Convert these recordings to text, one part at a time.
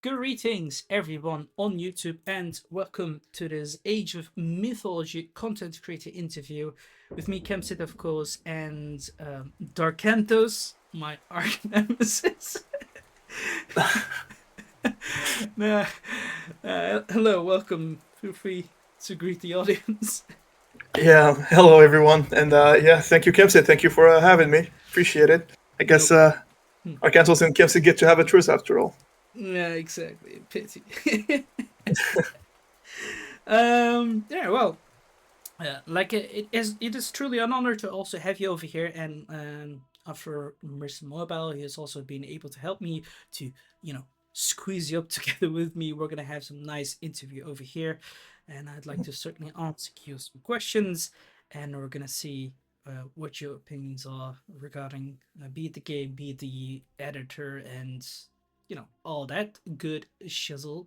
Greetings, everyone on YouTube, and welcome to this Age of Mythology content creator interview with me, Kemsit, of course, and Darkantos, my arch nemesis. Nah, hello, welcome. Feel free to greet the audience. Yeah, hello everyone, and yeah, thank you, Kimsit. Thank you for having me. Appreciate it. I guess Nope. Hmm. Arkansas and Kimsit get to have a truce after all. Yeah, exactly. Pity. Yeah, well, it is truly an honor to also have you over here, and after Mercy Mobile, he has also been able to help me to squeeze you up together with me. We're gonna have some nice interview over here, and I'd like to certainly ask you some questions, and we're gonna see what your opinions are regarding be it the game, be it the editor, and all that good shizzle.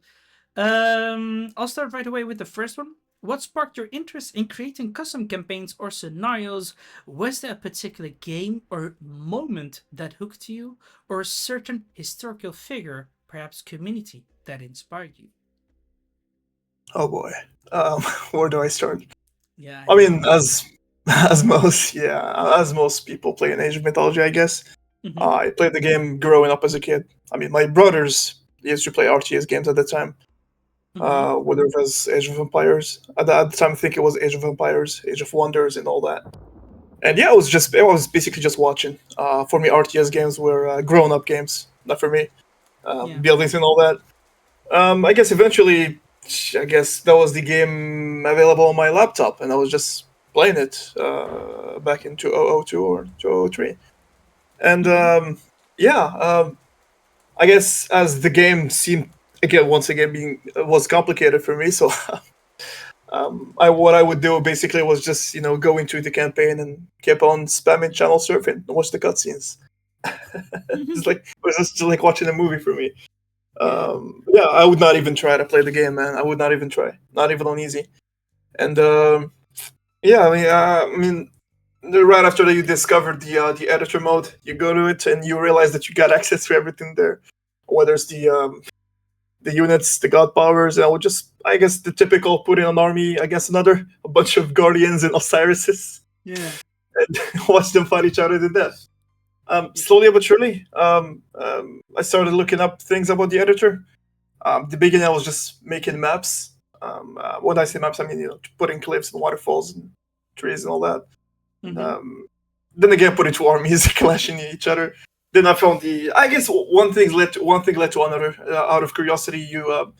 I'll start right away with the first one. What sparked your interest in creating custom campaigns or scenarios? Was there a particular game or moment that hooked you, or a certain historical figure, perhaps community, that inspired you? Oh boy, where do I start? Yeah, I I know. mean, as most people play in Age of Mythology, I guess. Mm-hmm. I played the game growing up as a kid. I mean, my brothers used to play RTS games at the time. Mm-hmm. Whether it was Age of Empires at the time, I think it was Age of Empires, Age of Wonders, and all that. And yeah, it was basically just watching. For me, RTS games were grown up games, not for me. Yeah. Buildings and all that. I guess eventually, I guess that was the game available on my laptop, and I was just playing it back in 2002 or 2003. And Mm-hmm. yeah, I guess as the game seemed again once again being was complicated for me, so I what I would do basically was just go into the campaign and keep on spamming channel surfing and watch the cutscenes. Mm-hmm. It was just like watching a movie for me. Yeah. Yeah, I would not even try to play the game, man. I would not even try, not even on easy. And yeah, right after that, you discovered the editor mode. You go to it and you realize that you got access to everything there, whether it's the units, the god powers. And I would just, I guess, the typical put in an army against another, a bunch of guardians and Osirises, Yeah. and watch them fight each other to death. Yeah. Slowly but surely, I started looking up things about the editor. The beginning, I was just making maps. When I say maps, I mean putting cliffs and waterfalls and trees and all that. And, Mm-hmm. then again, put into armies clashing each other. Then I found I guess one thing led to another. Out of curiosity, you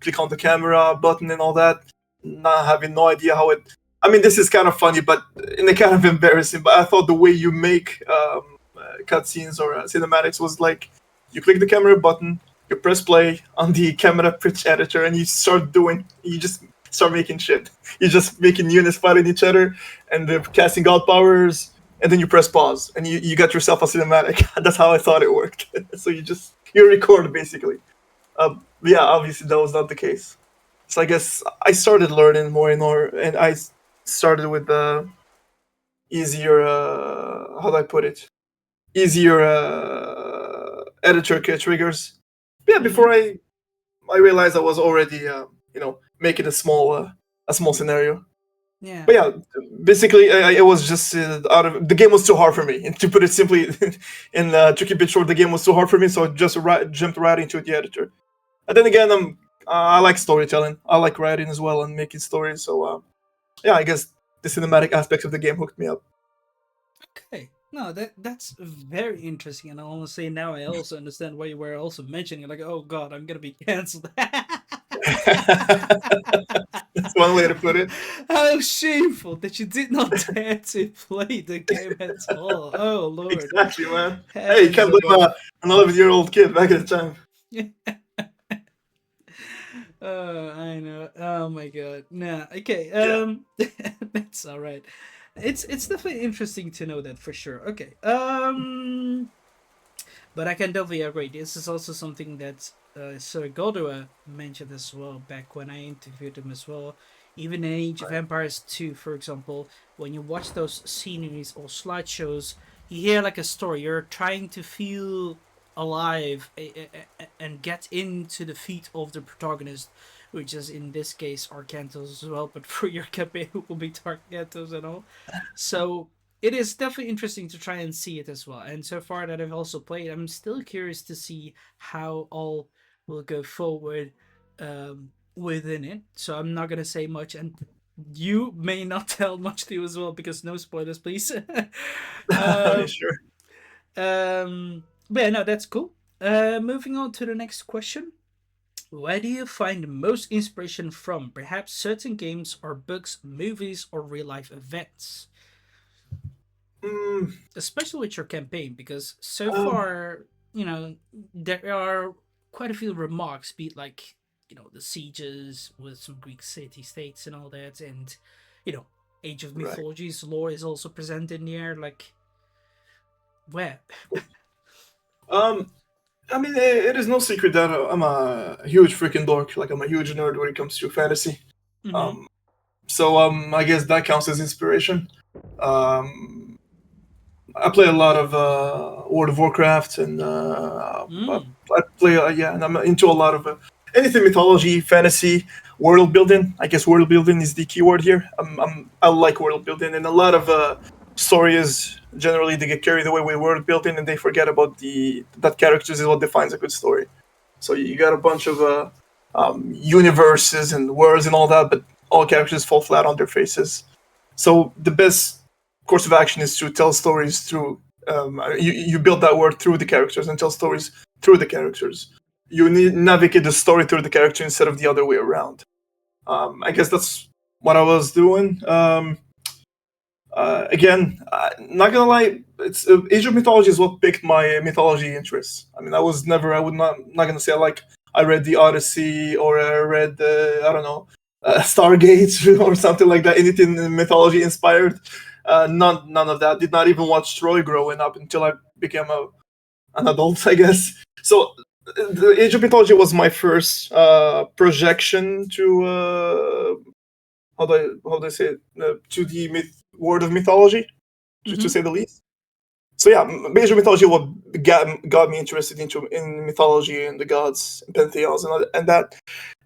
click on the camera button and all that, not having no idea how it. I mean, this is kind of funny, but in a kind of embarrassing. But I thought the way you make cutscenes or cinematics was like you click the camera button, you press play on the camera pitch editor, and you just start making shit. You're just making units fighting each other, and they're casting god powers, and then you press pause, and you got yourself a cinematic. That's how I thought it worked. So you record basically. Yeah, obviously that was not the case. So I guess I started learning more and more, and I started with the easier. How do I put it? Easier editor triggers. Yeah, Mm-hmm. before I realized I was already making a small scenario. Yeah. But yeah, basically it was just out of the game was too hard for me. And to put it simply, in tricky bit short, the game was too hard for me, so I just jumped right into the editor. And then again, I like storytelling. I like writing as well and making stories. So yeah, I guess the cinematic aspects of the game hooked me up. Okay. No, that's very interesting, and I want to say now I also understand why you were also mentioning like, oh god, I'm gonna be cancelled. That's one way to put it. How shameful that you did not dare to play the game at all. Oh lord, Exactly, man. Hey, you heavens can't blame above. an 11-year-old kid back at the time. Oh, I know. Oh my god. Nah. Okay. Yeah. That's all right. It's definitely interesting to know that for sure. Okay. But I can definitely agree. This is also something that Sir Godua mentioned as well back when I interviewed him as well. Even in Age of Right. Empires 2, for example, when you watch those sceneries or slideshows, you hear like a story. You're trying to feel alive and get into the feet of the protagonist, which is in this case Arkantos as well, but for your campaign it will be Darkantos and all. So it is definitely interesting to try and see it as well. And so far that I've also played, I'm still curious to see how all will go forward within it. So I'm not gonna say much, and you may not tell much to you as well because no spoilers, please. um, Sure. but yeah, no, that's cool. Moving on to the next question. Where do you find the most inspiration from? Perhaps certain games or books, movies, or real life events? Mm, Especially with your campaign, because so um, far, there are quite a few remarks, be it like, the sieges with some Greek city states and all that, and, you know, Age of right. Mythology's lore is also present in there. Like, where? Um, I mean, it is no secret that I'm a huge freaking dork. Like, I'm a huge nerd when it comes to fantasy. Mm-hmm. Um, so I guess that counts as inspiration. Um, I play a lot of World of Warcraft, and Mm. I play yeah, and I'm into a lot of anything mythology, fantasy, world building. I guess world building is the key word here. I like world building, and a lot of stories generally they get carried away with world building, and they forget about the that characters is what defines a good story. So you got a bunch of universes and worlds and all that, but all characters fall flat on their faces. So the best course of action is to tell stories through. You build that world through the characters and tell stories through the characters. You need navigate the story through the character instead of the other way around. I guess that's what I was doing. Again, not gonna lie, it's Age of Mythology is what picked my mythology interests. I mean, I would not gonna say like I read the Odyssey or I read I don't know, Stargate or something like that. Anything mythology inspired. None of that. Did not even watch Troy growing up until I became an adult, I guess. So the Age of Mythology was my first projection to how do I say it to the world of mythology, to Mm-hmm. say the least. So yeah, Age of Mythology what got me interested into in mythology and the gods and pantheons and that,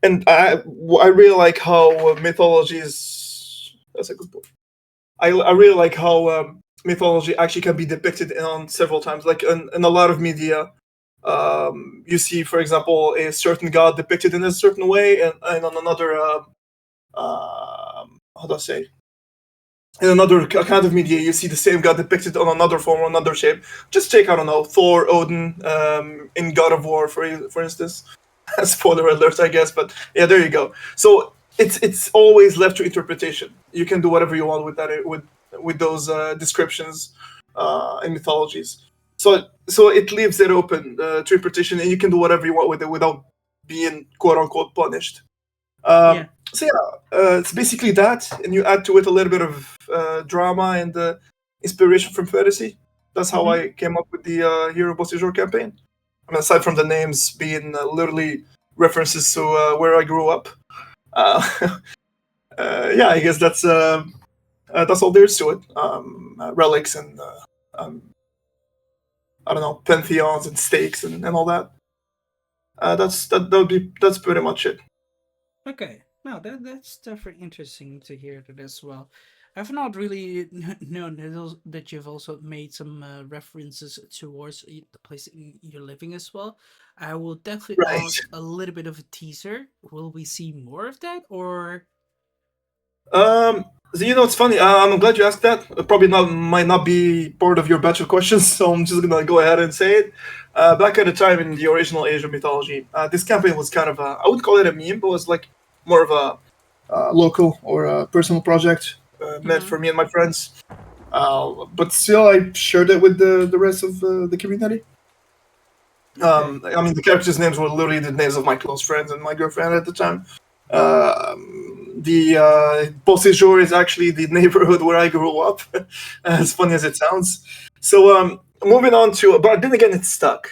and I really like how mythology is. That's a good point. I really like how mythology actually can be depicted on several times, like in a lot of media. You see, for example, a certain god depicted in a certain way, and on another, how do I say, in another kind of media, you see the same god depicted on another form or another shape. Just take, I don't know, Thor, Odin, in God of War, for instance. Spoiler alert, I guess, but yeah, there you go. So it's always left to interpretation. You can do whatever you want with that with those descriptions in mythologies. So it leaves it open to interpretation, and you can do whatever you want with it without being quote unquote punished. Yeah. So yeah, it's basically that, and you add to it a little bit of drama and inspiration from fantasy. That's how Mm-hmm. I came up with the Hero Bossy campaign. I mean, aside from the names being literally references to where I grew up, uh, yeah, I guess that's all there is to it. Relics and um, I don't know, pantheons and stakes and all that. That's pretty much it. Okay. No, that's definitely interesting to hear that as well. I've not really known that you've also made some references towards the place you're living as well. I will definitely Right. ask a little bit of a teaser. Will we see more of that, or? So it's funny. I'm glad you asked that. It probably not might not be part of your batch of questions, so I'm just gonna go ahead and say it. Back at the time in the original Age of Mythology, this campaign was kind of I would call it a meme, but it was like more of a local or a personal project meant Mm-hmm. for me and my friends. But still, I shared it with the rest of the community. Okay. I mean, the characters' names were literally the names of my close friends and my girlfriend at the time. The Beauséjour is actually the neighborhood where I grew up, as funny as it sounds. So, moving on to, but then again, it stuck.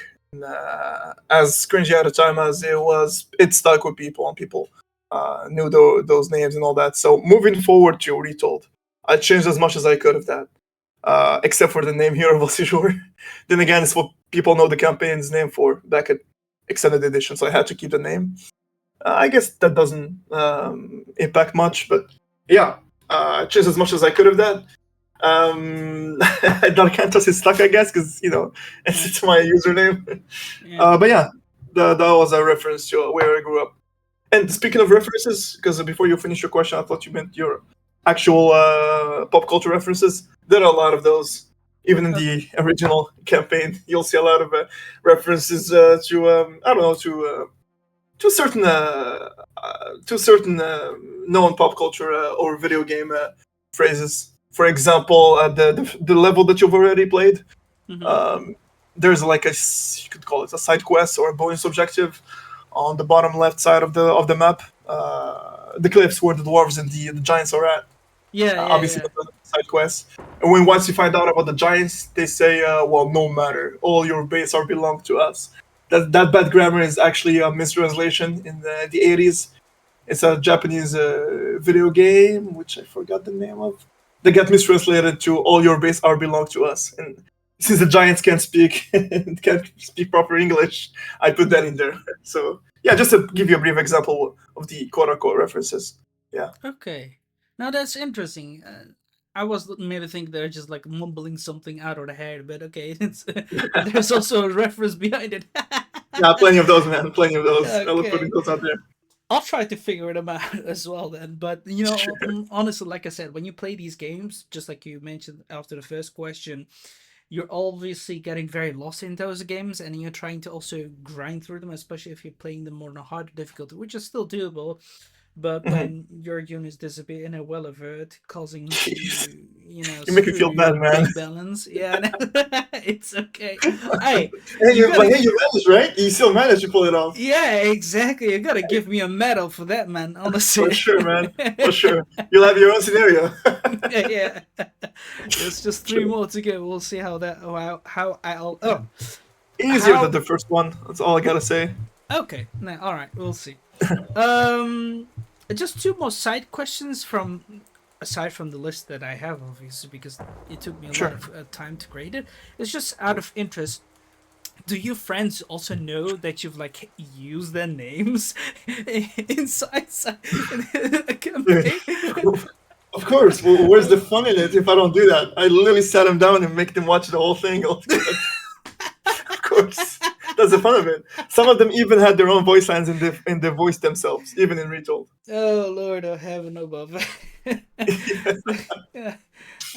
As cringy at the time as it was, it stuck with people, and people knew those names and all that. So, moving forward to Retold, I changed as much as I could of that, except for the name Hero Beauséjour. Then again, it's what people know the campaign's name for back at extended edition, so I had to keep the name. I guess that doesn't impact much, but yeah, just as much as I could have done. Darkantos is stuck, I guess, because Yeah, it's my username. yeah. But yeah, that was a reference to where I grew up. And speaking of references, because before you finish your question, I thought you meant your actual pop culture references. There are a lot of those. Even in Okay. the original campaign, you'll see a lot of references to I don't know to certain known pop culture or video game phrases. For example, the level that you've already played, Mm-hmm. um, there's like you could call it a side quest or a bonus objective on the bottom left side of the map. The cliffs where the dwarves and the giants are at. Yeah, yeah, Obviously, yeah. the side quest. And when once you find out about the giants, they say, "Well, no matter, all your base are belong to us." That bad grammar is actually a mistranslation in the 80s. It's a Japanese video game, which I forgot the name of. They get mistranslated to "all your base are belong to us." And since the giants can't speak proper English, I put that Yeah. in there. So yeah, just to give you a brief example of the quote unquote references. Yeah. Okay. Now that's interesting. I was made to think they're just like mumbling something out of the head, but okay, it's there's also a reference behind it. Yeah, plenty of those, man. Plenty of those. I love putting Okay. those out there. I'll try to figure them out as well then. But Sure. honestly, like I said, when you play these games, just like you mentioned after the first question, you're obviously getting very lost in those games, and you're trying to also grind through them, especially if you're playing them on a harder difficulty, which is still doable. But Hmm. when your units disappear in a well avert, causing to Jeez. you You make me screw feel your bad, man. bank balance, yeah, it's okay. Hey, you But gotta hey, you managed, right? You still managed to pull it off. yeah, exactly. You gotta give me a medal for that, man. For Honestly. sure, man. For sure. You'll have your own scenario. Yeah. There's just three True. more to go. We'll see how I'll Easier than how the first one. That's all I gotta say. okay. No, all right. We'll see. Um, just two more side questions from aside from the list that I have, obviously, because it took me a lot Sure. of time to create it. It's just out of interest. Do your friends also know that you've like used their names inside a Dude, campaign? of course. Where's the fun in it if I don't do that? I literally sat them down and make them watch the whole thing altogether. Of course. That's the fun of it. Some of them even had their own voice lines in the voice themselves, even in Retold. Oh Lord of heaven above. Yeah,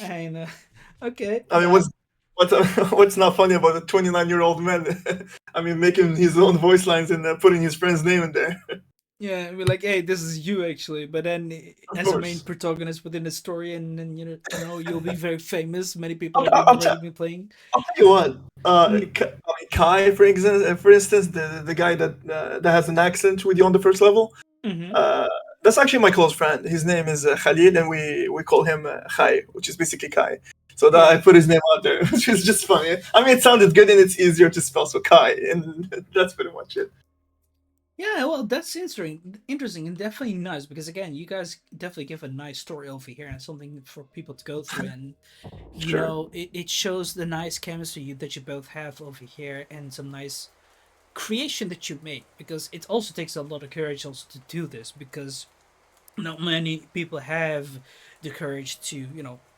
I know. Okay. I mean, what's what's not funny about a 29-year-old man? I mean, making his own voice lines and putting his friend's name in there. Yeah, we're like, hey, this is you actually, but then Of as a main course. protagonist within the story, and then you'll be very famous. Many people I'll, have I'll, been I'll, already been playing. I'll tell you what. Mm, Kai, for instance, the guy that has an accent with you on the first level. mm-hmm. Uh, that's actually my close friend. His name is Khalil, and we call him Khai, which is basically Kai. So that I Yeah, put his name out there, which is just funny. I mean, it sounded good and it's easier to spell, so Kai, and that's pretty much it. yeah. Well, that's interesting, and definitely nice because again, you guys definitely give a nice story over here and something for people to go through, and Sure, it shows the nice chemistry that you both have over here and some nice creation that you make because it also takes a lot of courage also to do this because not many people have the courage to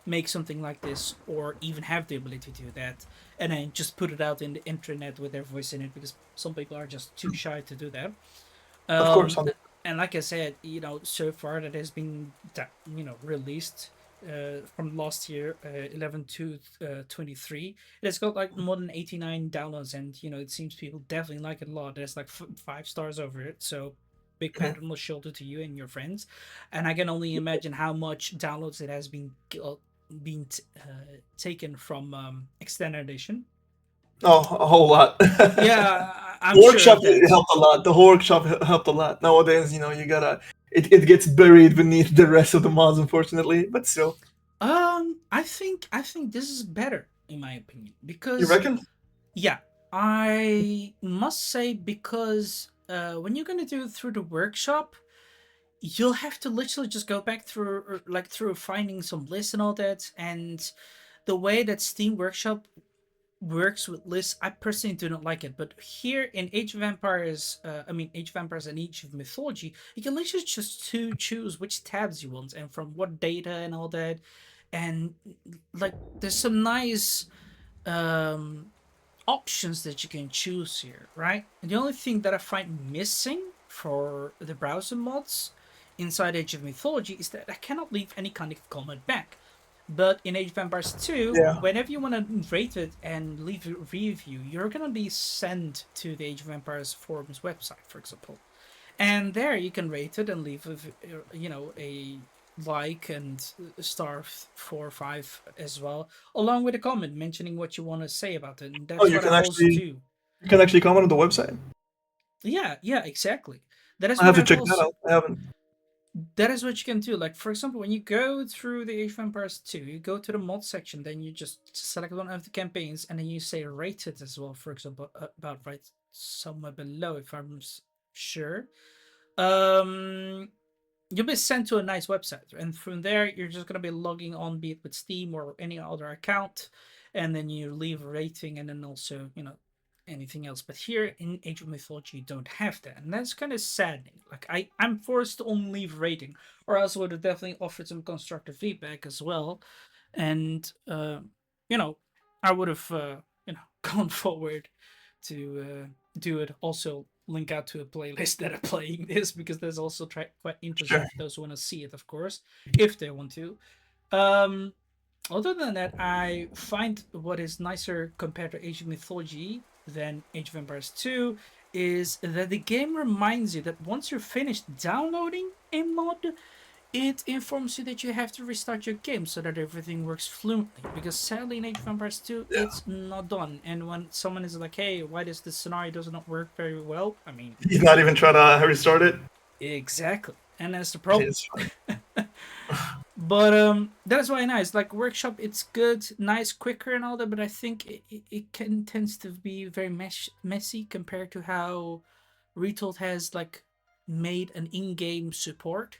make something like this or even have the ability to do that and then just put it out in the internet with their voice in it because some people are just too shy to do that. of course. um and like I said, so far that has been released from last year, 11 to 23. It has got like more than 89 downloads, and it seems people definitely like it a lot. There's like 5 stars over it, so big pat on the shoulder to you and your friends. And I can only imagine how much downloads it has been taken from extended edition. Oh, a whole lot. Yeah, The I'm sure workshop of it that. helped a lot. The whole workshop helped a lot. Nowadays, you gotta. It gets buried beneath the rest of the mods, unfortunately. But still, I think this is better in my opinion you because reckon? yeah, I must say because when you're gonna do it through the workshop, you'll have to literally just go back through through finding some lists and all that, and the way that Steam Workshop works with lists. I personally do not like it, but here in Age of Empires, Age of Empires and Age of Mythology, you can literally just choose which tabs you want and from what data and all that, and like there's some nice um options that you can choose here, right? And the only thing that I find missing for the browser mods inside Age of Mythology is that I cannot leave any kind of comment back. But in Age of Empires 2, Yeah. whenever you want to rate it and leave a review, you're going to be sent to the Age of Empires forums website, for example. And there you can rate it and leave a like and star 4 or 5 as well, along with a comment mentioning what you want to say about it. And Oh, that's what I also do. you can actually comment on the website. Yeah, exactly. That is I what have to I've check that also out. I haven't. that is what you can do. Like for example, when you go through the Age of Empires 2, you go to the mod section, then you just select one of the campaigns, and then you say rated as well. For example, about right somewhere below, if I'm sure. Um, you'll be sent to a nice website, and from there you're just gonna be logging on, be it with Steam or any other account, and then you leave a rating, and then also anything else. But here in Age of Mythology, you don't have that, and that's kind of saddening. Like I'm forced to only leave rating, or else I would have definitely offered some constructive feedback as well, and you know, I would have gone forward to do it. Also, link out to a playlist that are playing this because there's also quite interesting Sure. for those who want to see it, of course, if they want to. Um, Other than that, I find what is nicer compared to Age of Mythology than Age of Empires 2 is that the game reminds you that once you're finished downloading a mod, it informs you that you have to restart your game so that everything works fluently. Because sadly, in Age of Empires 2, Yeah. it's not done. And when someone is like, "Hey, why does this scenario does not work very well?" I mean, He's not even trying to restart it. exactly, and that's the Okay, problem. it's fine. But that's why nice. Like Workshop, it's good, nice, quicker, and all that. But I think it can tends to be very messy compared to how Retold has like made an in-game support.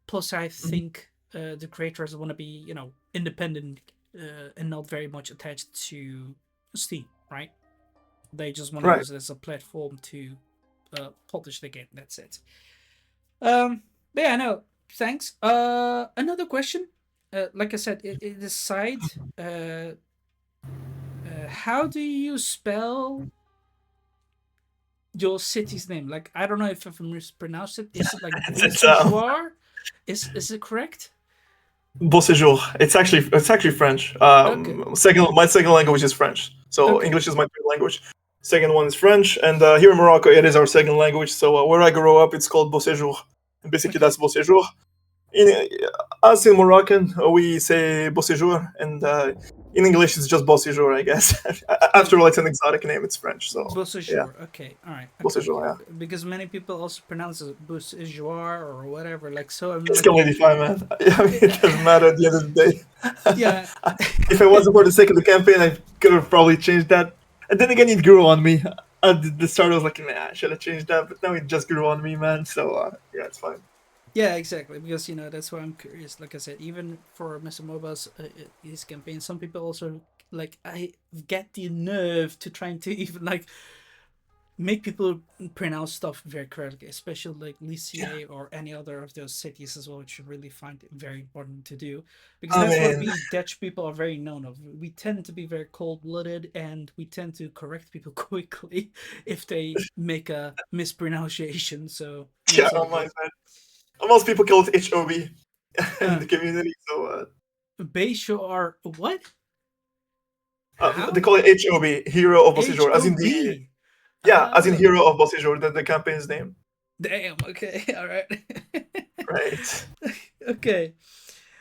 Plus, I Mhm. think the creators want to be, independent and not very much attached to Steam, right? They just want to Right. use it as a platform to publish the game. That's it. But yeah, no, thanks. Another question. Like I said, it aside, how do you spell your city's name? Like, I don't know if I've mispronounced it. Is it like It's Beausejour? Is it correct? Beau séjour. It's actually French. Okay. My second language is French, so Okay. English is my third language. Second one is French, and here in Morocco, it is our second language. So where I grew up, it's called Beau séjour, and basically Okay. that's Beau séjour. In us in Moroccan, we say Beau séjour, and in English, it's just Beau séjour, I guess. After all, it's an exotic name. It's French, so yeah, Beausejour. Okay. All right. Beau Okay. séjour. Yeah, Because many people also pronounce it Beausejour or whatever. Like, so I'm it's like, completely fine, man. I mean, it doesn't matter at the end of the day. yeah. If it wasn't for the sake of the campaign, I could have probably changed that. And then again, it grew on me. At the start, I was like, man, I should have changed that. But now it just grew on me, man. So, yeah, it's fine. Yeah, exactly. Because that's why I'm curious. Like I said, even for Mr. Mobile's his campaign, some people also like I get the nerve to trying to even like make people pronounce stuff very correctly, especially like Yeah. Lycia or any other of those cities as well, which I really find it very important to do because I that's what mean, we Dutch people are very known of. We tend to be very cold blooded and we tend to correct people quickly if they make a mispronunciation. So yeah, that's I what don't it mind, is. man. Most people call it HOB in Uh, the community. So, Beisho are what? they How? call it HOB, Hero of H Bossijor, as O in the, B. yeah, as in Oh, Hero of Bossijor, the campaign's name. damn. Okay. All right. Right. Okay.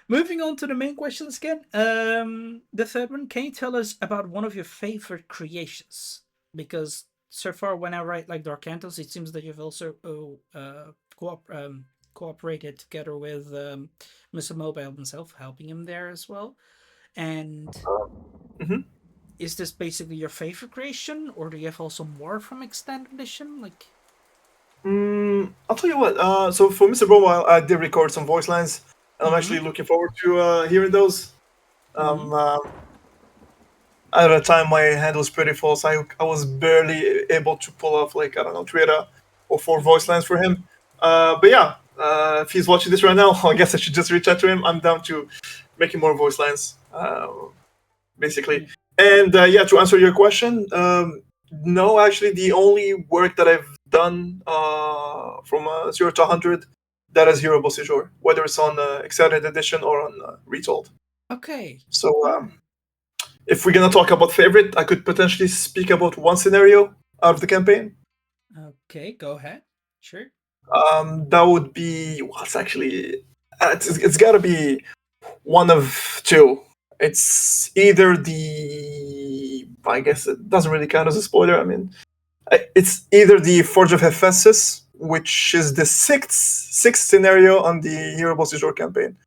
Moving on to the main questions again. The third one, can you tell us about one of your favorite creations? Because so far, when I write like Darkantos, it seems that you've also cooperated together with Mr. Mobile himself, helping him there as well. And hmm is this basically your favorite creation, or do you have also more from Extended Edition? Like, I'll tell you what. So for Mr. Bromwell, I did record some voice lines, and I'm mm-hmm, actually looking forward to hearing those. mm-hmm. Um, at the time my hand was pretty full, so I was barely able to pull off like I don't know 3 or 4 voice lines for him. But yeah, if he's watching this right now, I guess I should just reach out to him. I'm down to making more voice lines, basically. Yeah. And yeah, to answer your question, no, actually, the only work that I've done from 0 to 100 that is Hero Bossijor, whether it's on Extended Edition or on Retold. Okay. So Alright. if we're gonna talk about favorite, I could potentially speak about one scenario out of the campaign. Okay, go ahead. Sure. That would be what's actually it's got to be one of two. It's either the I guess it doesn't really count as a spoiler. I mean, it's either the Forge of Hephaestus, which is the sixth scenario on the Hero Boss du Jour campaign.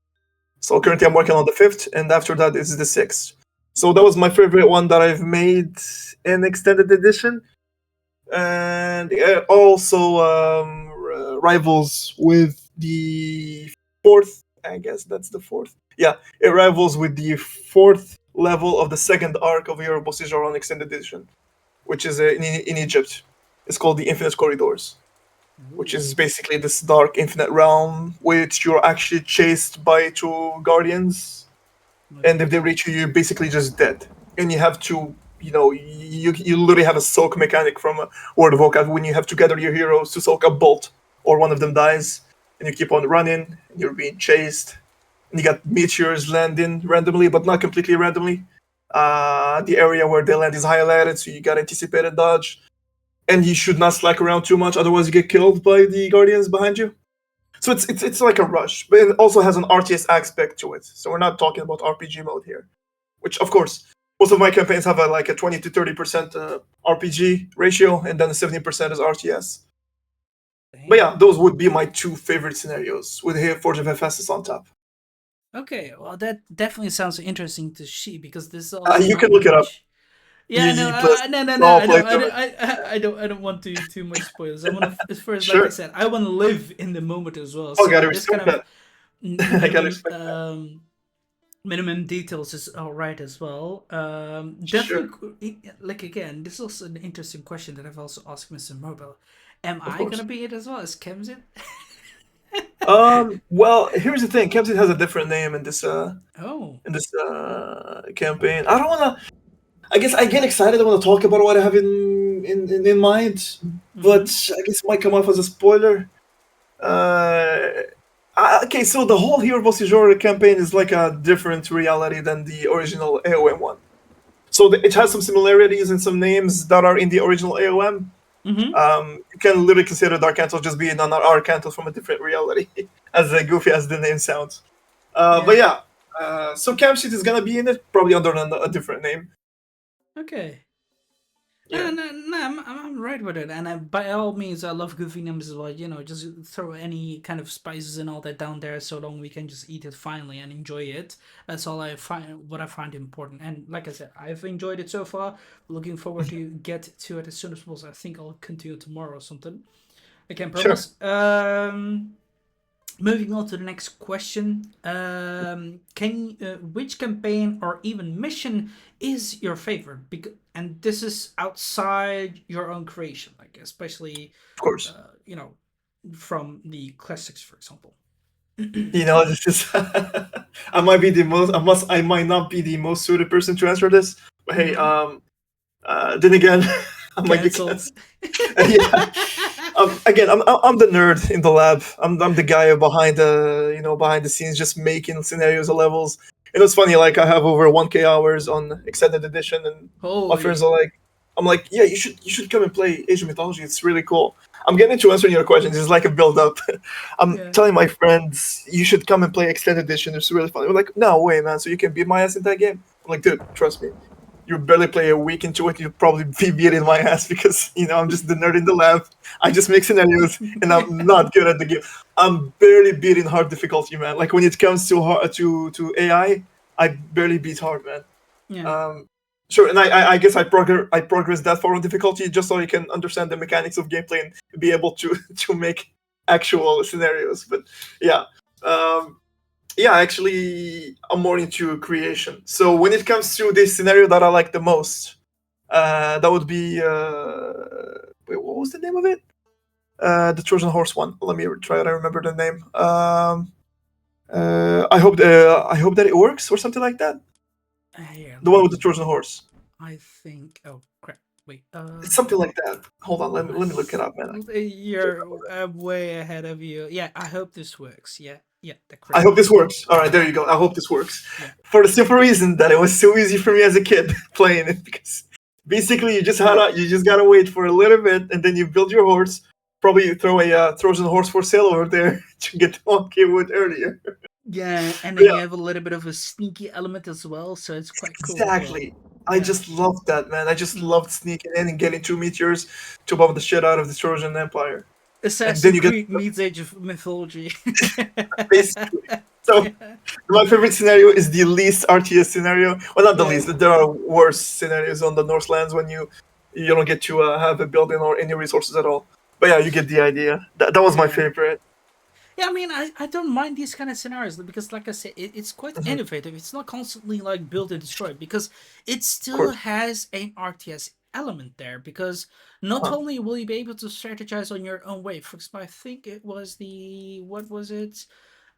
So currently I'm working on the fifth, and after that is the sixth. So that was my favorite one that I've made in extended edition, and it also rivals with the fourth. I guess that's the fourth. Yeah, it rivals with the fourth level of the second arc of Hero Boss du Jour on extended edition, which is in Egypt. It's called the Infinite Corridors, which Ooh, is basically this dark infinite realm which you're actually chased by 2 guardians, and if okay. they reach you, you're basically just dead. And you have to, you literally have a soak mechanic from World of Warcraft when you have to gather your heroes to soak a bolt, or one of them dies, and you keep on running, and you're being chased, and you got meteors landing randomly, but not completely randomly. The area where they land is highlighted, so you got anticipated dodge, and you should not slack around too much, otherwise you get killed by the guardians behind you. So it's like a rush, but it also has an RTS aspect to it. So we're not talking about RPG mode here, which of course most of my campaigns have like a 20 to 30% RPG ratio, and then 70% is RTS. But Damn. yeah, those would be my 2 favorite scenarios with here Forge of Hephaestus on top. Okay, well, that definitely sounds interesting to see because this is also You not can look it up. much. Yeah, no, Plus no, no, no. small I don't, I playthrough. don't, I don't want to too much spoilers. I want to first, like I Sure. said, I want to live in the moment as well. Oh, gotta So this kind respect of that. I gotta minimum, respect that. minimum details is all right as well. Sure. Definitely, like again, this is also an interesting question that I've also asked Mr. Mobile. Am Of I gonna course. be it as well as Kemzit? Well, here's the thing. Kempton has a different name Oh. in this campaign. I don't wanna. I guess I get excited. I want to talk about what I have in mind, but Mm-hmm. I guess it might come off as a spoiler. Okay, so the whole Hero Boss Genre campaign is like a different reality than the original AOM one. So it has some similarities and some names that are in the original AOM. Mm-hmm. You can literally consider Darkantos just being an Arkantos from a different reality, as goofy as the name sounds. But Yeah. yeah, so Camp is gonna be in it, probably under a different name. Okay. Yeah, No, I'm right with it, and by all means, I love goofy names as well. You know, just throw any kind of spices and all that down there, so long we can just eat it finally and enjoy it. That's all I find. What I find important, and like I said, I've enjoyed it so far. Looking forward to get to it as soon as possible. I think I'll continue tomorrow or something. I can't sure. promise. Moving on to the next question. Can which campaign or even mission is your favorite? And this is outside your own creation, like especially Of course. you know, from the classics, for example. This is I might be the most I might not be the most suited person to answer this, but hey, Mm-hmm. then again, I might get Cancelled. canceled. Yeah. Again, I'm the nerd in the lab. I'm the guy behind behind the scenes, just making scenarios and levels. And it's funny, like I have over 1K hours on extended edition, and my friends Holy. are like, I'm like, yeah, you should come and play Asian mythology. It's really cool. I'm getting to answering your questions. It's like a build up. I'm Yeah. telling my friends you should come and play extended edition. It's really fun. They're like, no way, man. So you can beat my ass in that game. I'm like, dude, trust me. You barely play a week into it, you'd probably be beating my ass because I'm just the nerd in the lab. I just make scenarios, and I'm not good at the game. I'm barely beating hard difficulty, man. Like when it comes to AI, I barely beat hard, man. Yeah. Um, sure, and I guess I progress that far on difficulty just so I can understand the mechanics of gameplay and be able to to make actual scenarios. But yeah, um, Yeah, actually, I'm more into creation. So when it comes to this scenario that I like the most, that would be wait, what was the name of it? The Trojan horse one. Let me try to remember the name. I hope that it works or something like that. Here, The one with the Trojan horse. I think. Oh crap! Wait. It's something like that. Hold on, let me look it up, man. You're way ahead of you. Yeah, I hope this works. Yeah, yeah, the I correct hope one. this works. All right, there you go. I hope this works. Yeah. For the simple reason that it was so easy for me as a kid playing it, because basically you just gotta wait for a little bit, and then you build your horse. Probably you throw a Trojan horse for sale over there to get the one wood earlier. Yeah, and But then yeah, you have a little bit of a sneaky element as well, so it's quite cool as well. exactly. I Yeah. just loved that, man. I just Mm. loved sneaking in and getting two meteors to bomb the shit out of the Trojan Empire, and then Assassin's you get Creed meets Age of Mythology. basically. So Yeah. my favorite scenario is the least RTS scenario. Well, not the Yeah. least. There are worse scenarios on the Northlands when you don't get to have a building or any resources at all. But yeah, you get the idea. That was my Yeah. favorite. Yeah, I mean, I don't mind these kind of scenarios because, like I said, it's quite Mhm. innovative. It's not constantly like build and destroy because it Of still course. has an RTS element there. Because not Uh-huh. only will you be able to strategize on your own way, for example, I think it was the what was it?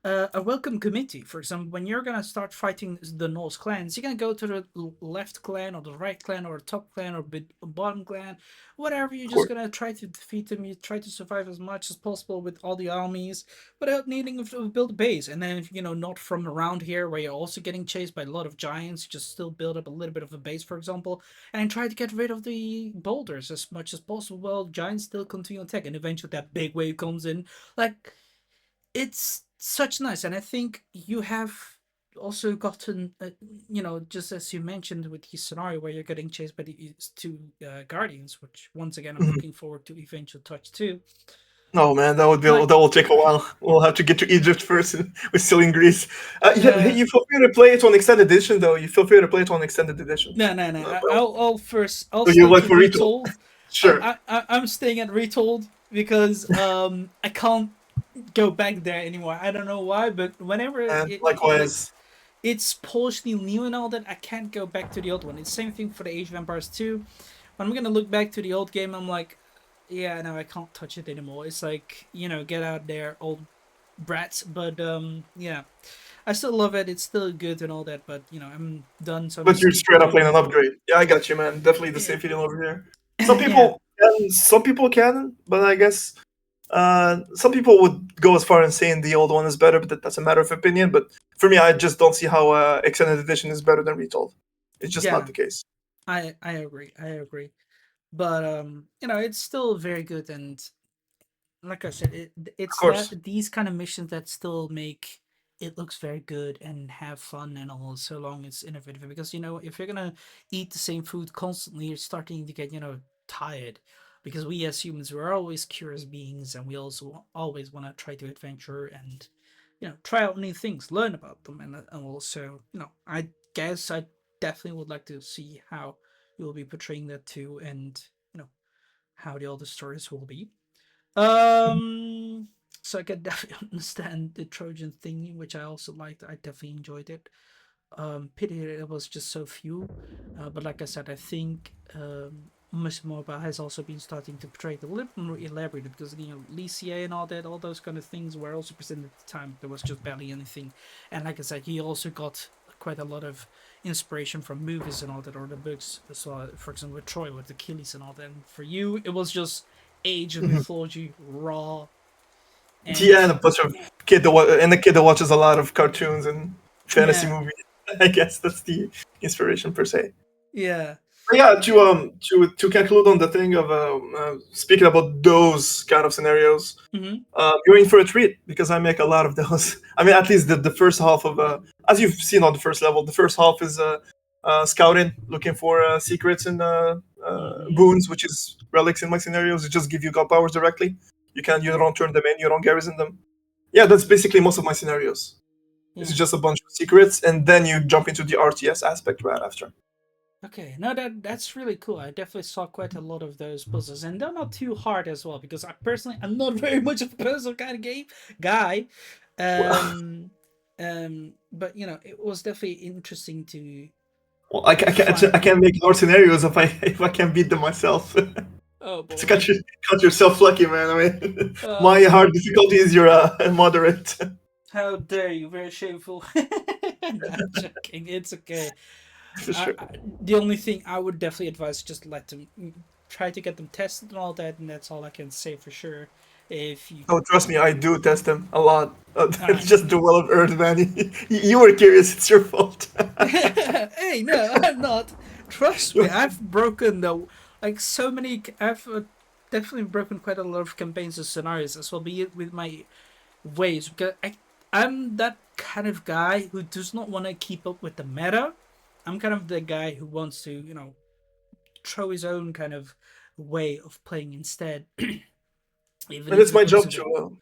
A welcome committee. For example, when you're gonna start fighting the Norse clans, you're gonna go to the left clan or the right clan or top clan or bottom clan, whatever. You're Of just course. gonna try to defeat them. You try to survive as much as possible with all the armies without needing to build a base. And then not from around here where you're also getting chased by a lot of giants, you just still build up a little bit of a base, for example, and try to get rid of the boulders as much as possible. Well, giants still continue to attack, and eventually that big wave comes in, like it's such nice. And I think you have also gotten just as you mentioned with the scenario where you're getting chased by these two guardians, which once again I'm Mhm. looking forward to eventual touch too. No man, Like, that will take a while. We'll have to get to Egypt first. We're still in Greece. Yeah, uh you feel free to play it on extended edition though. You feel free to play it on extended edition. no, Well, I'll so you stay like to for Retold? Retold. Sure. I'm staying at Retold because I can't go back there anymore. I don't know why, but whenever And like likewise. it's polished new and all that, I can't go back to the old one. It's the same thing for the Age of Empires 2. When I'm gonna look back to the old game, I'm like, yeah, no, I can't touch it anymore. It's like, get out there, old brats. But yeah, I still love it. It's still good and all that. But I'm done, so I'm But just you're keep straight up enjoying playing an it. upgrade. Yeah, I got you, man. Definitely the Yeah, same feeling over here. yeah, Some people can, but I guess some people would go as far as saying the old one is better, but that's a matter of opinion. But for me, I just don't see how extended edition is better than retold. It's just not yeah. the case. I agree. I agree. But it's still very good. And like I said, Of it's course. that these kind of missions that still make it looks very good and have fun and all, so long it's innovative. Because if you're gonna eat the same food constantly, you're starting to get tired. Because we as humans, we're always curious beings, and we also always want to try to adventure and try out new things, learn about them, and also I guess I definitely would like to see how you'll be portraying that too, and how the other stories will be. Mhm. So I can definitely understand the Trojan thing, which I also liked. I definitely enjoyed it. Pity it was just so few, but like I said, I think Miss Mobile has also been starting to portray it a little more elaborate because Lycia and all that, all those kind of things were also presented at the time. There was just barely anything, and like I said, he also got quite a lot of inspiration from movies and all that, or the books. So, for example, with Troy, with Achilles and all that. And for you, it was just Age of Mhm. Mythology raw, Yeah, and and a bunch of and a kid that watches a lot of cartoons and fantasy yeah, movies. I guess that's the inspiration per se. yeah. But yeah, Yeah. to conclude on the thing of speaking about those kind of scenarios, Mm-hmm. you're in for a treat because I make a lot of those. I mean, at least the first half of, as you've seen on the first level, the first half is scouting, looking for secrets and Mm-hmm. boons, which is relics in my scenarios. It just give you god powers directly. You Yeah. don't turn them in, you don't garrison them. Yeah, that's basically most of my scenarios. It's Yeah. just a bunch of secrets, and then you jump into the RTS aspect right after. Okay. No, that's really cool. I definitely saw quite a lot of those puzzles, and they're not too hard as well. Because I personally, I'm not very much of a puzzle kind of game guy. Um. But it was definitely interesting to Well, I find. can't make more scenarios if I can't beat them myself. Oh So boy. cut yourself lucky, man. I mean, my Oh, hard difficulty is your moderate. how dare you? Very shameful. Not joking. It's okay. For sure. The only thing I would definitely advise is just let them try to get them tested and all that, and that's all I can say for sure. If you, Oh, trust me, I do test them a lot. uh, It's just the will of Earth, man. You were curious. It's your fault. hey, no, I'm not. Trust me, I've broken the like so many. I've definitely broken quite a lot of campaigns and scenarios as well. Be it with my ways because I'm that kind of guy who does not want to keep up with the meta. I'm kind of the guy who wants to throw his own kind of way of playing instead, even And if it's it my looks job a bit.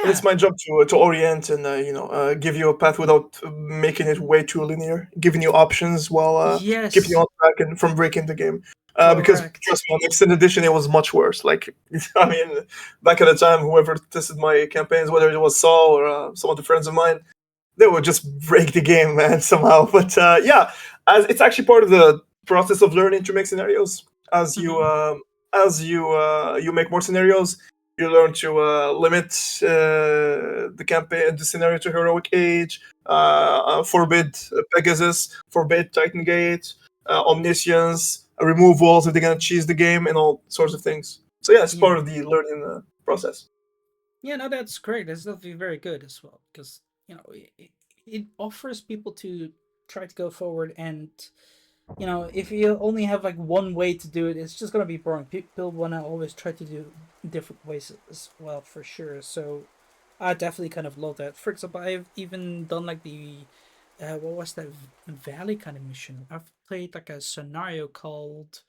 and it's Yeah. my job to orient and give you a path without making it way too linear, giving you options while keeping you Yes. on track and from breaking the game. Because Correct. trust me, on extended edition it was much worse. Like I mean, back at the time, whoever tested my campaigns, whether it was Saul or some other friends of mine, they would just break the game, man, somehow. But yeah, as it's actually part of the process of learning to make scenarios. As you Mm-hmm. you make more scenarios, you learn to limit the campaign, the scenario to heroic age, forbid Pegasus, forbid Titan Gate, omniscience, remove walls if they're gonna cheese the game, and all sorts of things. So yeah, it's Yeah. part of the learning process. Yeah. No, that's great. That's definitely very good as well because it offers people to try to go forward and if you only have like one way to do it, it's just gonna be boring. People wanna always try to do different ways as well, for sure. So I definitely kind of love that. For example, I've even done like the what was that valley kind of mission? I've played like a scenario called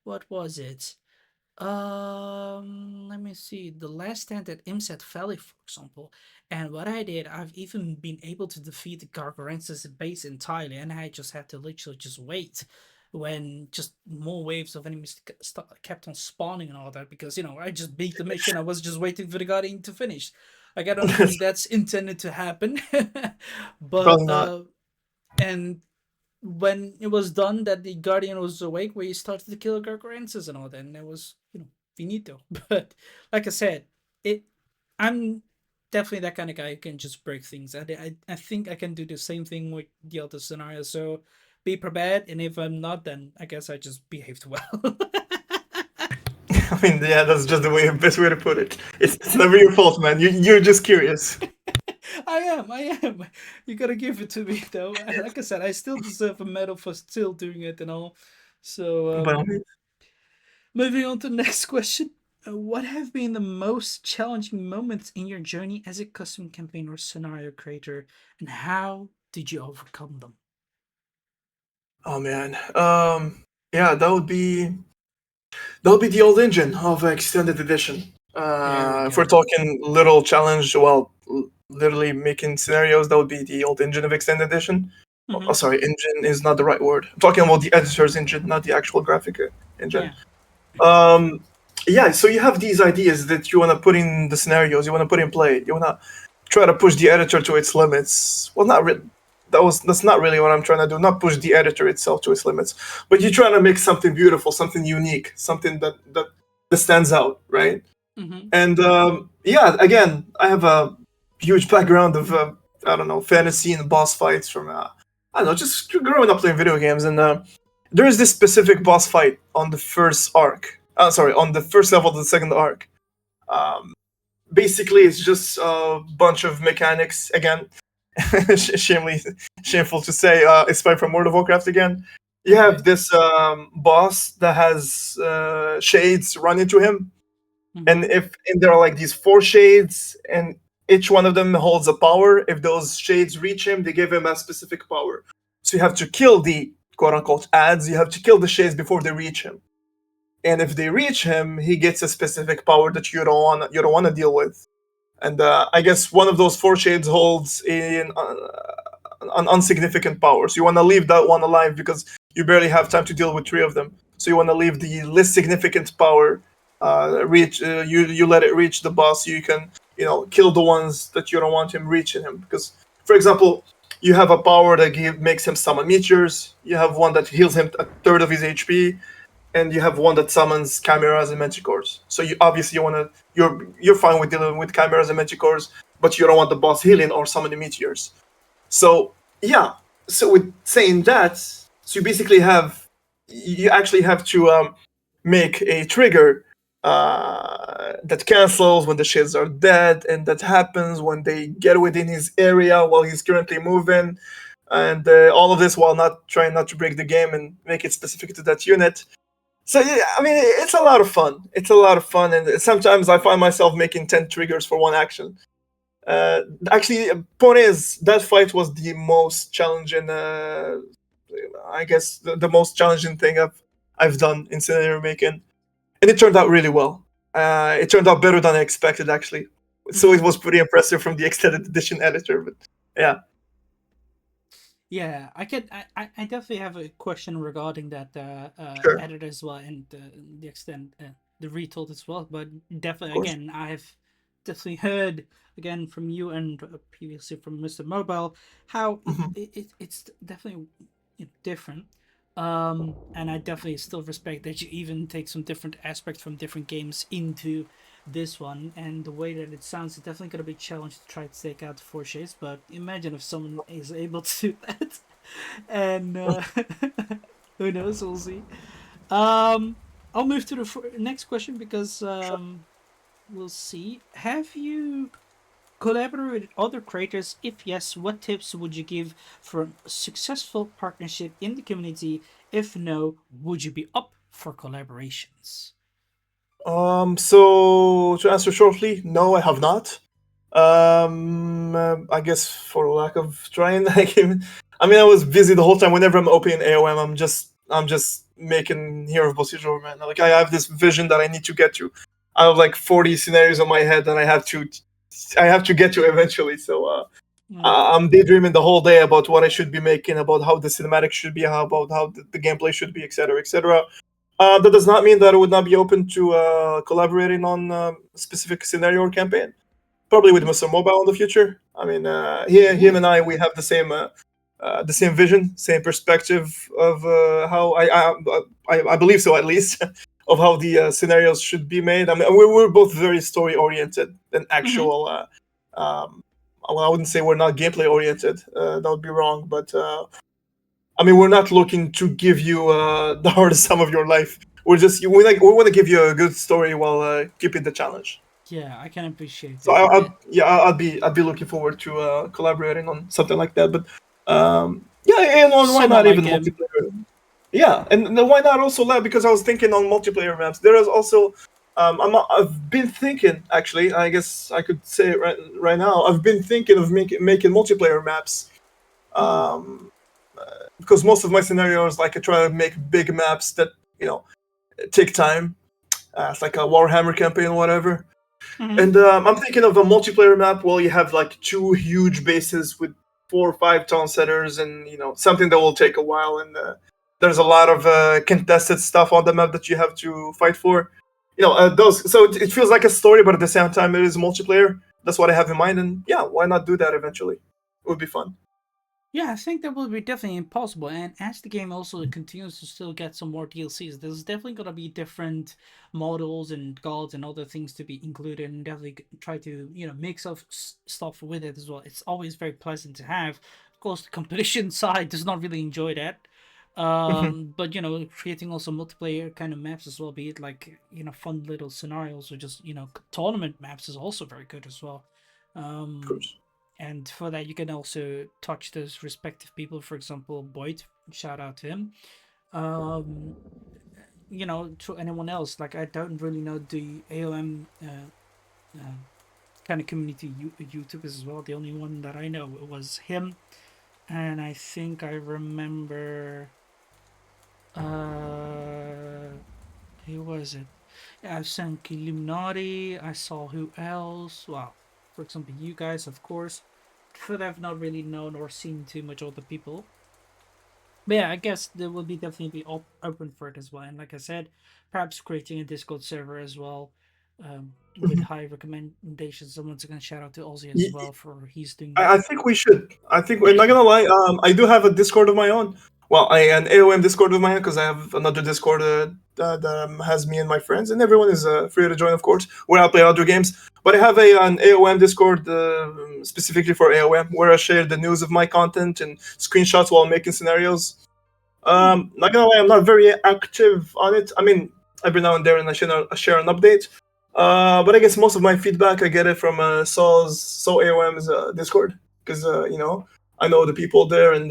what was it? Let me see. The Last Stand at Imset Valley, for example. And what I did, I've even been able to defeat the Gargarensis base entirely, and I just had to literally just wait when just more waves of enemies kept on spawning and all that because I just beat the mission. I was just waiting for the Guardian to finish. Like I don't think that's intended to happen, but Probably not. and when it was done that the Guardian was awake, we started to kill Gargarensis and all that, and it was finito. But like I said, it I'm definitely that kind of guy who can just break things. I think I can do the same thing with the other scenarios. So be prepared, and if I'm not, then I guess I just behaved well. I mean, yeah, that's just the best way to put it. It's never your fault, man. You're just curious. I am. You gotta give it to me, though. Like I said, I still deserve a medal for still doing it and all. So, But I mean, moving on to the next question. What have been the most challenging moments in your journey as a custom campaign or scenario creator, and how did you overcome them? oh man, yeah, that would be the old engine of extended edition. There we If we're go. talking little challenge, well, literally making scenarios, that would be the old engine of extended edition. Oh, Mm-hmm. sorry, engine is not the right word. I'm talking about the editor's engine, not the actual graphic engine. Yeah. Um, yeah, so you have these ideas that you want to put in the scenarios, you want to put in play, you want to try to push the editor to its limits. Well, not really. That's not really what I'm trying to do. Not push the editor itself to its limits, but you're trying to make something beautiful, something unique, something that stands out, right? Mm-hmm. And yeah, again, I have a huge background of I don't know, fantasy and boss fights from I don't know, just growing up playing video games, and there is this specific boss fight on the first arc. Sorry, on the first level of the second arc. Um, Basically, it's just a bunch of mechanics again. Shamefully, shameful to say, inspired from World of Warcraft again. You Okay. have this boss that has shades run into him, and Mm-hmm. if and there are like these four shades, and each one of them holds a power. If those shades reach him, they give him a specific power. So you have to kill the quote unquote ads. You have to kill the shades before they reach him. And if they reach him, he gets a specific power that you don't want to deal with. And I guess one of those four shades holds an unsignificant power. So you want to leave that one alive because you barely have time to deal with three of them. So you want to leave the least significant power reach. You let it reach the boss. So you can kill the ones that you don't want him reaching him because For example, you have a power that makes him summon meteors. You have one that heals him a third of his HP, and you have one that summons chimeras and manticores. So you obviously you're fine with dealing with chimeras and manticores, but you don't want the boss healing or summoning meteors. So yeah, so with saying that, so you actually have to make a trigger that cancels when the shields are dead, and that happens when they get within his area while he's currently moving, and all of this while not trying not to break the game and make it specific to that unit. So yeah, I mean, it's a lot of fun. It's a lot of fun, and sometimes I find myself making 10 triggers for one action. Uh, Actually, point is that fight was the most challenging. I guess the most challenging thing I've done in scenario making, and it turned out really well. It turned out better than I expected, actually. So Mm-hmm. it was pretty impressive from the extended edition editor. But yeah, Yeah, I definitely have a question regarding that sure, edit as well, and the extent the retold as well. But of definitely, course. again, I have definitely heard again from you and previously from Mr. Mobile how Mhm. it's definitely, different. And I definitely still respect that you even take some different aspects from different games into this one, and the way that it sounds, it's definitely gonna be a challenge to try to take out the four shades. But imagine if someone is able to do that, and who knows? We'll see. Um, I'll move to the next question because Sure. we'll see. Have you collaborated with other creators? If yes, what tips would you give for a successful partnership in the community? If no, would you be up for collaborations? So to answer shortly, no, I have not. I guess for lack of trying, I mean, I was busy the whole time. Whenever I'm opening AOM, I'm just making Hero of Procedural Man. Like I have this vision that I need to get to. I have like 40 scenarios in my head that I have to get to eventually. So Mm, I'm daydreaming the whole day about what I should be making, about how the cinematic should be, how about how the gameplay should be, etc., etc. That does not mean that I would not be open to collaborating on a specific scenario or campaign. Probably with mm, Mr. Mobile in the future. I mean, him ooh. and I, we have the same vision, same perspective of how I believe so at least of how the scenarios should be made. I mean, we're both very story oriented and Mm-hmm. actual. Well, I wouldn't say we're not gameplay oriented. That would be wrong, but I mean, we're not looking to give you the hardest time of your life. We want to give you a good story while keeping the challenge. Yeah, I can appreciate So that. yeah, I'd be looking forward to collaborating on something like that. But yeah, and why Someone not like even him. multiplayer? Yeah, and then why not also lab? Because I was thinking on multiplayer maps. There is also I've been thinking actually. I guess I could say it right now. I've been thinking of making multiplayer maps. Ooh. Um, because most of my scenarios, like I try to make big maps that you know take time. It's like a Warhammer campaign or whatever. Mm-hmm. And I'm thinking of a multiplayer map where you have like two huge bases with 4 or 5 town centers, and something that will take a while. And there's a lot of contested stuff on the map that you have to fight for. Those. So it feels like a story, but at the same time, it is multiplayer. That's what I have in mind, and yeah, why not do that eventually? It would be fun. Yeah, I think that will be definitely impossible. And as the game also continues to still get some more DLCs, there's definitely gonna be different models and gods and other things to be included, and definitely try to mix up stuff with it as well. It's always very pleasant to have. Of course, the competition side does not really enjoy that. But creating also multiplayer kind of maps as well, be it like fun little scenarios or just tournament maps is also very good as well. Of Um, course. and for that you can also touch those respective people. For example, Boyd, shout out to him. um to anyone else, like, I don't really know the AOM uh, kind of community YouTubers as well. The only one that I know was him, and I think I remember uh who was it? Yeah, I've seen Illuminati. I saw who else. Well, for example, you guys, of course. But I've not really known or seen too much other people. But yeah, I guess there will be definitely be open for it as well. And like I said, perhaps creating a Discord server as well. with high recommendations. I'm once again shout out to Ozzy as Y- well for he's doing that. I think we should. I think we're not gonna lie. I do have a Discord of my own. Well, an AOM Discord of my own because I have another Discord that has me and my friends, and everyone is free to join, of course, where I play other games. But I have an AOM Discord specifically for AOM where I share the news of my content and screenshots while making scenarios. Hmm. Not gonna lie, I'm not very active on it. I mean, every now and then I share an update. But I guess most of my feedback I get it from Saul AOM's Discord because I know the people there and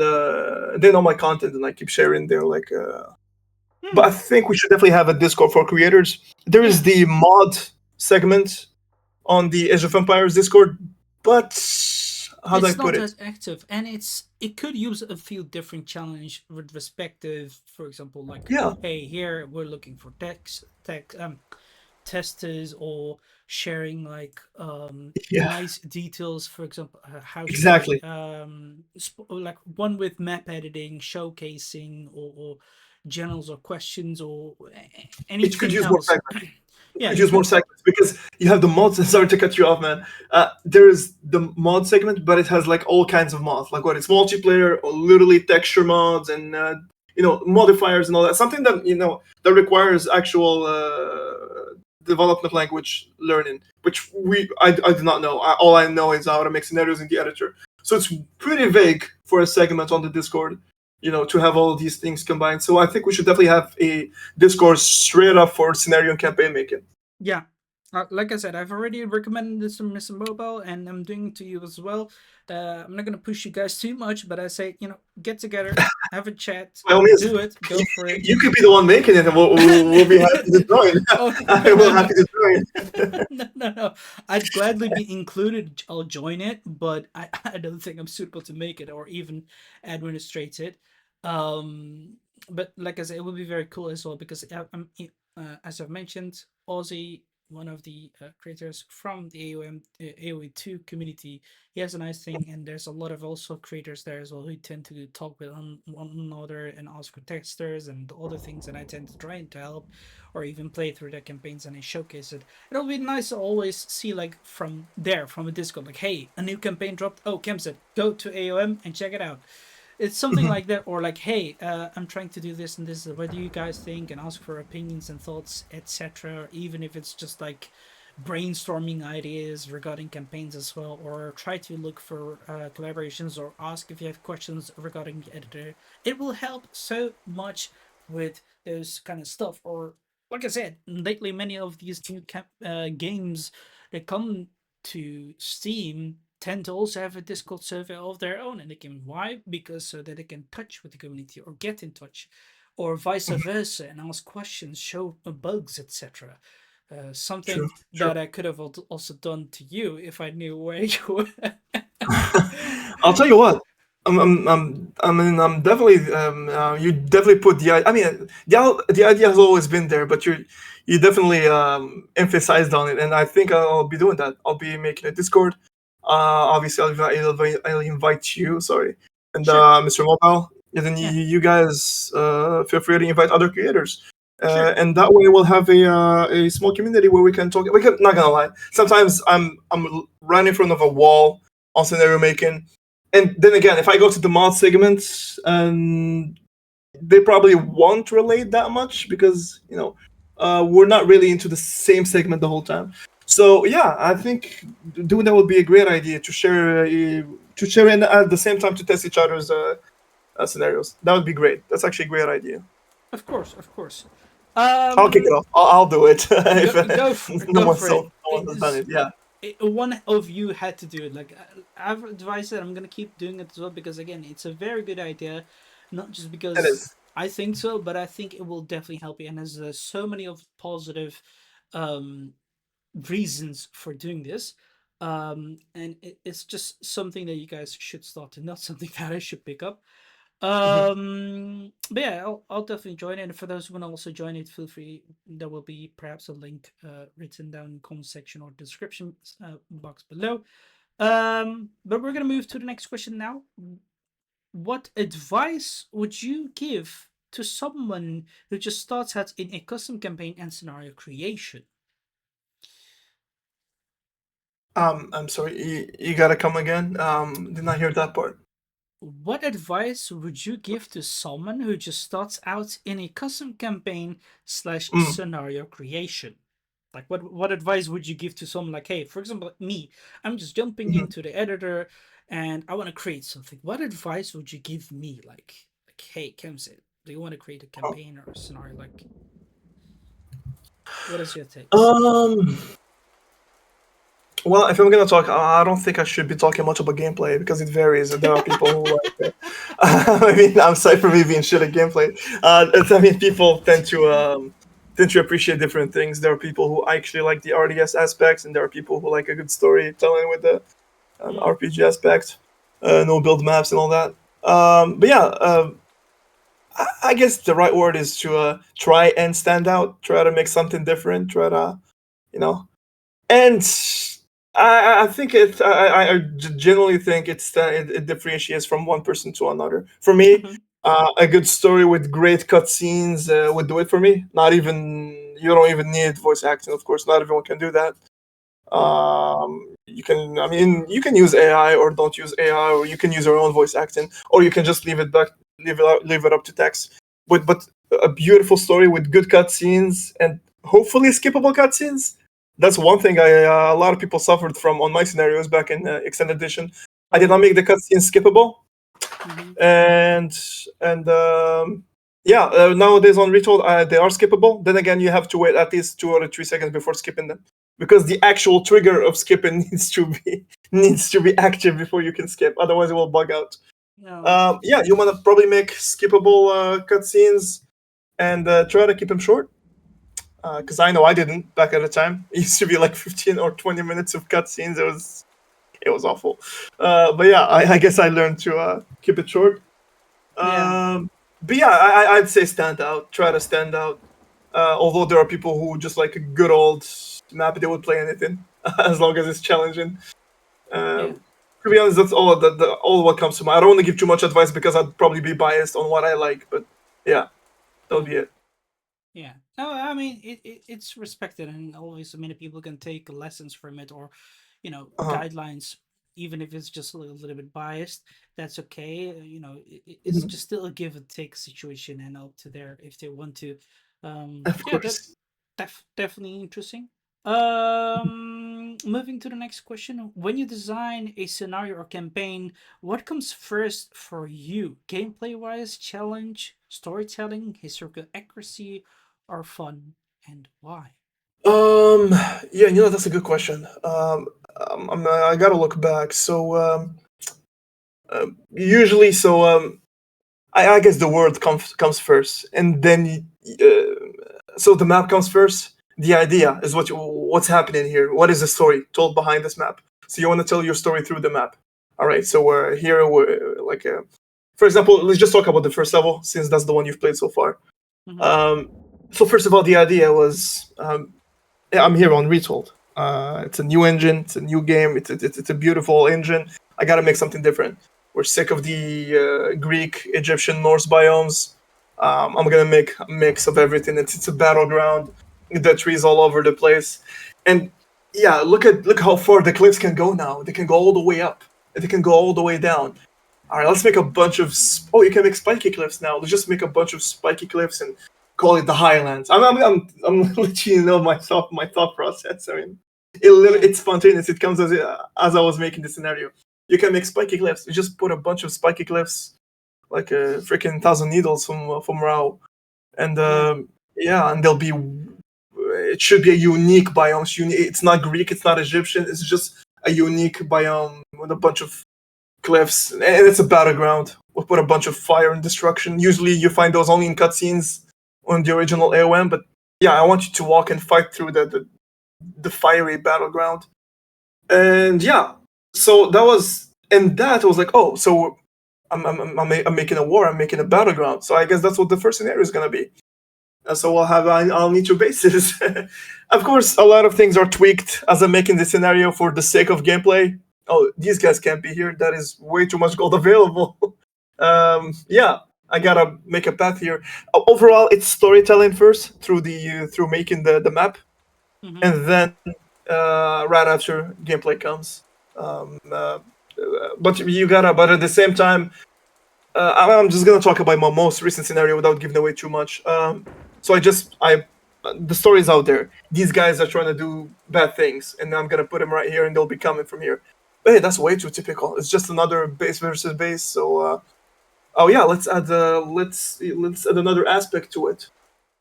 they know my content and I keep sharing there. Hmm. But I think we should definitely have a Discord for creators. There is Yeah, the mod segment on the Age of Empires Discord, but how do I it's put not it? as active, and it could use a few different challenge with respective, for example, like, Yeah, hey, here we're looking for testers, or sharing like yeah, nice details, for example, how should I say, exactly. like one with map editing, showcasing, or generals or questions, or It could anything use more else. segments. Yeah, Could it use more could. segments because you have the mods. Sorry to cut you off, man. There is the mod segment, but it has like all kinds of mods. Like what it's multiplayer or literally texture mods and modifiers and all that. Something that that requires actual development language learning, which I do not know. All I know is how to make scenarios in the editor. So it's pretty vague for a segment on the Discord. To have all these things combined. So I think we should definitely have a Discord straight up for scenario and campaign making. Yeah. Like I said, I've already recommended this to Mr. Mobile, and I'm doing it to you as well. I'm not gonna push you guys too much, but I say, get together, have a chat, By all means, do it, you, go for it. you could be the one making it, and we'll be happy to join. Oh, I no, will no, no. happy to join. No, no, no. I'd gladly be included. I'll join it, but I don't think I'm suitable to make it or even administrate it. Um, but like I said, it would be very cool as well because as I've mentioned, Aussie, one of the creators from the AOE2 community, he has a nice thing, and there's a lot of also creators there as well who tend to talk with one another and ask for testers and other things, and I tend to try and to help or even play through their campaigns and I showcase it. It'll be nice to always see like from there, from a Discord, like, hey, a new campaign dropped. Oh, Kemset, go to AOM and check it out. It's something Mhm. like that, or like, hey, I'm trying to do this and this. What do you guys think? And ask for opinions and thoughts, etc. Even if it's just like brainstorming ideas regarding campaigns as well, or try to look for collaborations, or ask if you have questions regarding the editor. It will help so much with those kind of stuff. Or like I said, lately many of these new games that come to Steam tend to also have a Discord server of their own in the game. Why? Because so that they can touch with the community or get in touch, or vice versa, and ask questions, show bugs, etc. True, Something true. that I could have also done to you if I knew where you were. I'll tell you what. I mean, I'm definitely. You definitely put I mean, the idea has always been there, but you definitely emphasized on it, and I think I'll be doing that. I'll be making a Discord. Obviously, I'll invite you. Sorry, and Sure. Mr. Mobile. And then Yeah. you guys feel free to invite other creators. Sure. And that way we'll have a small community where we can talk. We can, not gonna lie. Sometimes I'm running in front of a wall on scenario making. And then again, if I go to the mod segments, they probably won't relate that much because we're not really into the same segment the whole time. So yeah, I think doing that would be a great idea to share and at the same time to test each other's scenarios. That would be great. That's actually a great idea. Of course. Of course. I'll kick it Um, off. I'll do it if go for it. no Go one's for it. no one It has done is it. Yeah, one of you had to do it. Like, I've advised that I'm gonna keep doing it as well because again, it's a very good idea, not just it because is. I think so, but I think it will definitely help you. And there's so many of positive um, reasons for doing this. And it's just something that you guys should start, and not something that I should pick up. Mhm. But yeah, I'll definitely join it. And for those who want to also join it, feel free. There will be perhaps a link written down in the comment section or description box below. But we're gonna move to the next question now. What advice would you give to someone who just starts out in a custom campaign and scenario creation? I'm sorry, you gotta come again. Did not hear that part. What advice would you give to someone who just starts out in a custom campaign slash Mm, scenario creation? Like, what advice would you give to someone like, hey, for example, like me, I'm just jumping mhm. into the editor and I want to create something. What advice would you give me? Hey, Kemsit, do you want to create a campaign or a scenario? Like, what is your takes? Um, well, if I'm gonna talk, I don't think I should be talking much about gameplay because it varies. There are people who like. I mean, I'm sorry for me being shit at gameplay. I mean, people tend to appreciate different things. There are people who actually like the RDS aspects, and there are people who like a good storytelling with the Mm, RPG aspect, no build maps and all that. But yeah, I guess the right word is to try and stand out, try to make something different, try to, you know, and I think I generally think it differentiates from one person to another. For me, mm-hmm, a good story with great cutscenes would do it for me. Not even you don't even need voice acting, of course. Not everyone can do that. mm, You can, I mean, you can use AI or don't use AI, or you can use your own voice acting, or you can just leave it up to text. But a beautiful story with good cutscenes and hopefully skippable cutscenes. That's one thing a lot of people suffered from on my scenarios back in extended edition. I did not oh, make the cutscenes skippable, mm-hmm, and and yeah, nowadays on Retold they are skippable. Then again, you have to wait at least 2 or 3 seconds before skipping them because the actual trigger of skipping needs to be active before you can skip. Otherwise, it will bug out. no, Yeah, you want to probably make skippable cutscenes and try to keep them short. Because I know I didn't back at the time. It used to be like 15 or 20 minutes of cutscenes. It was awful. But yeah, I guess I learned to keep it short. yeah, But yeah, I'd say stand out. Try to stand out. Although there are people who just like a good old map, they would play anything as long as it's challenging. yeah, Um, to be honest, that's all all what comes to mind. I don't want to give too much advice because I'd probably be biased on what I like. But yeah, that would yeah. be it. Yeah. No, I mean it's respected, and always many people can take lessons from it, or Uh huh. guidelines, even if it's just a little bit biased. That's okay. It's Mhm. just still a give and take situation, and up to there if they want to. Of Yeah, that course. definitely interesting. Moving to the next question. When you design a scenario or campaign, what comes first for you? Gameplay wise, challenge, storytelling, historical accuracy, or fun, and why? Um, yeah, that's a good question. I gotta look back. So usually, I guess the world comes first, and then so the map comes first. The idea is what's happening here. What is the story told behind this map? So you want to tell your story through the map. All right. So here we're like, for example, let's just talk about the first level since that's the one you've played so far. Mm-hmm. Um, so first of all, the idea was yeah, I'm here on Retold. It's a new engine. It's a new game. It's a beautiful engine. I gotta make something different. We're sick of the Greek, Egyptian, Norse biomes. I'm gonna make a mix of everything. It's a battleground. The trees all over the place, and yeah, look how far the cliffs can go now. They can go all the way up. They can go all the way down. All right, let's make a bunch of. Oh, you can make spiky cliffs now. Let's just make a bunch of spiky cliffs and call it the Highlands. I'm letting you know my thought process. I mean, Yeah. it's spontaneous. It comes as I was making the scenario. You can make spiky cliffs. You just put a bunch of spiky cliffs, like a freaking thousand needles from Rao, and Yeah. yeah, and they'll be. It should be a unique biome. It's not Greek. It's not Egyptian. It's just a unique biome with a bunch of cliffs, and it's a battleground with a bunch of fire and destruction. Usually, you find those only in cutscenes on the original AOM, but yeah, I want you to walk and fight through the fiery battleground, and yeah, so that was, and that was like, oh, so I'm making a war, I'm making a battleground, so I guess that's what the first scenario is gonna be. So I'll need your bases. Of course, a lot of things are tweaked as I'm making the scenario for the sake of gameplay. Oh, these guys can't be here. That is way too much gold available. Yeah, I gotta make a path here. Overall, it's storytelling first through making the map, Mm-hmm. and then right after gameplay comes. But you gotta. But at the same time, I'm just gonna talk about my most recent scenario without giving away too much. So the story's out there. These guys are trying to do bad things, and I'm gonna put them right here, and they'll be coming from here. But hey, that's way too typical. It's just another base versus base. So, oh yeah, let's add another aspect to it.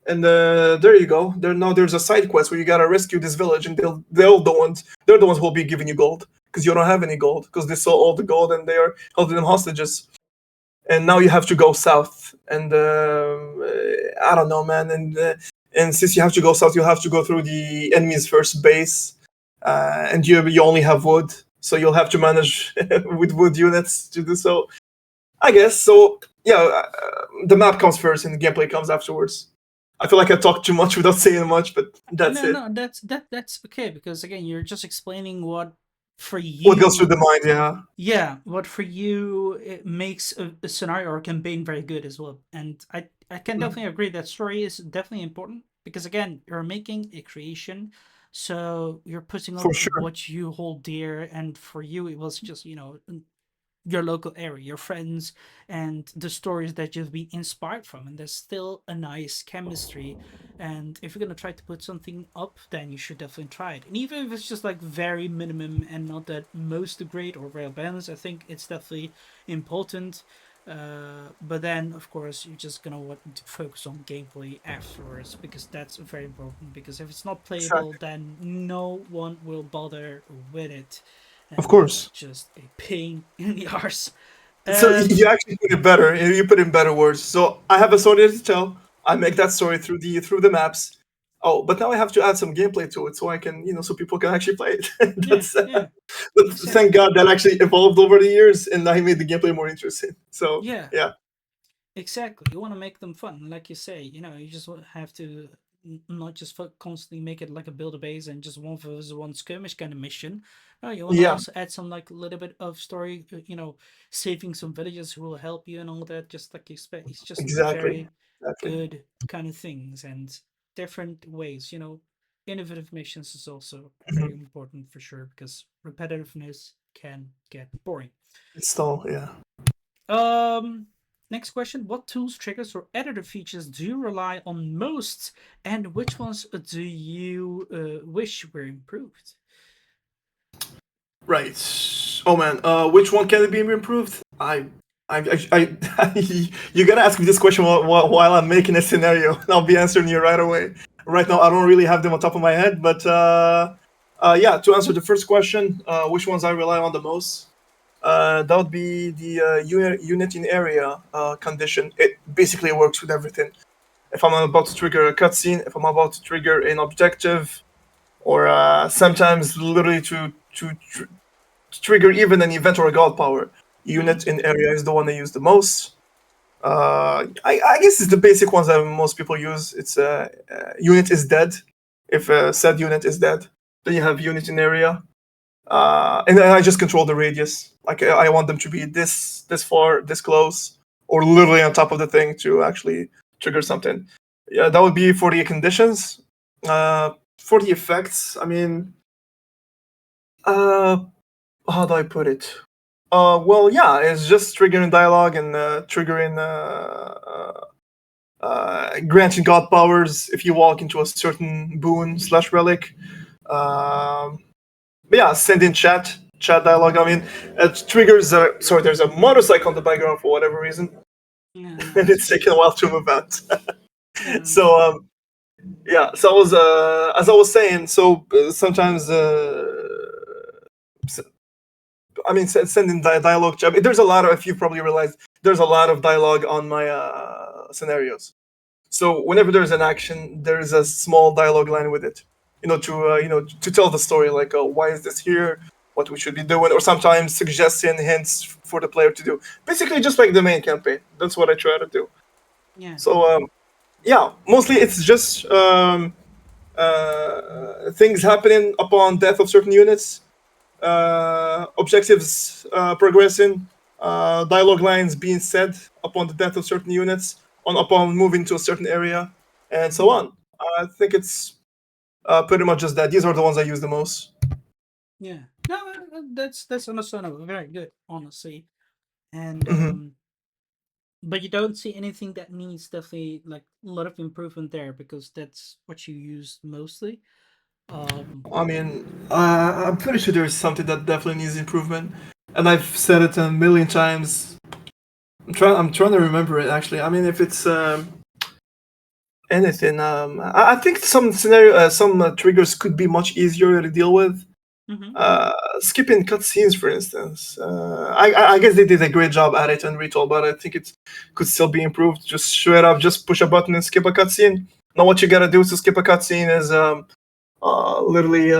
And there you go. There's a side quest where you gotta rescue this village, and they're the ones who will be giving you gold because you don't have any gold because they stole all the gold and they are holding them hostages. And now you have to go south, and I don't know, man. And since you have to go south, you have to go through the enemy's first base, and you only have wood, so you'll have to manage with wood units to do so. I guess so. Yeah, the map comes first, and the gameplay comes afterwards. I feel like I talked too much without saying much, but that's No, it. no, that's okay because again, you're just explaining what for What goes through you, the mind? Yeah. yeah, what for you it makes a scenario or campaign very good as well. And I can Mhm. definitely agree that story is definitely important because again, you're making a creation, so you're putting For up sure. what you hold dear, and for you it was just your local area, your friends, and the stories that you've been inspired from. And there's still a nice chemistry. And if you're gonna try to put something up, then you should definitely try it. And even if it's just like very minimum and not that most great or well balanced, I think it's definitely important. But then, of course, you're just gonna want to focus on gameplay afterwards because that's very important. Because if it's not playable, Exactly. then no one will bother with it, Of and that's course. just a pain in the arse. So you Um, actually put it better. You put it in better words. So I have a story to tell. I make that story through the maps. Oh, but now I have to add some gameplay to it so I can so people can actually play it. yeah, That's yeah, but thank exactly. God that actually evolved over the years, and I made the gameplay more interesting. So Yeah, yeah, exactly. You want to make them fun, like you say. You just have to not just constantly make it like a build a base and just one versus one skirmish kind of mission. No, you want to yeah, also add some like a little bit of story. Saving some villagers who will help you and all that. Just like you expect, it's just exactly, very exactly. good kind of things and different ways. Innovative missions is also very Mhm. important for sure because repetitiveness can get boring. It's all yeah. Um, Next question: what tools, triggers, or editor features do you rely on most, and which ones do you wish were improved? Right. Oh man, which one can it be improved? You're gonna ask me this question while I'm making a scenario, and I'll be answering you right away. Right now, I don't really have them on top of my head, but yeah. To answer the first question, which ones I rely on the most? That would be the unit in area condition. It basically works with everything. If I'm about to trigger a cutscene, if I'm about to trigger an objective, or sometimes literally to trigger even an event or a god power. Mm-hmm. Unit in area is the one I use the most. I guess it's the basic ones that most people use. It's unit is dead. If said unit is dead, then you have unit in area, and then I just control the radius. Like I want them to be this far, this close, or literally on top of the thing to actually trigger something. Yeah, that would be for the conditions. For the effects, I mean, uh, how do I put it? Well, yeah, it's just triggering dialogue and triggering granting god powers if you walk into a certain boon slash relic. Um, but yeah, send in chat dialogue. I mean, it triggers. Sorry, there's a motorcycle in the background for whatever reason, Yeah, and nice. it's taking a while to move out. Yeah, no So problem. yeah, so I was as I was saying. So sometimes I mean, sending dialogue chat. There's a lot of, if you probably realized, there's a lot of dialogue on my scenarios. So whenever there's an action, there's a small dialogue line with it, to tell the story, like, oh, why is this here? What we should be doing, or sometimes suggesting hints for the player to do. Basically, just like the main campaign. That's what I try to do. Yeah. So yeah, mostly it's just things happening upon death of certain units, objectives progressing, dialogue lines being said upon the death of certain units, upon moving to a certain area, and so Mm-hmm. on. I think it's Pretty much just that. These are the ones I use the most. Yeah. No, that's understandable. Very good, honestly. And Hmm. but you don't see anything that needs definitely like a lot of improvement there because that's what you use mostly. Um. I mean, I'm pretty sure there's something that definitely needs improvement, and I've said it a million times. I'm trying to remember it actually. I mean, if it's anything, I think some triggers could be much easier to deal with. Mm-hmm. Skipping cutscenes, for instance. I guess they did a great job at it and Retold, but I think it could still be improved. Just straight up, just push a button and skip a cutscene. Now, what you gotta do to skip a cutscene is literally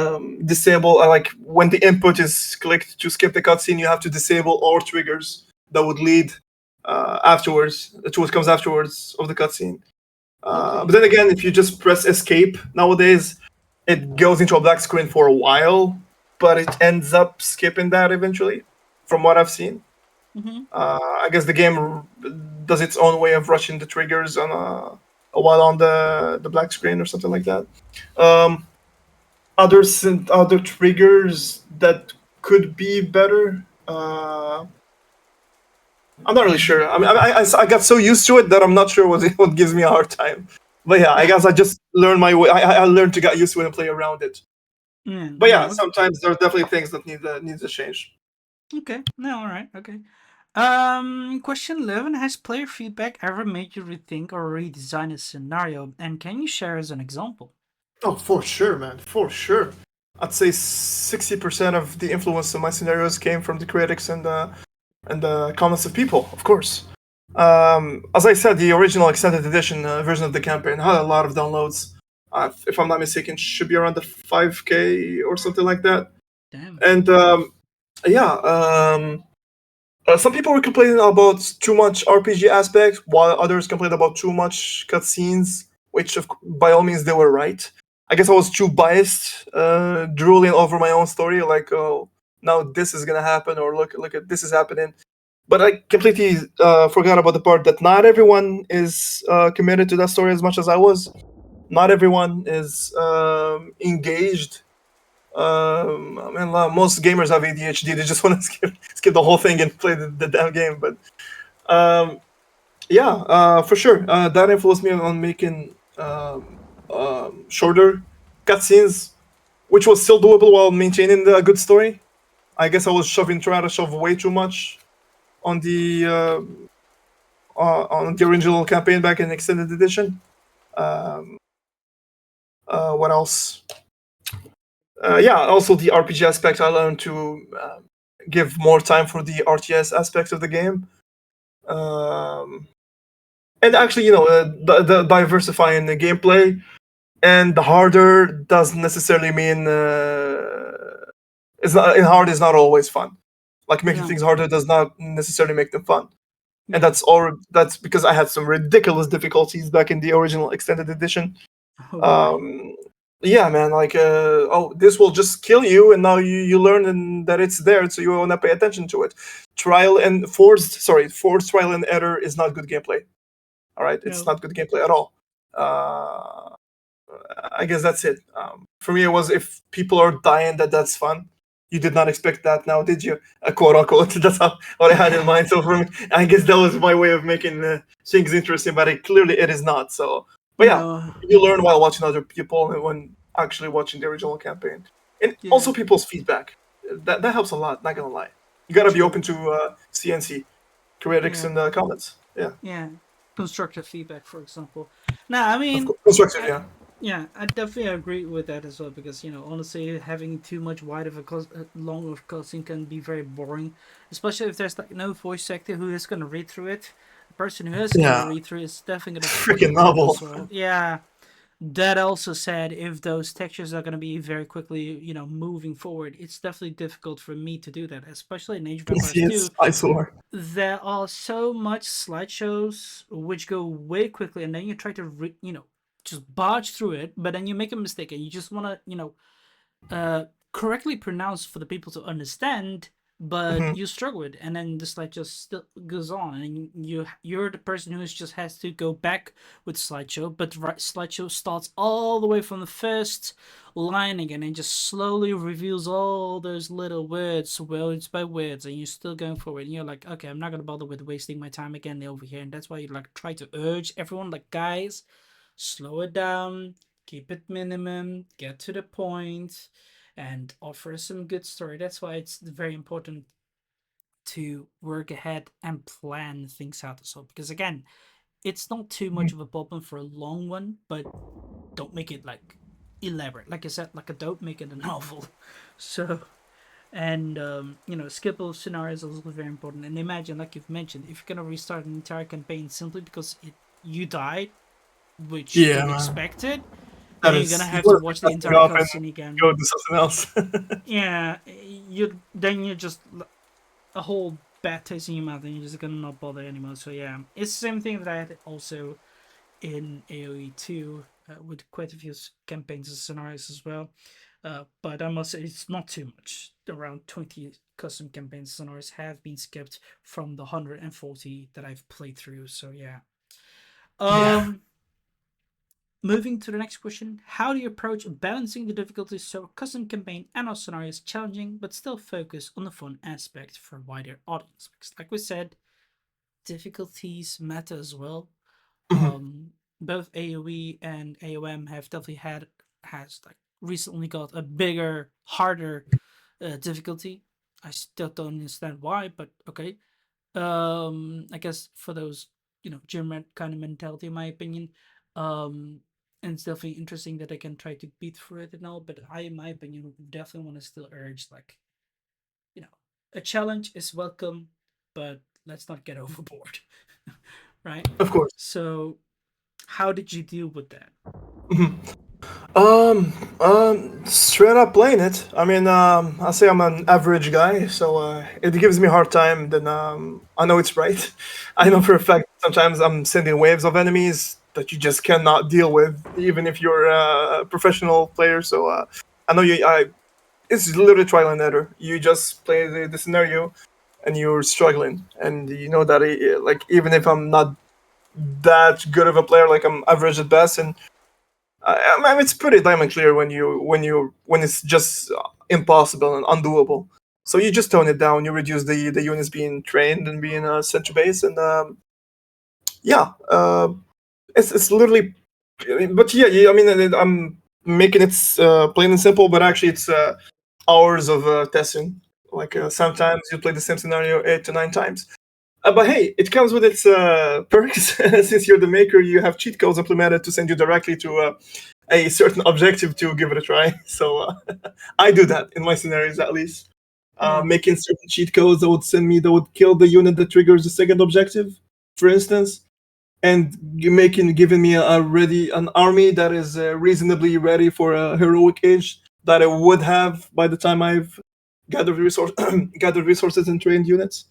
disable. Like when the input is clicked to skip the cutscene, you have to disable all triggers that would lead afterwards to what comes afterwards of the cutscene. But Okay. then again, if you just press escape nowadays, it goes into a black screen for a while, but it ends up skipping that eventually, from what I've seen. Mm-hmm. I guess the game does its own way of rushing the triggers on while on the black screen or something like that. Um, other triggers that could be better. I'm not really sure. I mean, I got so used to it that I'm not sure what gives me a hard time. But yeah, I Yeah. guess I just learned my way. I learned to get used to it and play around it. Yeah. But yeah, No. Okay. sometimes there are definitely things that needs a change. Okay. No. All right. Okay. Question 11: has player feedback ever made you rethink or redesign a scenario? And can you share as an example? Oh, for sure, man, for sure. I'd say 60% of the influence of my scenarios came from the critics and the comments of people, of course. As I said, the original extended edition version of the campaign had a lot of downloads. If I'm not mistaken, should be around the 5K or something like that. Damn. And yeah, some people were complaining about too much RPG aspect, while others complained about too much cutscenes, which by all means they were right. I guess I was too biased, drooling over my own story, like, oh, now this is gonna happen, or look at this is happening. But I completely forgot about the part that not everyone is committed to that story as much as I was. Not everyone is engaged. I mean, most gamers have ADHD. They just want to skip the whole thing and play the damn game. But um, yeah, for sure, that influenced me on making shorter cutscenes, which was still doable while maintaining the good story. I guess I was trying to shove way too much on the original campaign back in extended edition. Um, what else? Yeah, also the RPG aspect. I learned to give more time for the RTS aspects of the game. Um, and actually, the diversifying the gameplay and the harder doesn't necessarily mean it's not. And hard is not always fun. Like making No. things harder does not necessarily make them fun. And Yeah. that's because I had some ridiculous difficulties back in the original extended edition. Oh boy. um yeah, man, like oh, this will just kill you, and now you learn that it's there, so you want to pay attention to it. Forced trial and error is not good gameplay. All right, it's No. not good gameplay at all. I guess that's it. For me, it was, if people are dying, that's fun. You did not expect that, now did you? Quote unquote. That's what I had in mind. So for me, I guess that was my way of making things interesting, but it is not. So, but yeah, No. you learn while watching other people and when actually watching the original campaign, and also Yeah. people's feedback. That helps a lot. Not gonna lie, you gotta be True. open to CNC critics Yeah. and comments. Yeah, Yeah. Constructive feedback, for example. Now, I of mean, course, constructive. I Yeah, yeah, I definitely agree with that as well because honestly, having too much wide of a long of cutscene can be very boring, especially if there's like no voice actor who is gonna read through it. The person who is gonna yeah, read through is definitely gonna forget freaking it novel. as well. Yeah. That also said, if those textures are going to be very quickly, moving forward, it's definitely difficult for me to do that, especially in Age of Empires Yes, 2. I swear. There are so much slideshows which go way quickly, and then you try to, just barge through it, but then you make a mistake and you just want to, correctly pronounce for the people to understand, but Mhm. you struggle with it, and then the slide just still goes on, and you're the person who just has to go back with slideshow, but the slideshow starts all the way from the first line again and just slowly reveals all those little words, words by words, and you're still going forward, and you're like, okay, I'm not gonna bother with wasting my time again over here. And that's why you like try to urge everyone, like, guys, slow it down, keep it minimum, get to the point, and offer some good story. That's why it's very important to work ahead and plan things out as well. Because again, it's not too much of a problem for a long one, but don't make it like elaborate. Like I said, like a don't make it a novel. So, and skippable scenarios is also very important. And imagine, like you've mentioned, if you're gonna restart an entire campaign simply because you died, which Yeah, is man. expected, That then you're gonna is, you have to want to watch pick the nothing entire up and cutscene again. go do something else. Yeah, you're just a whole bad taste in your mouth, and you're just gonna not bother anymore. So yeah, it's the same thing that I had also in AOE 2 with quite a few campaigns and scenarios as well. But I must say it's not too much. Around 20 custom campaigns and scenarios have been skipped from the 140 that I've played through. So yeah. Yeah. Um, Moving to the next question, how do you approach balancing the difficulties so a custom campaign and our scenario is challenging but still focus on the fun aspect for a wider audience? Because, like we said, difficulties matter as well. Mhm. Both AOE and AOM have definitely has like recently got a bigger, harder difficulty. I still don't understand why, but okay. I guess for those German kind of mentality, in my opinion. um and it's definitely interesting that I can try to beat through it and all, but I, in my opinion, definitely want to still urge, like, you know a challenge is welcome, but let's not get overboard. Right? Of course. So how did you deal with that? Mhm. Straight up playing it. I mean, I'll say I'm an average guy, so it gives me a hard time. Then I know it's right. I know Mm-hmm. for a fact sometimes I'm sending waves of enemies that you just cannot deal with, even if you're a professional player. So I know you. It's literally trial and error. You just play the scenario, and you're struggling, and you know that like even if I'm not that good of a player, like I'm average at best, and I mean, it's pretty diamond clear when it's just impossible and undoable. So you just tone it down. You reduce the units being trained and being sent to base, and yeah, it's literally. But yeah, I mean, I'm making it plain and simple, but actually, it's hours of testing. Like sometimes you play the same scenario 8 to 9 times. But hey, it comes with its perks. Since you're the maker, you have cheat codes implemented to send you directly to a certain objective to give it a try. So I do that in my scenarios at least. Mm-hmm. Making certain cheat codes that would kill the unit that triggers the second objective, for instance, and giving me an army that is reasonably ready for a heroic age that I would have by the time I've gathered resources and trained units,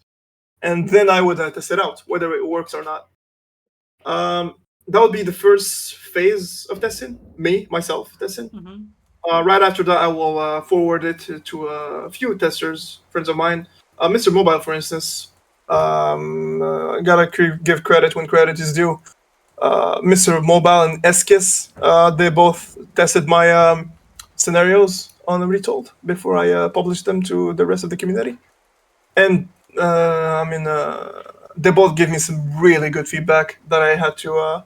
and then I would test it out whether it works or not. Um, that would be the first phase of testing, myself testing. Mm-hmm. Right after that, I will forward it to a few testers, friends of mine. Mr. Mobile, for instance. Gotta give credit when credit is due. Mr. Mobile and Eskis, they both tested my scenarios on Retold before I published them to the rest of the community. And I mean, they both gave me some really good feedback that I had to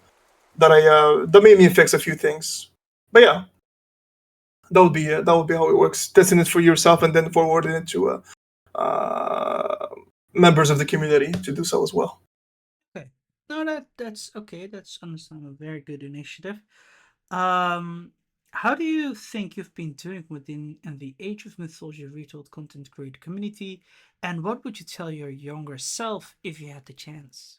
that made me fix a few things. But yeah, that would be how it works. Testing it for yourself and then forwarding it to members of the community to do so as well. Okay. No, that's okay. That's understandable. Very good initiative. Um, how do you think you've been doing within the Age of Mythology Retold content creator community, and what would you tell your younger self if you had the chance?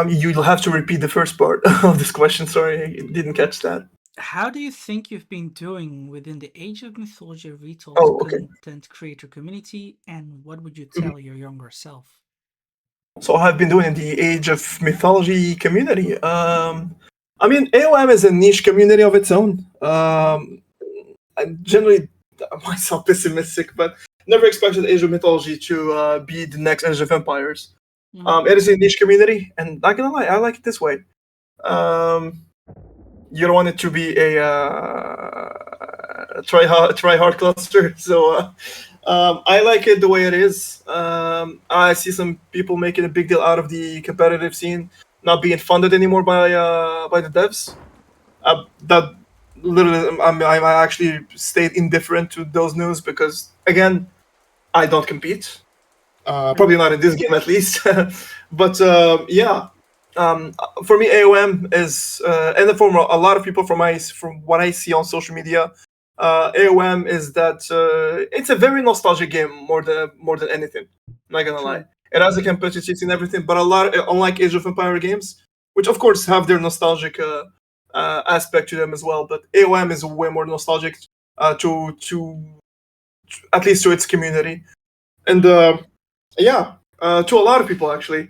You'll have to repeat the first part of this question. Sorry, I didn't catch that. How do you think you've been doing within the Age of Mythology Retold Oh, okay. content creator community, and what would you Mhm. tell your younger self? So I've been doing in the Age of Mythology community. I mean, AOM is a niche community of its own. Mm-hmm. I generally myself pessimistic, but never expected Age of Mythology to be the next Age of Empires. Mm-hmm. It is a niche community, and not gonna lie, I like it this way. Um, you don't want it to be a try hard cluster, so I like it the way it is. I see some people making a big deal out of the competitive scene not being funded anymore by the devs. That literally, I actually stayed indifferent to those news because again, I don't compete. Probably not in this game at least. But yeah, um, for me, AOM is, and for a lot of people from what I see on social media, AOM is that it's a very nostalgic game more than anything. Not gonna lie, True. it has a competitive and everything, but a lot unlike Age of Empire games, which of course have their nostalgic aspect to them as well. But AOM is way more nostalgic to at least to its community, and yeah, to a lot of people actually.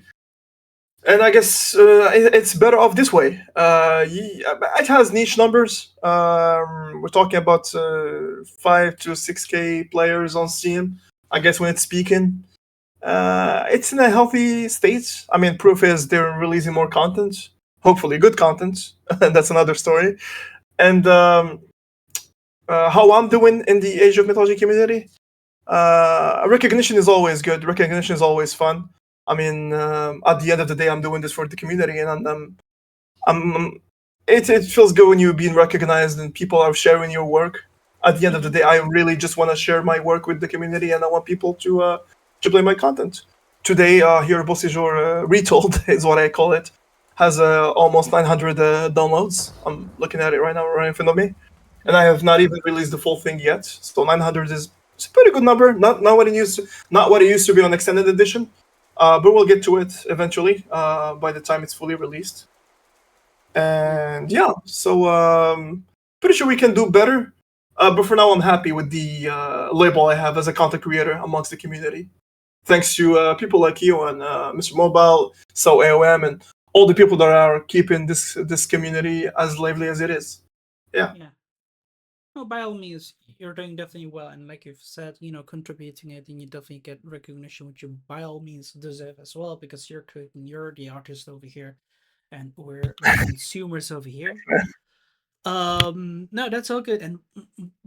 And I guess it's better off this way. It has niche numbers. We're talking about 5 to 6K players on Steam. I guess when it's peaking, it's in a healthy state. I mean, proof is they're releasing more content, hopefully good content, and that's another story. And how I'm doing in the Age of Mythology community, recognition is always good. Recognition is always fun. I mean, at the end of the day, I'm doing this for the community, and I'm it feels good when you're being recognized and people are sharing your work. At the end of the Mm-hmm. day, I really just want to share my work with the community, and I want people to play my content. Today, here, Beauséjour Retold is what I call it, has almost 900 downloads. I'm looking at it right now, right in front of me, and I Yeah. have not even released the full thing yet. So 900 is it's a pretty good number. Not what it used to be on extended edition, but we'll get to it eventually. By the time it's fully released, Yeah. and yeah, so pretty sure we can do better. But for now, I'm happy with the label I have as a content creator amongst the community. Thanks to people like you and Mr. Mobile, so AOM, and all the people that are keeping this community as lively as it is. Yeah. Yeah. No, by all means, you're doing definitely well, and like you've said, contributing it, and you definitely get recognition, which you by all means deserve as well, because you're creating, you're the artist over here, and we're the consumers over here. No, that's all good. And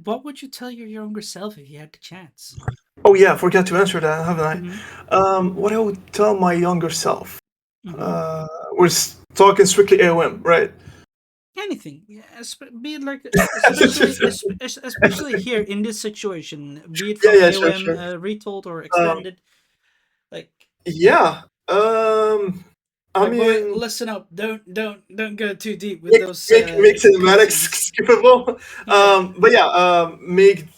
what would you tell your younger self if you had the chance? Oh yeah, I forgot to answer that, haven't I? Mm-hmm. What I would tell my younger self. Mm-hmm. Uh, we're talking strictly AOM, right? Anything, yeah, be it like, especially especially here in this situation, be it Yeah, from yeah, sure, AOM, sure. retold or Um, extended, like, yeah. I boy, mean, listen up, don't go too deep with make those make cinematics cutscenes. skippable. Yeah. But yeah, make.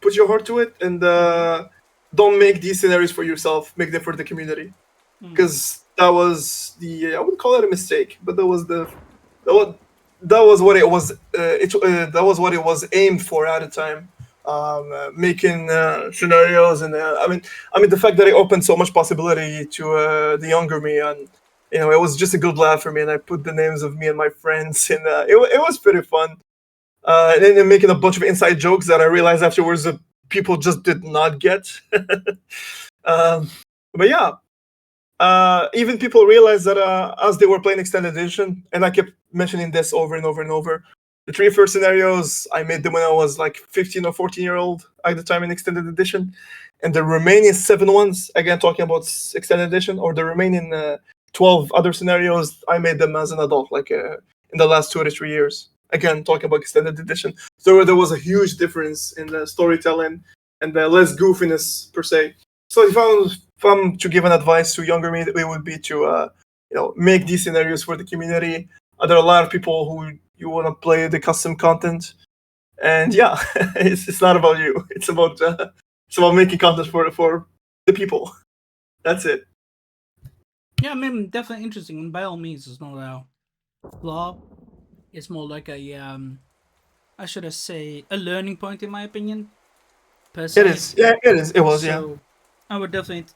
Put your heart to it, and Mm-hmm. don't make these scenarios for yourself. Make them for the community, Mm. because that was the I wouldn't call it a mistake, but that was, that was what it was. That was what it was aimed for at the time. Making scenarios, and the fact that it opened so much possibility to the younger me, and it was just a good laugh for me, and I put the names of me and my friends, and it was pretty fun. And then making a bunch of inside jokes that I realized afterwards that people just did not get. um, but yeah, even people realized that as they were playing extended edition, and I kept mentioning this over and over and over. The three first scenarios I made them when I was like 15 or 14-year-old at the time in extended edition, and the remaining 7 ones, again talking about extended edition, or the remaining 12 other scenarios, I made them as an adult, like in the last 2 to 3 years. Again, talking about extended edition, so there was a huge difference in the storytelling and the less goofiness per se. So if I'm to give an advice to younger me, it would be to make these scenarios for the community. There are a lot of people who you want to play the custom content, and yeah, it's not about you. It's about making content for the people. That's it. Yeah, I mean, definitely interesting, and by all means, it's not a flaw. It's more like a I should have say a learning point, in my opinion, per It se. is. Yeah, it is. It was. Yeah. So I would definitely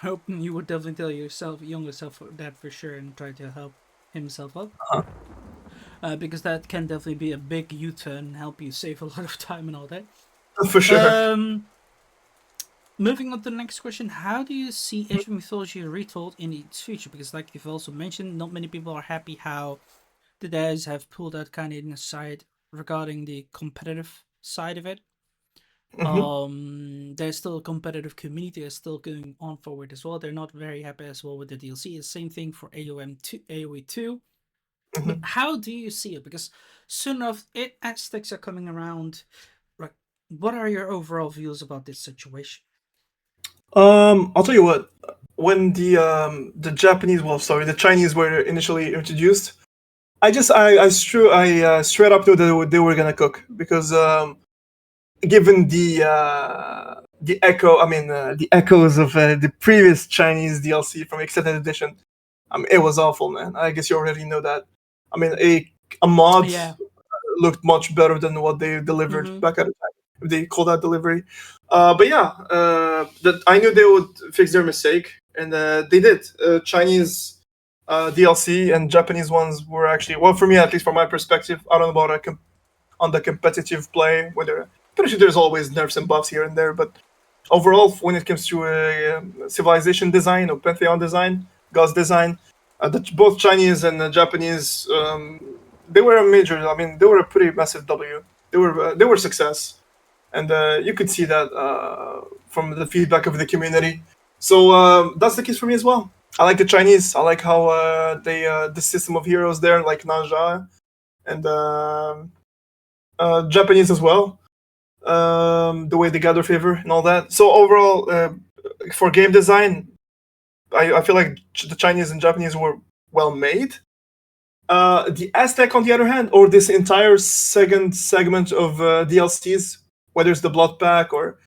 hope you would definitely tell yourself, younger self, that for sure, and try to help himself up, Uh, because that can definitely be a big U-turn and help you save a lot of time and all that. For sure. Moving on to the next question, how do you see Age of Mythology retold in its future? Because, like you've also mentioned, not many people are happy how the devs have pulled out kind of inside regarding the competitive side of it. Hmm. There's still a competitive community that's still going on forward as well. They're not very happy as well with the DLC. It's the same thing for AOE2. But Hmm. how do you see it? Because soon enough, Aztecs are coming around. Like, what are your overall views about this situation? I'll tell you what. When the Japanese, well, sorry, the Chinese were initially introduced, I straight up knew that they were gonna cook because given the echo, I mean the echoes of the previous Chinese DLC from Extended Edition, it was awful, man. I guess you already know that. I mean, a mod Yeah. looked much better than what they delivered Mm-hmm. back at the time. If they call that delivery. But yeah, that I knew they would fix their mistake, and they did. Chinese DLC and Japanese ones were actually, well, for me at least, from my perspective. I don't know about on the competitive play, whether pretty sure there's always nerfs and buffs here and there, but overall, when it comes to civilization design or pantheon design, gods design, both Chinese and Japanese, they were a major. I mean, they were a pretty massive W. They were success, and you could see that from the feedback of the community. So that's the case for me as well. I like the Chinese. I like how they the system of heroes there, like Nanja, and Japanese as well. The way they gather favor and all that. So overall, for game design, I feel like the Chinese and Japanese were well made. The Aztec, on the other hand, or this entire second segment of DLCs, whether it's the Blood Pack or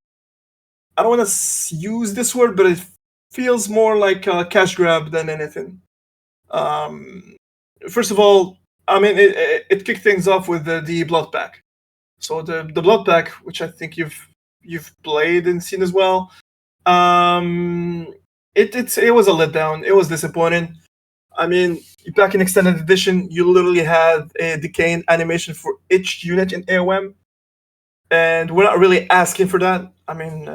I don't want to use this word, but it feels more like a cash grab than anything. Um, First of all, I mean, it kicked things off with the Blood Pack. So the Blood Pack, which I think you've played and seen as well, um, it was a letdown. It was disappointing. I mean, back in extended edition, you literally had a decaying animation for each unit in AOM, and we're not really asking for that. I mean,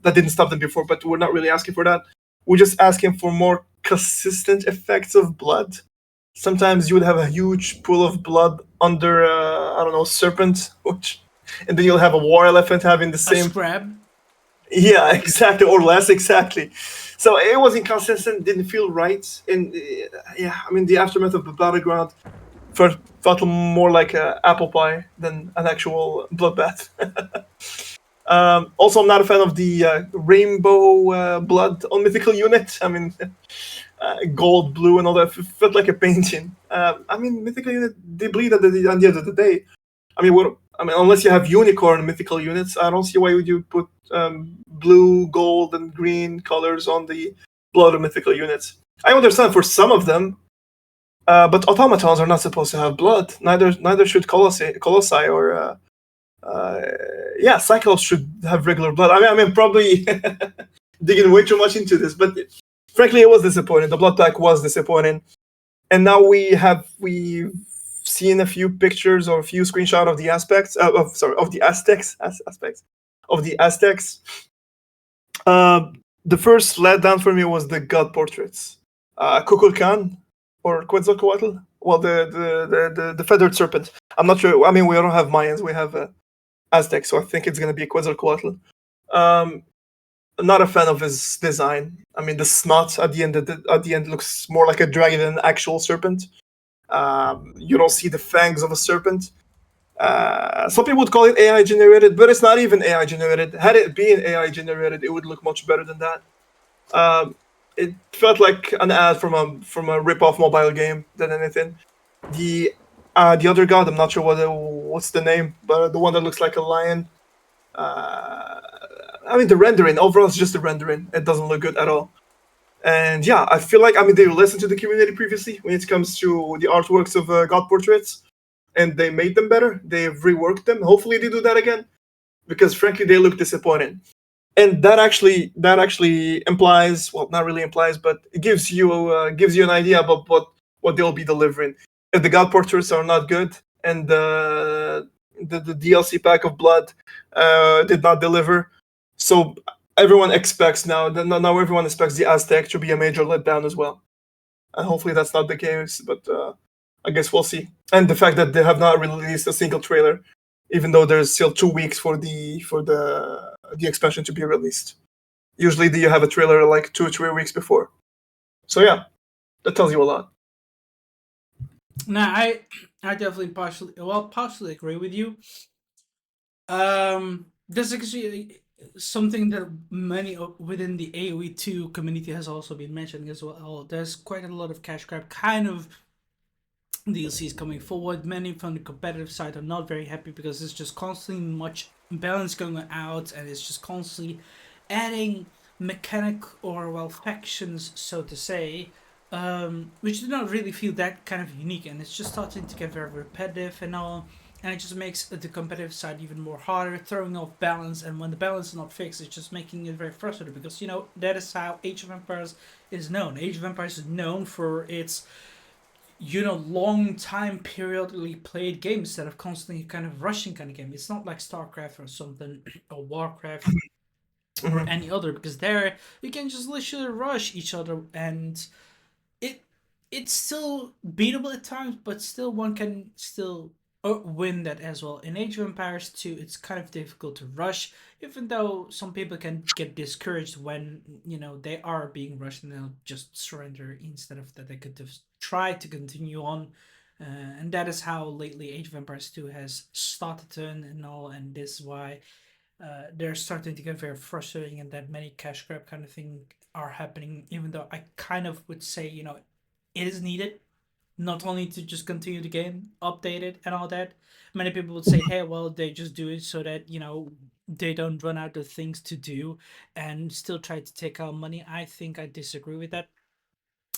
that didn't stop them before, but we're not really asking for that. We're just asking for more consistent effects of blood. Sometimes you would have a huge pool of blood under, I don't know, serpent, which, and then you'll have a war elephant having the A same. scrab. Yeah, exactly, or less exactly. So it was inconsistent, didn't feel right, and yeah, I mean the aftermath of the battleground felt more like a apple pie than an actual bloodbath. Also, I'm not a fan of the rainbow blood on mythical unit. I mean, gold, blue, and all that felt like a painting. I mean, mythical unit they bleed at the end of the day. I mean, what? I mean, unless you have unicorn mythical units, I don't see why would you put blue, gold, and green colors on the blood of mythical units. I understand for some of them, but automatons are not supposed to have blood. Neither should colossi or uh, yeah, cyclops should have regular blood. I mean, probably digging way too much into this, but frankly, it was disappointing. The blood pack was disappointing, and now we've seen a few pictures or a few screenshots of the aspects of the aspects of the Aztecs. Uh, the first letdown for me was the god portraits. Kukulkan or Quetzalcoatl. Well, the feathered serpent. I'm not sure. I mean, we don't have Mayans. We have Aztecs, so I think it's gonna be Quetzalcoatl. Um, not a fan of his design. I mean, the snot at the end looks more like a dragon than an actual serpent. You don't see the fangs of a serpent. Some people would call it AI generated, but it's not even AI generated. Had it been AI generated, it would look much better than that. Um, it felt like an ad from a rip-off mobile game than anything. The other god, I'm not sure what's the name, but the one that looks like a lion. Uh, I mean, the rendering overall is just the rendering. It doesn't look good at all. And yeah, I feel like they listened to the community previously when it comes to the artworks of god portraits, and they made them better. They've reworked them. Hopefully, they do that again because frankly, they look disappointing. And that actually implies, well, not really implies, but it gives you an idea about what they'll be delivering. If the god portraits are not good, and the DLC pack of Blood did not deliver. So everyone expects now everyone expects the Aztec to be a major letdown as well. And hopefully that's not the case, but I guess we'll see. And the fact that they have not released a single trailer, even though there's still 2 weeks for the expansion to be released. Usually, you have a trailer like 2 or 3 weeks before. So yeah, that tells you a lot. Now, I definitely partially agree with you. This is actually something that many within the AOE 2 community has also been mentioning as well. There's quite a lot of cash grab kind of DLCs coming forward. Many from the competitive side are not very happy because it's just constantly much balance going out, and it's just constantly adding mechanic or well factions, so to say, which do not really feel that kind of unique, and it's just starting to get very repetitive and all. And it just makes the competitive side even more harder, throwing off balance. And when the balance is not fixed, it's just making it very frustrating because that is how Age of Empires is known. Age of Empires is known for its long time periodically played games instead of constantly kind of rushing kind of game. It's not like StarCraft or something or Warcraft or Mhm. any other, because there you can just literally rush each other, and it it's still beatable at times, but still one can still win that as well. In Age of Empires 2, it's kind of difficult to rush, even though some people can get discouraged when they are being rushed and they'll just surrender instead of that they could have tried to continue on. And that is how lately Age of Empires 2 has started to turn and all, and this is why they're starting to get very frustrating, and that many cash grab kind of thing are happening. Even though I kind of would say, it is needed, not only to just continue the game, update it, and all that. Many people would say, hey, well, they just do it so that they don't run out of things to do and still try to take out money. I think I disagree with that.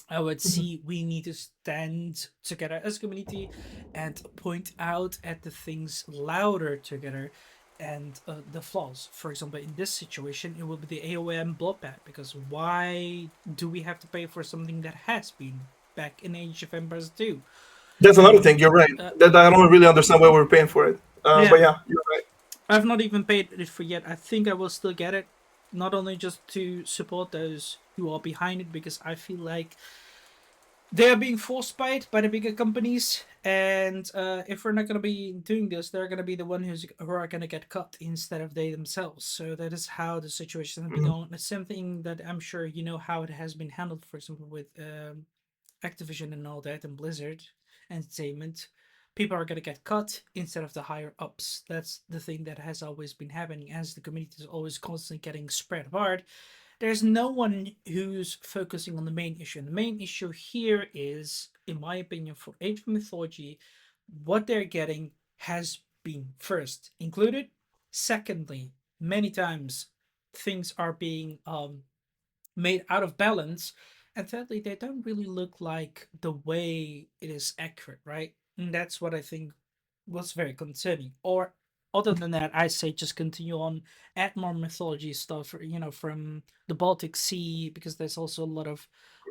I would Mhm. see we need to stand together as a community and point out at the things louder together and the flaws. For example, in this situation, it will be the AOM bloodbath, because why do we have to pay for something that has been back in Age of Empires 2? That's You another know, thing. You're right. uh, That I don't really understand why we're paying for it. yeah, But yeah, you're right. I've not even paid it for yet. I think I will still get it, not only just to support those who are behind it, because I feel like they are being forced by it by the bigger companies, and if we're not going to be doing this, they're going to be the one who are going to get cut instead of they themselves. So that is how the situation has been Mhm. going. The same thing that I'm sure you know how it has been handled, for example, with Activision and all that, and Blizzard Entertainment. People are going to get cut instead of the higher ups. That's the thing that has always been happening, as the community is always constantly getting spread apart. There's no one who's focusing on the main issue. And the main issue here is, in my opinion, for Age of Mythology, what they're getting has been first included. Secondly, many times things are being made out of balance. And thirdly, they don't really look like the way it is accurate, right? And that's what I think was very concerning. Or other than that, I say just continue on, add more mythology stuff, from the Baltic Sea, because there's also a lot of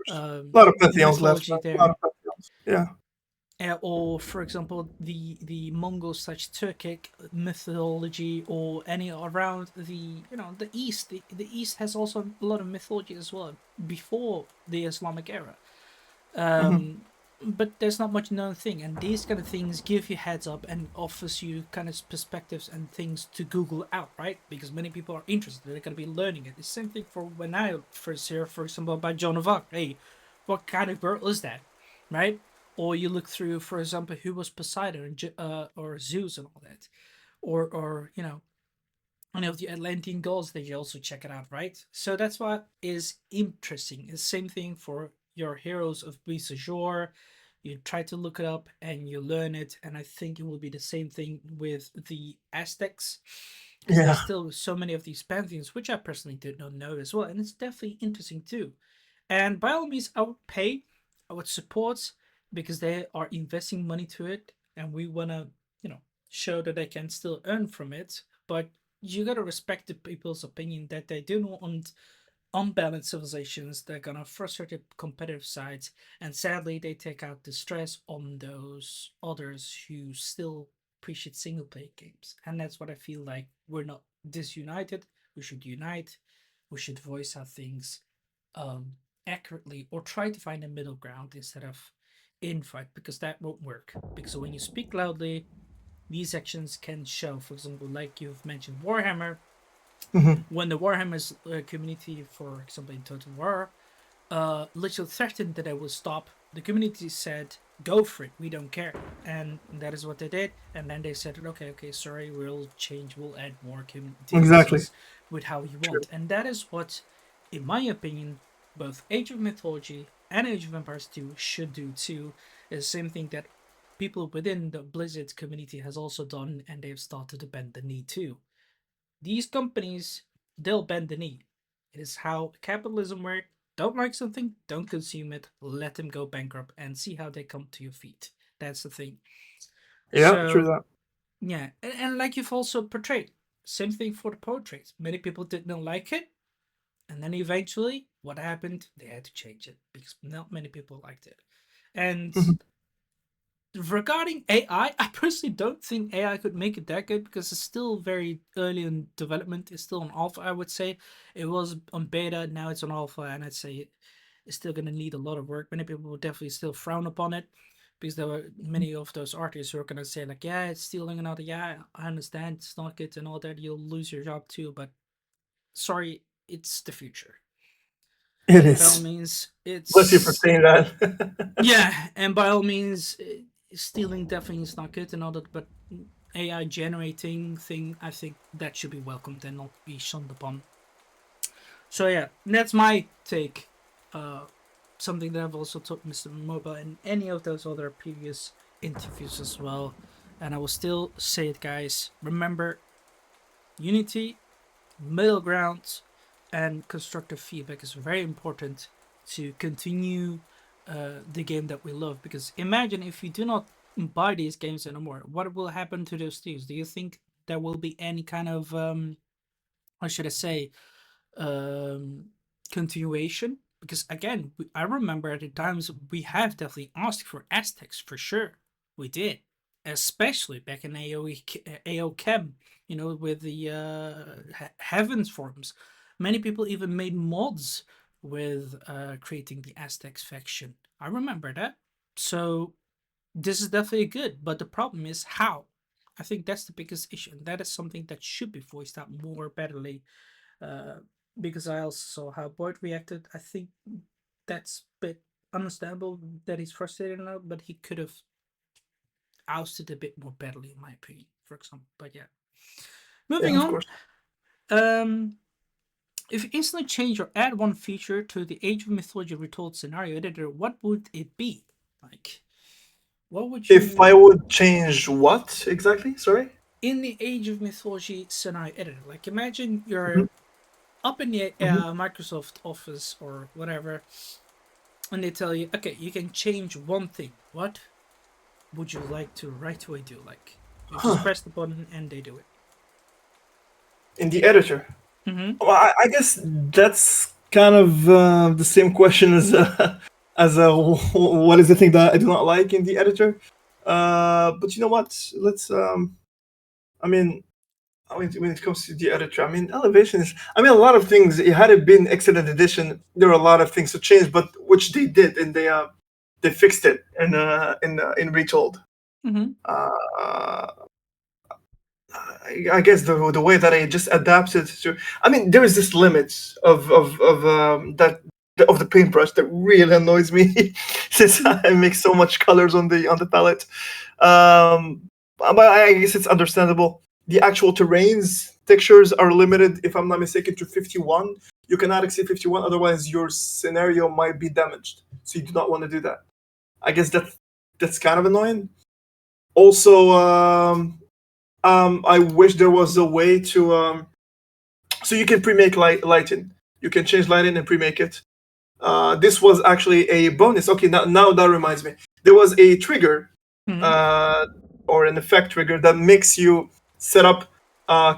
A lot of pantheons left, mythology man. A lot there. of pantheons. Yeah. Or, for example, the Mongol/Turkic mythology, or any around the East. The East has also a lot of mythology as well before the Islamic era. Hmm. um but there's not much known thing, and these kind of things give you heads up and offers you kind of perspectives and things to Google out, right? Because many people are interested, they're going to be learning it. The same thing for when I first hear, for example, about Joan of Arc. Hey, what kind of girl is that, right? Or you look through, for example, who was Poseidon, or Zeus and all that, or any of the Atlantean gods, that you also check it out, right? So that's what is interesting. It's the same thing for your heroes of Beast Azure. You try to look it up and you learn it, and I think it will be the same thing with the Aztecs, because Yeah. there's still so many of these pantheons, which I personally did not know as well, and it's definitely interesting too. And by all means, I would pay, I would support, because they are investing money to it, and we want to, show that they can still earn from it. But you gotta respect the people's opinion that they do not want unbalanced civilizations. They're gonna frustrate the competitive sides, and sadly, they take out the stress on those others who still appreciate single player games. And that's what I feel like we're not disunited. We should unite. We should voice our things um, accurately or try to find a middle ground instead of infight because that won't work. Because when you speak loudly, these actions can show, for example, like you've mentioned Warhammer, Mhm. when the Warhammer's community, for example, in Total War, literally threatened that they will stop. The community said, "Go for it. We don't care," and that is what they did. And then they said, "Okay, okay, sorry, we'll change. We'll add more Exactly. DLCs with how you True. want." And that is what, in my opinion, both Age of Mythology and Age of Empires 2 should do too. Is the same thing that people within the Blizzard community has also done, and they've started to bend the knee too. These companies, they'll bend the knee. It is how capitalism works. Don't like something, don't consume it, let them go bankrupt and see how they come to your feet. That's the thing. Yeah, true So, that. yeah, and like you've also portrayed, same thing for the portraits. Many people did not like it, and then eventually, what happened? They had to change it because not many people liked it. And Mhm. regarding AI, I personally don't think AI could make it that good because it's still very early in development. It's still on alpha, I would say. It was on beta, now it's on alpha, and I'd say it's still going to need a lot of work. Many people will definitely still frown upon it because there were many of those artists who are going to say, like, yeah, it's stealing another. Yeah, I understand it's not good and all that. You'll lose your job too, but sorry, it's the future. It And by all is. means, Bless you for it's saying that. yeah, and by all means, stealing definitely is not good and all that, but AI generating thing, I think that should be welcomed and not be shunned upon. So yeah, that's my take. Uh, Something that I've also told Mr. Mobile in any of those other previous interviews as well, and I will still say it, guys. Remember, unity, middle ground, and constructive feedback is very important to continue the game that we love. Because imagine if you do not buy these games anymore, what will happen to those things? Do you think there will be any kind of how should I say um, continuation? Because again, I remember at the times we have definitely asked for Aztecs for sure. We did, especially back in AO Chem, with the Heavens forums. Many people even made mods with creating the Aztecs faction. I remember that. So this is definitely good, but the problem is how. I think that's the biggest issue, and that is something that should be voiced out more betterly uh, because I also saw how Boyd reacted. I think that's a bit understandable that he's frustrated now, but he could have ousted a bit more badly, in my opinion, for example. But yeah. Yeah, Moving of on. course. Um, if you instantly change or add one feature to the Age of Mythology Retold scenario editor, what would it be? Like, what would If I you would change what exactly? Sorry. in the Age of Mythology scenario editor? Like, imagine Hmm. you're up in the Hmm. Microsoft Office or whatever, and they tell you, okay, you can change one thing. What would you like to right away do? Like, you just Huh. press the button and they do it. In the editor. Mm-hmm. Well, I guess that's kind of the same question as what is the thing that I do not like in the editor. But you know what? Let's. I mean, when it comes to the editor, I mean, elevation is. I mean, a lot of things. Had it been excellent edition, there are a lot of things to change, but which they did, and they fixed it in Retold. Mm-hmm. Uh, I guess the way that I just adapted to. I mean, there is this limit of the paintbrush that really annoys me since Mm-hmm. I make so much colors on the palette. But I guess it's understandable. The actual terrains textures are limited, if I'm not mistaken, to 51. You cannot exceed 51, otherwise your scenario might be damaged. So you do not want to do that. I guess that's kind of annoying. Also, I wish there was a way to so you can pre-make lighting. You can change lighting and pre-make it. This was actually a bonus. Okay, now that reminds me. There was a trigger Mm-hmm. uh, or an effect trigger that makes you set up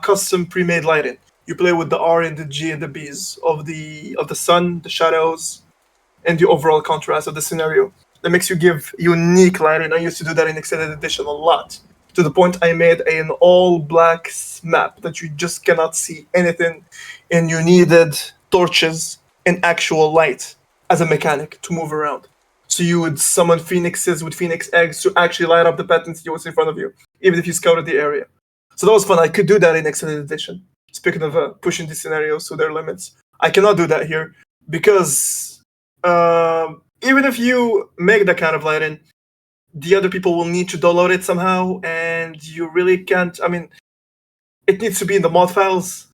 custom pre-made lighting. You play with the R and the G and the B's of the sun, the shadows, and the overall contrast of the scenario. That makes you give unique lighting. I used to do that in extended edition a lot. to the point I made an all black map that you just cannot see anything, and you needed torches and actual light as a mechanic to move around. So you would summon phoenixes with phoenix eggs to actually light up the patterns you was in front of you, even if you scouted the area. So that was fun. I could do that in Extended Edition. Speaking of pushing the scenarios to their limits, I cannot do that here because even if you make that kind of lighting, the other people will need to download it somehow, and you really can't. I mean, it needs to be in the mod files.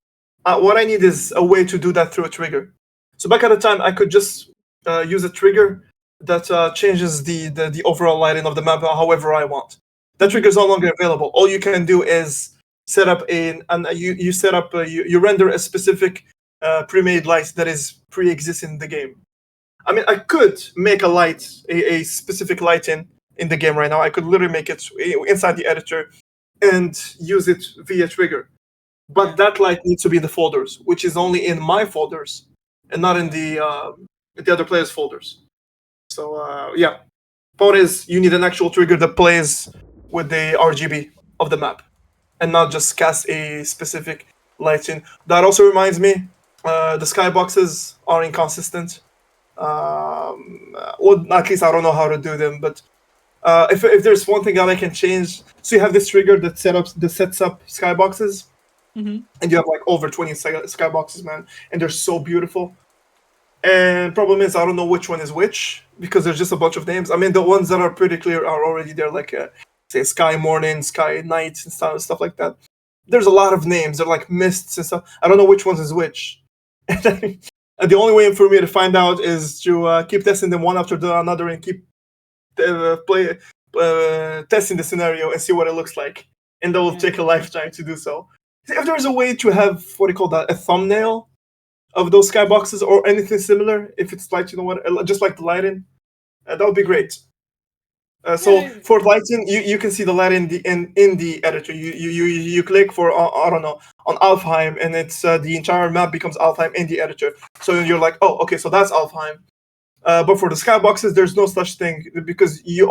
What I need is a way to do that through a trigger. So back at the time, I could just use a trigger that changes the overall lighting of the map however I want. That trigger is no longer available. All you can do is set up you set up you render a specific pre-made light that is pre-existing in the game. I mean, I could make a specific light in the game right now. I could literally make it inside the editor and use it via trigger. But that light needs to be in the folders, which is only in my folders and not in the other players' folders. So yeah, point is you need an actual trigger that plays with the RGB of the map, and not just cast a specific lighting. That also reminds me, the skyboxes are inconsistent. Well, at least I don't know how to do them, but if there's one thing that I can change, so you have this trigger that sets up skyboxes, Mm-hmm. and you have like over 20 skyboxes, man, and they're so beautiful. And problem is, I don't know which one is which because there's just a bunch of names. I mean, the ones that are pretty clear are already there, like say Sky Morning, Sky Night, and stuff like that. There's a lot of names. They're like mists and stuff. I don't know which ones is which. And the only way for me to find out is to keep testing them one after the another and keep testing the scenario and see what it looks like. And that will take a lifetime to do so. If there's a way to have what do you call that, a thumbnail of those skyboxes or anything similar, if it's like, you know what, just like the lighting, that would be great. So for lighting, you can see the lighting in the editor. You click for I don't know, on Alfheim, and it's the entire map becomes Alfheim in the editor. So you're like, oh, okay, so that's Alfheim. But for the skyboxes, there's no such thing because you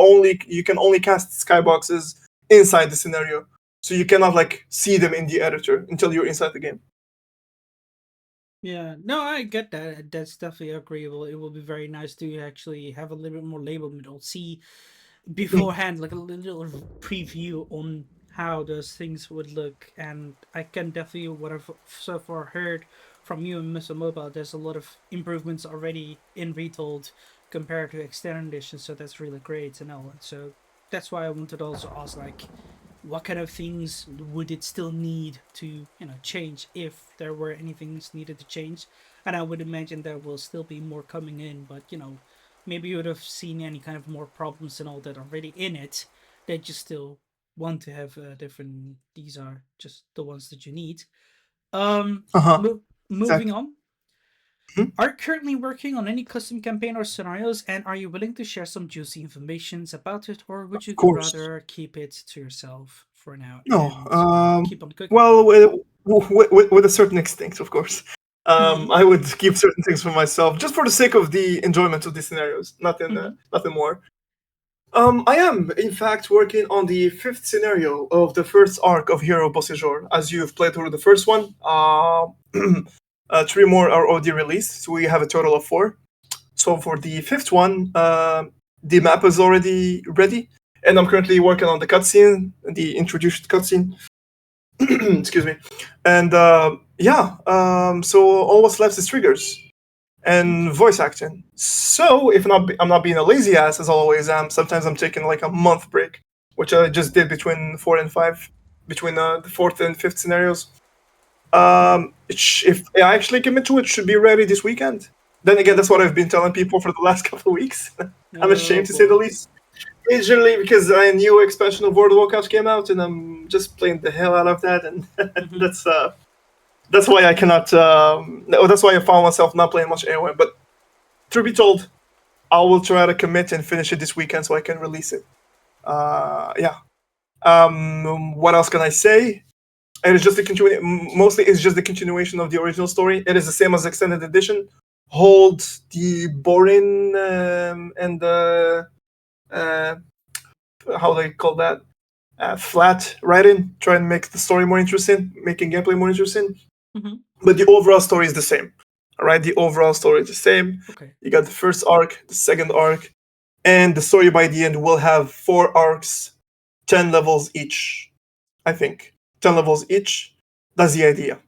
can only cast skyboxes inside the scenario. So you cannot like see them in the editor until you're inside the game. Yeah, no, I get that. That's definitely agreeable. It will be very nice to actually have a little bit more label middle. See beforehand, like a little preview on how those things would look. And I can definitely, what I've so far heard from you and Mr. Mobile, there's a lot of improvements already in Retold compared to Extended Edition. So that's really great to know. So that's why I wanted to also ask, like, what kind of things would it still need to change if there were any things needed to change? And I would imagine there will still be more coming in, but maybe you would have seen any kind of more problems and all that already in it that you still want to have different. These are just the ones that you need. um Uh-huh. Moving Exactly. on, Mhm. are you currently working on any custom campaign or scenarios, and are you willing to share some juicy informations about it, or would Of you course. rather keep it to yourself for now No. and keep on cooking? Well, with a certain extent, of course. Mm-hmm. I would keep certain things for myself just for the sake of the enjoyment of the scenarios, Mm-hmm. nothing more. I am, in fact, working on the fifth scenario of the first arc of Hero Bossejor. As you've played through the first one, three more are already released, so we have a total of four. So for the fifth one, the map is already ready, and I'm currently working on the cutscene, the introduced cutscene. Excuse me. And yeah, so all what's left is triggers and Okay. voice acting. So if I'm not being a lazy ass as I always am. Sometimes I'm taking like a month break, which I just did between four and five, between the fourth and fifth scenarios. If I actually commit to it, should be ready this weekend. Then again, that's what I've been telling people for the last couple of weeks. I'm Oh ashamed to say the boy. least. Majorly because a new expansion of World of Warcraft came out, and I'm just playing the hell out of that, and Mm-hmm. that's why I cannot. That's why I found myself not playing much AOM. But to be told, I will try to commit and finish it this weekend so I can release it. Yeah. What else can I say? It is just the mostly it's just the continuation of the original story. It is the same as extended edition. Hold the boring and the uh, how do they call that? flat writing, try and make the story more interesting, making gameplay more interesting. Mm-hmm. But the overall story is the same. All right, the overall story is the same. Okay. You got the first arc, the second arc, and the story by the end will have 4 arcs, 10 levels each. I think 10 levels each. That's the idea.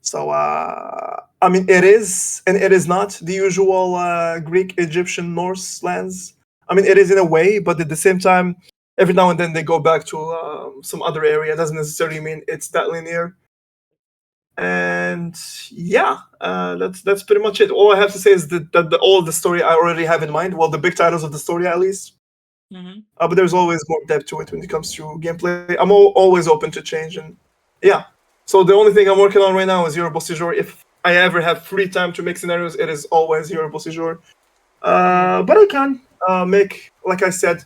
So I mean, it is and it is not the usual Greek, Egyptian, Norse lands. I mean, it is in a way, but at the same time, every now and then they go back to some other area. It doesn't necessarily mean it's that linear. And yeah, that's pretty much it. All I have to say is that all the story I already have in mind. Well, the big titles of the story at least. Mm-hmm. But there's always more depth to it when it comes to gameplay. I'm always open to change, and yeah. So the only thing I'm working on right now is Euro Bossijor. If I ever have free time to make scenarios, it is always Euro Bossijor. Yeah. But I can make, like I said,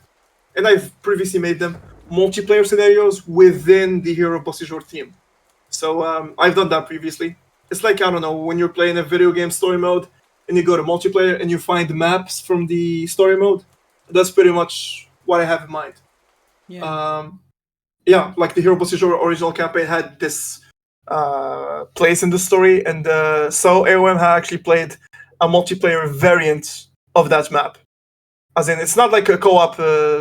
and I've previously made them multiplayer scenarios within the Hero Bossijor theme. So I've done that previously. It's like, I don't know, when you're playing a video game story mode and you go to multiplayer and you find maps from the story mode. That's pretty much what I have in mind. Yeah. Um, yeah, like the Hero Bossijor original campaign had this place in the story, and so AOM had actually played a multiplayer variant of that map. As in, it's not like a co-op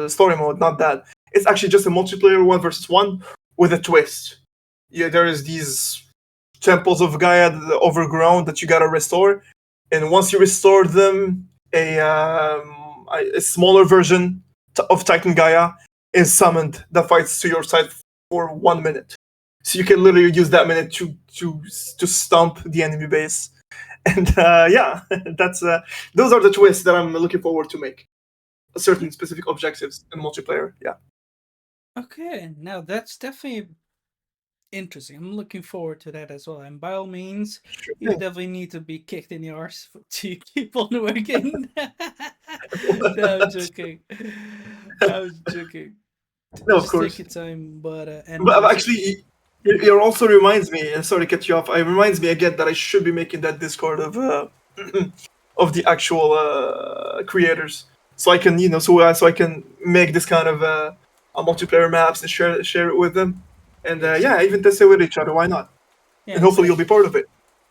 story mode, not that. It's actually just a multiplayer 1 versus 1 with a twist. Yeah, there is these temples of Gaia that are overgrown that you gotta restore, and once you restore them, a smaller version of Titan Gaia is summoned that fights to your side for 1 minute. So you can literally use that minute to stomp the enemy base, and yeah, that's those are the twists that I'm looking forward to make. Yeah. Certain specific objectives in multiplayer. Yeah, Okay. Now that's definitely interesting. I'm looking forward to that as well. And by all means, sure you thing. definitely need to be kicked in the arse to keep on working. No, I'm joking. I was joking. No, of Just take course. your time, but and But also, actually, it also reminds me. Sorry to cut you off. It reminds me again that I should be making that Discord of of the actual creators, so I can so I can make this kind of multiplayer maps and share it with them, and yes, yeah, even test it with each other. Why not? yeah, And hopefully you'll be exactly. part of it.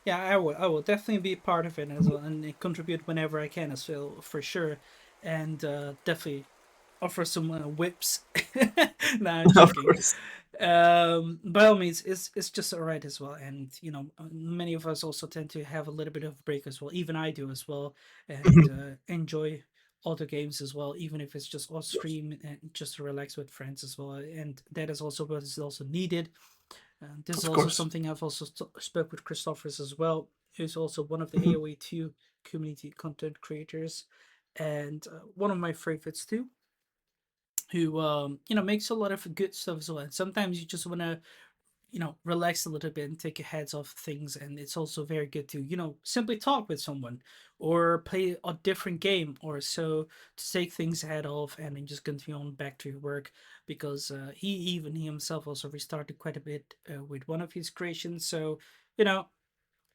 Yeah, I will definitely be part of it as well and contribute whenever I can as well, for sure, and definitely offer some whips. No, I'm Of joking. course. By all means, it's just alright as well, and many of us also tend to have a little bit of break as well. Even I do as well, and enjoy other games as well, even if it's just off stream and just to relax with friends as well. And that is also what is also needed. This is Of also course. something I've also spoke with Christophers as well, who's also one of the AOA2 community content creators, and one of my favorites too, who makes a lot of good stuff as well. And sometimes you just want to relax a little bit and take your heads off things, and it's also very good to simply talk with someone or play a different game or so to take things ahead of and then just continue on back to your work, because he himself also restarted quite a bit with one of his creations. So you know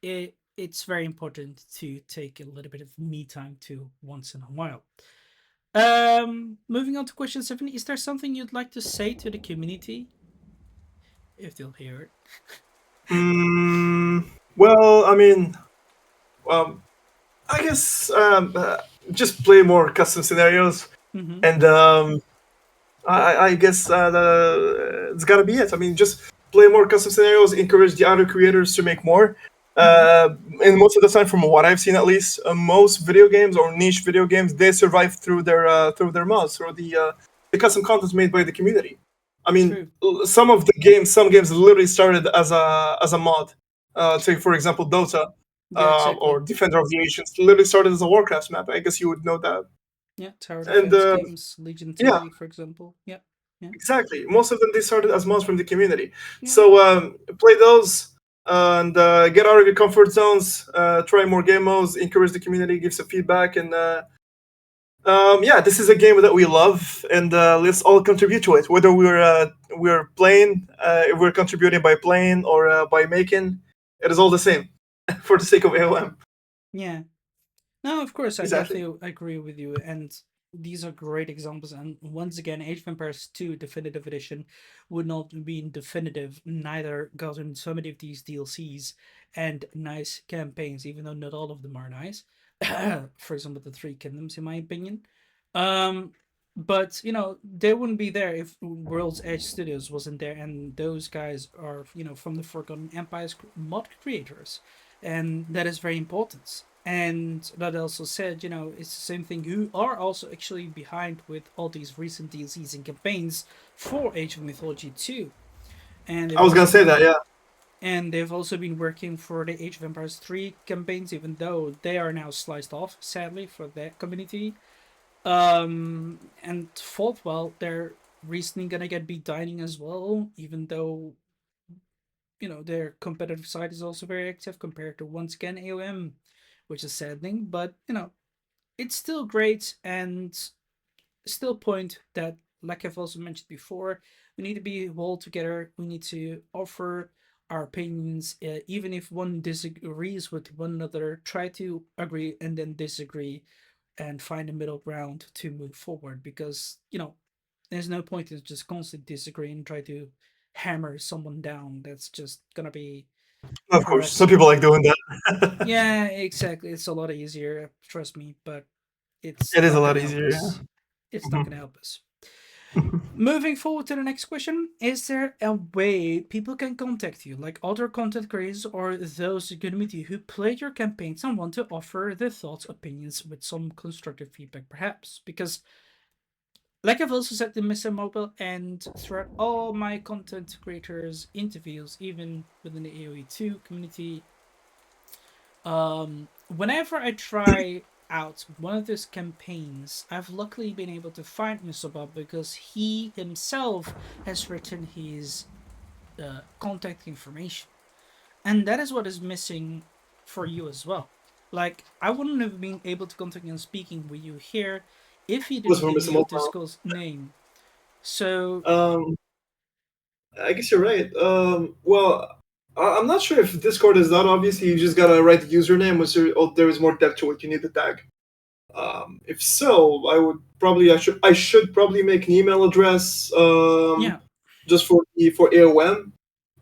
it's very important to take a little bit of me time too once in a while. Moving on to question 7, is there something you'd like to say to the community if they'll hear it? Mm, well, I mean, um, I guess just play more custom scenarios, Mm-hmm. and I guess it's gotta be it. I mean, just play more custom scenarios, encourage the other creators to make more. Mm-hmm. And most of the time, from what I've seen, at least, most video games or niche video games, they survive through their mods, through the custom content made by the community. I mean, True. some games literally started as a mod. Take for example, Dota, Yeah, or exactly. Defender of the Ancients, literally started as a Warcraft map. I guess you would know that. Yeah, tower And defense games, Legion yeah, 2, for example. Yeah, yeah, exactly. Most of them they started as mods from the community. yeah. So play those and get out of your comfort zones. Try more game modes. Encourage the community. Give some feedback. And yeah, this is a game that we love, and let's all contribute to it. Whether we're playing, if we're contributing by playing or by making, it is all the same for the sake of AOM. Yeah. No, of course, I Exactly. definitely agree with you. And these are great examples. And once again, Age of Empires 2 Definitive Edition would not have been definitive, neither gotten so many of these DLCs and nice campaigns, even though not all of them are nice. For example, the Three Kingdoms, in my opinion. Um, but they wouldn't be there if World's Edge Studios wasn't there, and those guys are from the Forgotten Empires mod creators, and that is very important. And that also said, it's the same thing. Who are also actually behind with all these recent DLCs and campaigns for Age of Mythology 2, and I was gonna say that, yeah. they've also been working for the Age of Empires 3 campaigns, even though they are now sliced off, sadly, for that community. And Faultwell, they're recently gonna get beat dining as well, even though their competitive side is also very active compared to once again AOM, which is saddening. But it's still great, and still point that, like I've also mentioned before, we need to be all together. We need to offer our opinions, even if one disagrees with one another. Try to agree and then disagree, and find a middle ground to move forward. Because there's no point in just constantly disagreeing and try to hammer someone down. That's just gonna be Of course, some perhaps. people like doing that. Yeah, exactly. It's a lot easier, trust me, but it's It is a not lot gonna help easier, yeah. us. It's not Mhm. gonna help us. Moving forward to the next question, is there a way people can contact you, like other content creators or those who could meet you who played your campaigns and want to offer their thoughts, opinions with some constructive feedback, perhaps? Because, like I've also said in Mr. Mobile and throughout all my content creators interviews, even within the AOE2 community, whenever I try out one of those campaigns, I've luckily been able to find Mr. Bob because he himself has written his contact information. And that is what is missing for you as well. Like, I wouldn't have been able to contact and speaking with you here if he Was didn't for give me Mr. your Mobile. Discord's name. So, Um, I guess you're right. Well, I'm not sure if Discord is that obvious. You just gotta write the username, or there is more depth to it. You need the tag. If so, I should probably make an email address yeah. just for AOM.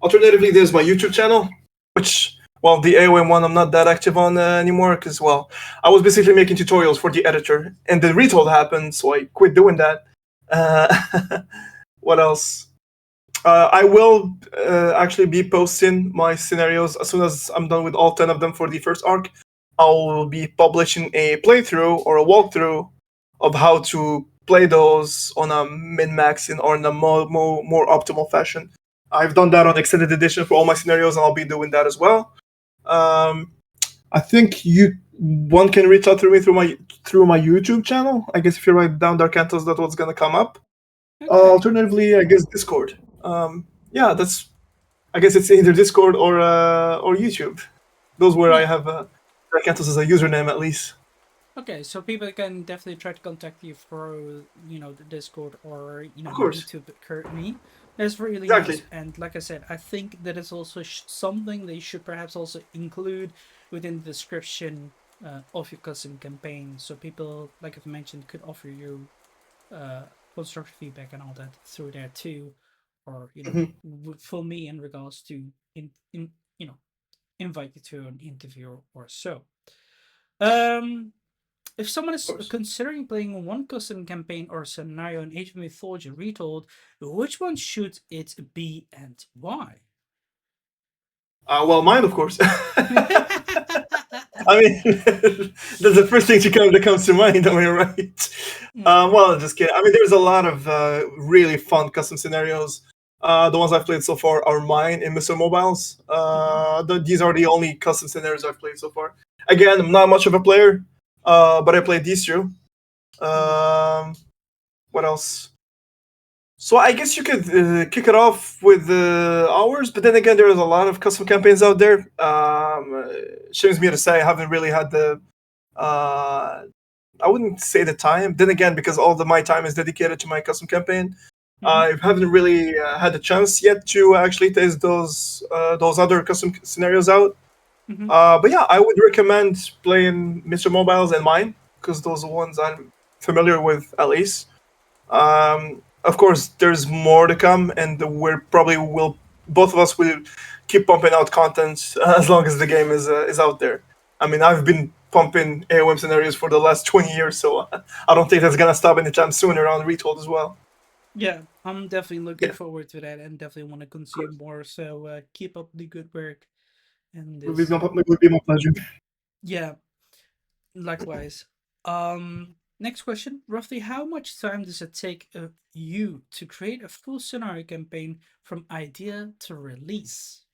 Alternatively, there's my YouTube channel, which, well, the AOM one I'm not that active on anymore because, well, I was basically making tutorials for the editor, and the retold happened, so I quit doing that. Uh, what else? I will actually be posting my scenarios as soon as I'm done with all 10 of them for the first arc. I'll be publishing a playthrough or a walkthrough of how to play those on a min-maxing or in a more optimal fashion. I've done that on extended edition for all my scenarios, and I'll be doing that as well. Um, I think one can reach out to me through my YouTube channel. I guess if you write down Darkantos, that's what's gonna come up. Okay. Alternatively, I guess Discord. Yeah, that's. I guess it's either Discord or YouTube. Those where I Yeah. have Darkantos as a username at least. Okay, so people can definitely try to contact you through, the Discord or, Of course, YouTube currently. That's really nice. exactly. And like I said, I think that is also something they should perhaps also include within the description of your custom campaign. So people, like I've mentioned, could offer you uh, constructive feedback and all that through there too. Or, Hmm. for me in regards to, in invite you to an interview or so. Um, if someone Of is course. considering playing one custom campaign or scenario in Age of Mythology Retold, which one should it be and why? Well, mine, of course. I mean, that's the first thing that comes to mind. Am I right? Mm, Well, just kidding. I mean, there's a lot of really fun custom scenarios. The ones I've played so far are mine in Mr. Mobiles. mhm, These are the only custom scenarios I've played so far. Again, I'm not much of a player, but I played these through. mm, Um, what else? So I guess you could kick it off with ours, but then again, there's a lot of custom campaigns out there. Shames me to say, I haven't really had the. Uh, I wouldn't say the time. Then again, because my time is dedicated to my custom campaign, mhm, I haven't really had the chance yet to actually test those other custom scenarios out. mhm. But yeah, I would recommend playing Mr. Mobiles and mine because those are ones I'm. familiar with at least. Of course, there's more to come, and we're probably will both of us will keep pumping out content as long as the game is out there. I mean, I've been pumping AOM scenarios for the last 20 years, so I don't think that's gonna stop anytime soon around Retold as well. Yeah, I'm definitely looking Yeah, forward to that and definitely want to of consume course. more. So keep up the good work and It this. would be my pleasure. Yeah, likewise. Next question. Roughly how much time does it take you to create a full scenario campaign from idea to release?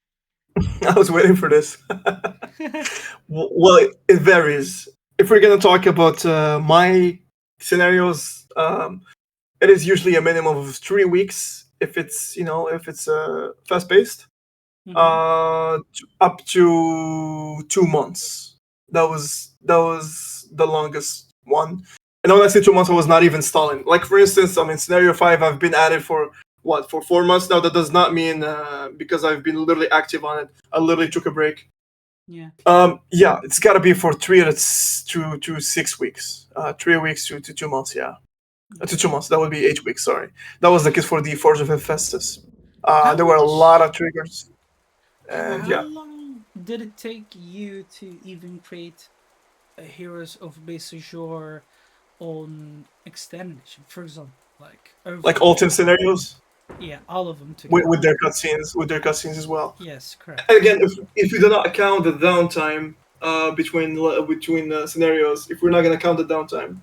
I was waiting for this. Well, it varies. If we're gonna talk about my scenarios, it is usually a minimum of 3 weeks if it's if it's fast paced, Mm-hmm. up to 2 months. That was the longest one. And when I say 2 months, I was not even stalling. Like for instance, I mean scenario five, I've been at it for what, for 4 months now. That does not mean because I've been literally active on it. I literally took a break. Yeah. Yeah, it's got to be for 3 to 6 weeks. 3 weeks to 2 months. Yeah, to Okay. 2 months. That would be 8 weeks. Sorry, that was the case for the Forge of Hephaestus. How There were a lot much? of triggers, and How yeah, long did it take you to even create a Heroes of Base Jour on extended edition, for example, like like overall? alternate scenarios Yeah, all of them with together. their cutscenes as well. Yes, And correct. again, if we do not account the downtime between scenarios, if we're not gonna count the downtime,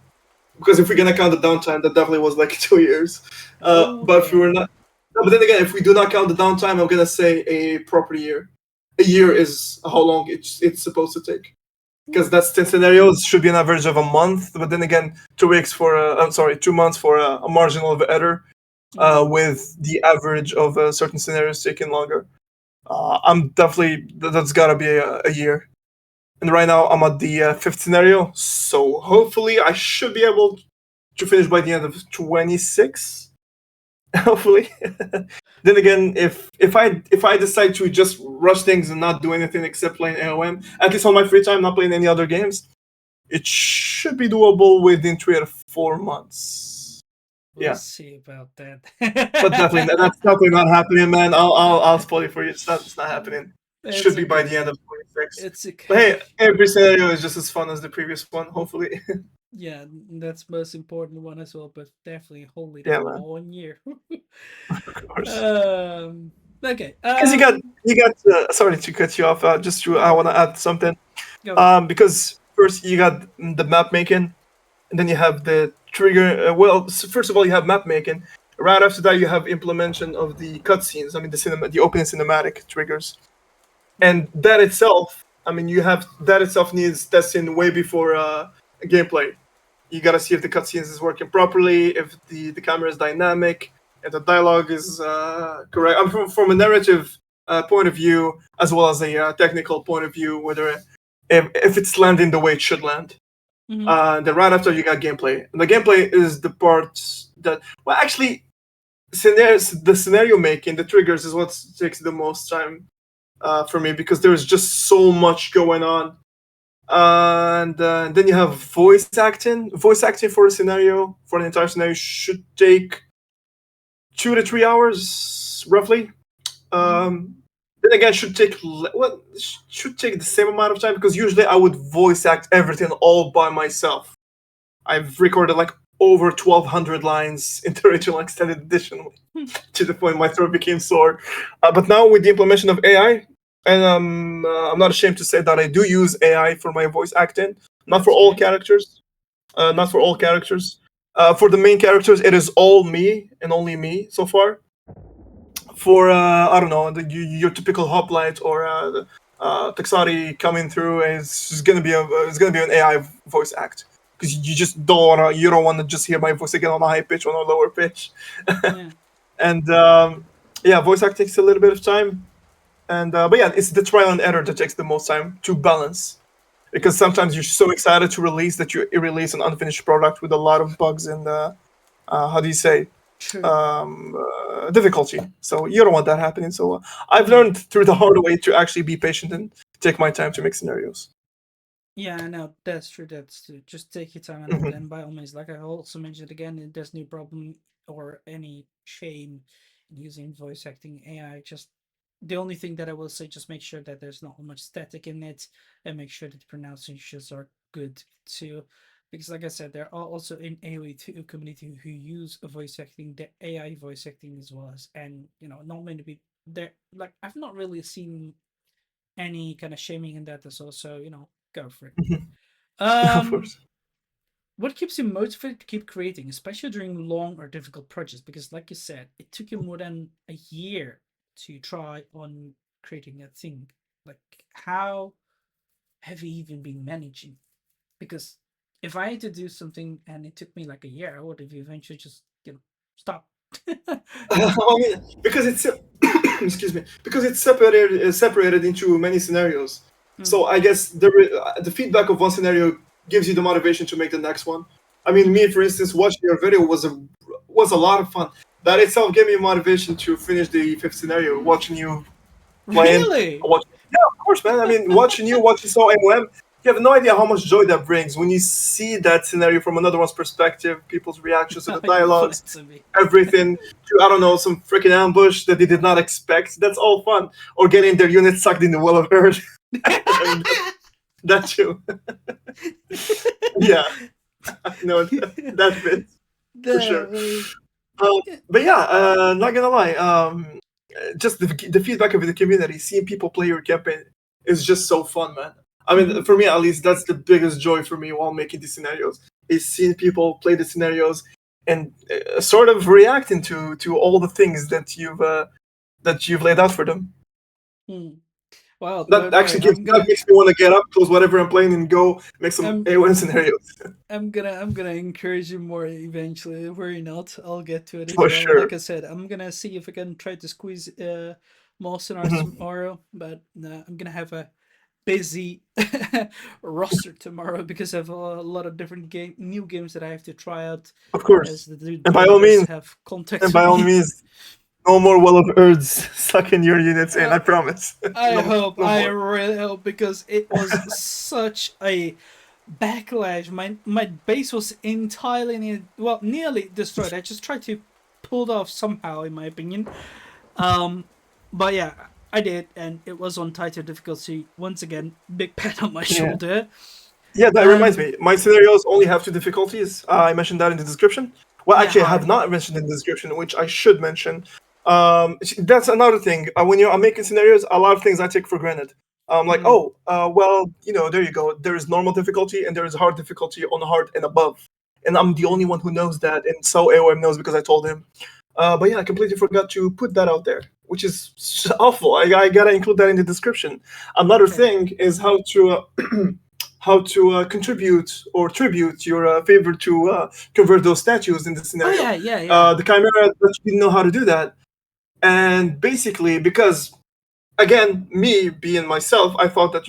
because if we're gonna count the downtime, that definitely was like 2 years. But if we were Okay. not, no, but then again, if we do not count the downtime, I'm gonna say a proper year. A year is how long it's supposed to take. Because Ooh. that's 10 scenarios should be an average of a month. But then again, 2 weeks for I'm sorry, 2 months for a marginal of error. Mm-hmm. With the average of certain scenarios taking longer. I'm definitely that's gotta be a year. And right now I'm at the fifth scenario, so hopefully I should be able to finish by the end of 26. Hopefully. Then again, if I decide to just rush things and not do anything except playing AOM, at least on my free time, not playing any other games, it should be doable within 3 or 4 months. We'll Yeah, see about but definitely that. that's definitely not happening, man. I'll spoil it for you. It's not happening. It's Should be by the okay. end of 26. It's But hey, okay. every scenario is just as fun as the previous one. Hopefully, Yeah, that's most important one as well, but definitely holy yeah, that man. 1 year. Of course. um okay. Because you got. Sorry to cut you off. Just to No I want to worries. add something. Go ahead. Because first you got the map making, and then you have the trigger. Well, first of all, you have map making. Right after that, you have implementation of the cutscenes. I mean, the opening cinematic triggers, Mm-hmm. and that itself. I mean, you have that itself needs testing way before gameplay. You gotta see if the cutscenes is working properly, if the camera is dynamic, if the dialogue is correct. I'm from a narrative point of view as well as a technical point of view, whether if it's landing the way it should land. Mm-hmm. Then right after you got gameplay, and the gameplay is the part that well actually the scenario making, the triggers is what takes the most time for me because there's just so much going on. And then you have voice acting. Voice acting for a scenario, for an entire scenario, should take 2 to 3 hours roughly. Mm-hmm. Then again, should take the same amount of time because usually I would voice act everything all by myself. I've recorded like over 1,200 lines in the original extended edition to the point my throat became sore. But now with the implementation of AI, and I'm not ashamed to say that I do use AI for my voice acting. Not for That's all great. characters. Not That's for all great. characters. For the main characters, it is all me and only me so far. For I don't know, your typical hoplite or Taxati coming through is gonna be an AI voice act because you don't want to just hear my voice again on a high pitch or on a lower pitch. Yeah. And yeah, voice act takes a little bit of time. And but yeah, it's the trial and error that takes the most time to balance because Yeah. sometimes you're so excited to release that you release an unfinished product with a lot of bugs and how do you say True. difficulty. So you don't want that happening. So I've Yeah. learned through the hard way to actually be patient and take my time to make scenarios. Yeah, no, that's true. That's true. Just take your time, and Mhm. then by all means, like I also mentioned again, there's no problem or any shame in using voice acting AI. Just the only thing that I will say, just make sure that there's not much static in it, and make sure that the pronunciations are good too. Because, like I said, there are also in AOE two community who use voice acting, the AI voice acting as well as, and not many people there. Like I've not really seen any kind of shaming in that as well. So go for it. Mhm. Of Um, course. what keeps you motivated to keep creating, especially during long or difficult projects? Because, like you said, it took you more than a year to try on creating a thing. Like, how have you even been managing? Because if I had to do something and it took me like a year, I would have eventually just stop. I mean, because it's excuse me, because it's separated into many scenarios. Mm. So I guess the feedback of one scenario gives you the motivation to make the next one. I mean, Mm-hmm. me for instance, watching your video was a lot of fun. That itself gave me motivation to finish the fifth scenario. Watching you playing, Really? yeah, of course, man. I mean, watching so AOM, you have no idea how much joy that brings when you see that scenario from another one's perspective, people's reactions to the You dialogues, lied to me. everything to I don't know some freaking ambush that they did not expect. That's all fun. Or getting their unit sucked in the well of earth. I mean that too. Yeah, I know that bit for sure. The But yeah, not gonna lie. Just the feedback of the community, seeing people play your campaign is just so fun, man. I mean, Mhm. for me at least, that's the biggest joy for me while making these scenarios is seeing people play the scenarios and sort of reacting to all the things that you've laid out for them. Hmm. Well, That don't worry. actually that makes me want to get up, close whatever I'm playing, and go make some I'm AON scenarios I'm gonna encourage you more eventually. Worry not. I'll get to it as for well. Like sure. I said, I'm gonna see if I can try to squeeze more scenarios Mhm. tomorrow. But I'm gonna have a busy roster tomorrow because I have a lot of different new games that I have to try out. Of As course, the and by all developers means, have and contacted by all me. means, no more Well of Earths sucking your units in. Uh, I promise. I No, hope. no I more. really hope because it was such a backlash. My base was entirely well, nearly destroyed. I just tried to pull it off somehow, in my opinion. Um, but yeah, I did, and it was on tighter difficulty. Once again, big pat on my Yeah. shoulder. Yeah, that reminds Um, me. My scenarios only have two difficulties. I mentioned that in the description. Well, yeah, actually, I have hard. not mentioned in the description, which I should mention. That's another thing. When I'm making scenarios, a lot of things I take for granted. Like, Mm, oh, well, there you go. There is normal difficulty and there is hard difficulty on hard and above. And I'm the only mm, one who knows that, and so AOM knows because I told him. But yeah, I completely forgot to put that out there, which is awful. I gotta include that in the description. Another okay. thing is how to contribute or tribute your favor to convert those statues in the Oh scenario. yeah, yeah, yeah. The Chimera that didn't know how to do that, and basically because again, me being myself, I thought that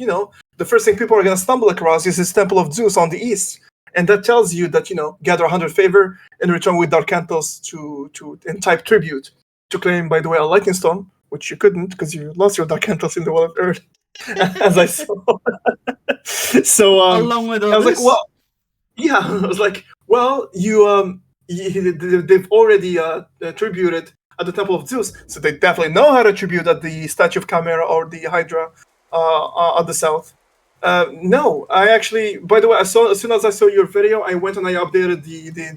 the first thing people are gonna stumble across is this Temple of Zeus on the east, and that tells you that gather 100 favor and return with Darkantos to and type tribute to claim, by the way, a lightning stone, which you couldn't because you lost your Darkantos in the Wall of Earth, as I saw. So Along with I was like, others. well, yeah, I was like, well, they've already tributed at the Temple of Zeus, so they definitely know how to tribute at the Statue of Chimera or the Hydra at the south. No, I actually, by the way, I saw as soon as I saw your video, I went and I updated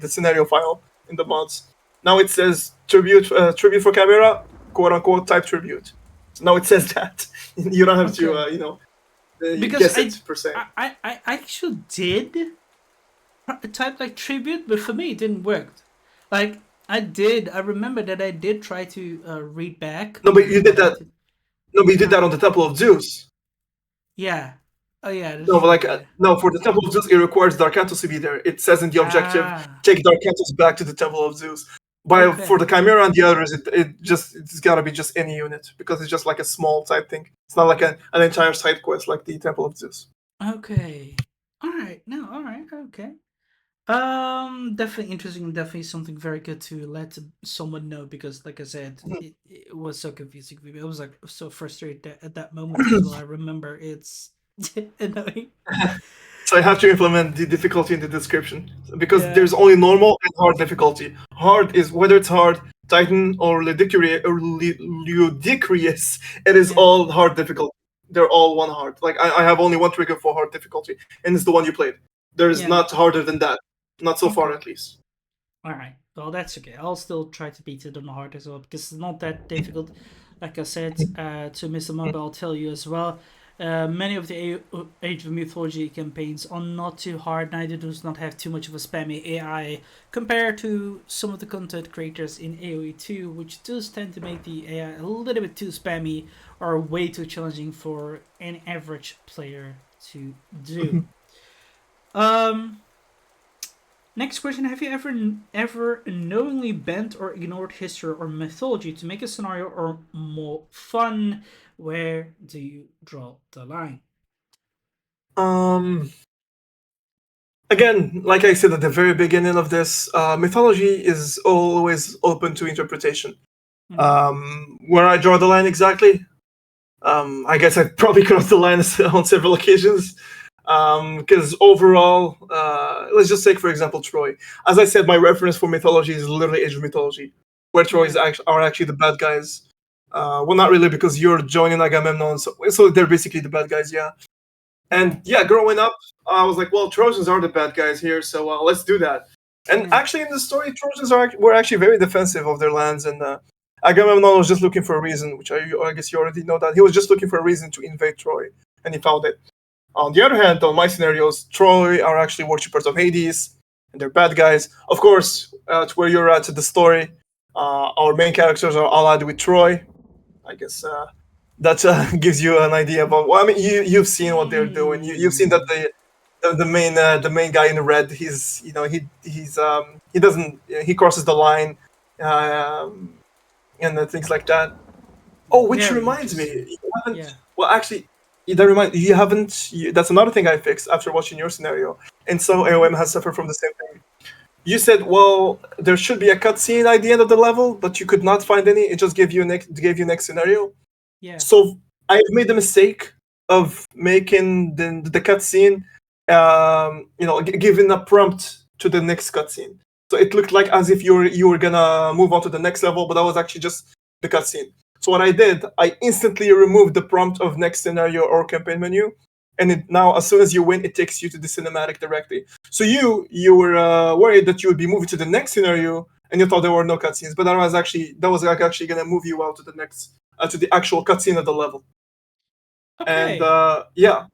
the scenario file in the mods. Now it says tribute for Chimera, quote unquote type tribute. So now it says that you don't have to Okay. Because guess it per se. I actually did type like tribute, but for me it didn't work. Like I remember that I did try to read back, No, but you did but it that. did. No, but you did that Huh? on the Temple of Zeus. Yeah. Oh yeah, that's No, but true. like Yeah. no, for the Temple of Zeus, it requires Darkantos to be there. It says in the objective, Ah. take Darkantos back to the Temple of Zeus. But for the Okay. Chimera and the others, it's gotta be just any unit because it's just like a small type thing. It's not like an entire side quest like the Temple of Zeus. Okay. All right. No. All right. Okay. Definitely interesting. Definitely something very good to let someone know because, like I said, it was so confusing for me. I was like so frustrated at that moment as well. I remember it's. Annoying. So I have to implement the difficulty in the description because Yeah, there's only normal and hard difficulty. Hard is whether it's hard, Titan or ludicrous. It is yeah. all hard difficulty. They're all one hard. Like I have only one trigger for hard difficulty, and it's the one you played. There's Yeah. not harder than that. Not so far, Okay. at least. All right. Well, that's okay. I'll still try to beat it on hard as well because it's not that difficult. Like I said to Mr. Mobile, I'll tell you as well. Many of the Age of Mythology campaigns are not too hard. Neither does not have too much of a spammy AI compared to some of the content creators in AoE2, which does tend to make the AI a little bit too spammy or way too challenging for an average player to do. Um, Next question: have you ever knowingly bent or ignored history or mythology to make a scenario or more fun? Where do you draw the line? Um, Again, like I said at the very beginning of this, mythology is always open to interpretation. Mm-hmm. Where I draw the line exactly, I guess I probably crossed the line on several occasions. Because overall, let's just take for example Troy. As I said, my reference for mythology is literally Age of Mythology, where Troy Yeah, are actually the bad guys. Well, not really because you're joining Agamemnon, so they're basically the bad guys, yeah. yeah, And yeah, growing up, I was like, well, Trojans are the bad guys here, so let's do that. And yeah, actually, in the story, Trojans were actually very defensive of their lands, and Agamemnon was just looking for a reason, which I guess you already know that he was just looking for a reason to invade Troy, and he found it. On the other hand, on my scenarios, Troy are actually worshippers of Hades, and they're bad guys. Of course, to where you're at to the story, our main characters are allied with Troy. I guess that gives you an idea about. Well, I mean, you've seen what they're doing. You've seen that mm. the main guy in red. He doesn't he crosses the line, um, and things like that. Oh, which Very reminds me, interesting. you haven't. Yeah. Well, actually, that remind you haven't. That's another thing I fixed after watching your scenario, and so Mm-hmm. AOM has suffered from the same thing. You said, well, there should be a cutscene at the end of the level, but you could not find any. It just gave you next scenario. Yeah. So I've made the mistake of making the cutscene, giving a prompt to the next cutscene. So it looked like as if you were gonna move on to the next level, but that was actually just the cutscene. So what I did, I instantly removed the prompt of next scenario or campaign menu, and now as soon as you win, it takes you to the cinematic directly. So you were worried that you would be moving to the next scenario, and you thought there were no cutscenes, but that was like actually gonna move you out to the next to the actual cutscene of the level. And Okay. yeah,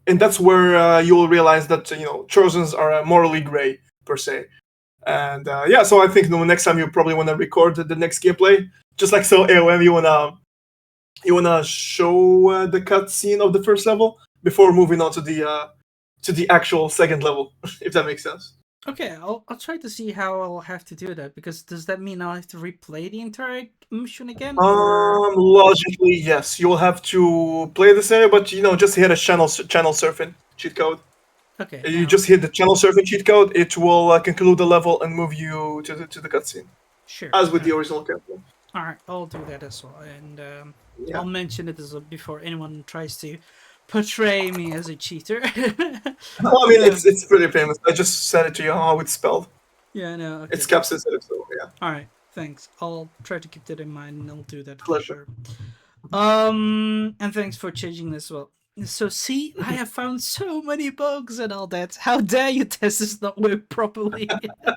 and that's where you'll realize that Trojans are morally gray per se. And yeah, so I think next time you probably want to record the next gameplay, just like so AOM, you wanna show the cutscene of the first level before moving on to the actual second level, if that makes sense. Okay, I'll try to see how I'll have to do that because does that mean I'll have to replay the entire mission again or Logically, yes, you'll have to play this area, but just hit a channel surfing cheat code. okay, You now just hit the channel surfing cheat code. It will conclude the level and move you to the cutscene, sure. as with All the right. original character. All right, I'll do that as well, and Yeah. I'll mention it as before anyone tries to portray me as a cheater. No, I mean uh, it's pretty famous. I just said it to you how it's spelled. yeah, no, It's okay. cap sensitive, so yeah. All right, thanks. I'll try to keep that in mind, and I'll do that for Pleasure. sure. And thanks for changing this. Well, so see, I have found so many bugs and all that. How dare you test this not work properly? No, I'm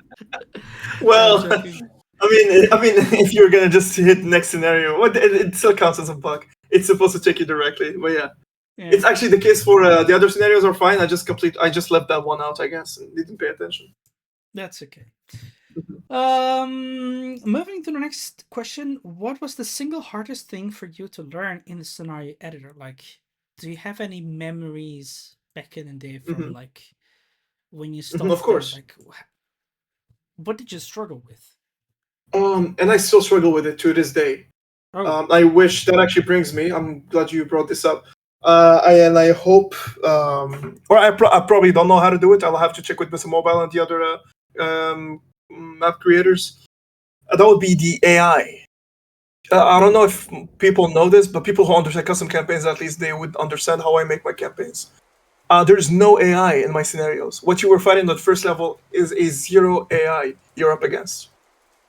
Well, joking. I mean, if you're gonna just hit next scenario, what it still counts as a bug. It's supposed to take you directly, but yeah, Yeah, it's actually the case for the other scenarios are fine. I just left that one out, I guess, and didn't pay attention. that's okay. Moving to the next question. What was the single hardest thing for you to learn in the scenario editor? Like, do you have any memories back in the day from Hmm. like when you Hmm. Of started out? course. Like, what did you struggle with? And I still struggle with it to this day. Oh, I wish that actually brings me. I'm glad you brought this up. I hope, or I probably don't know how to do it. I'll have to check with Mr. Mobile and the other map creators. That would be the AI. I don't know if people know this, but people who understand custom campaigns, at least they would understand how I make my campaigns. There's no AI in my scenarios. What you were fighting at first level is a zero AI you're up against.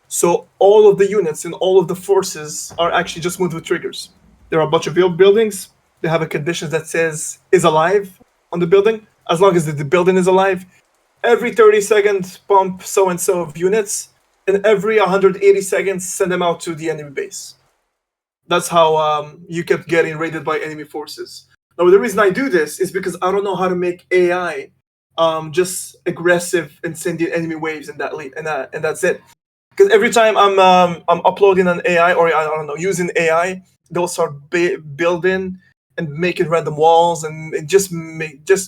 So all of the units and all of the forces are actually just moved with triggers. There are a bunch of buildings. They have a condition that says is alive on the building. As long as the building is alive, every 30 seconds pump so and so of units, and every 180 seconds send them out to the enemy base. That's how you kept getting raided by enemy forces. Now, the reason I do this is because I don't know how to make AI just aggressive and sending enemy waves and and that's it. Because every time I'm uploading an AI or I don't know using AI, they'll start building and making random walls and just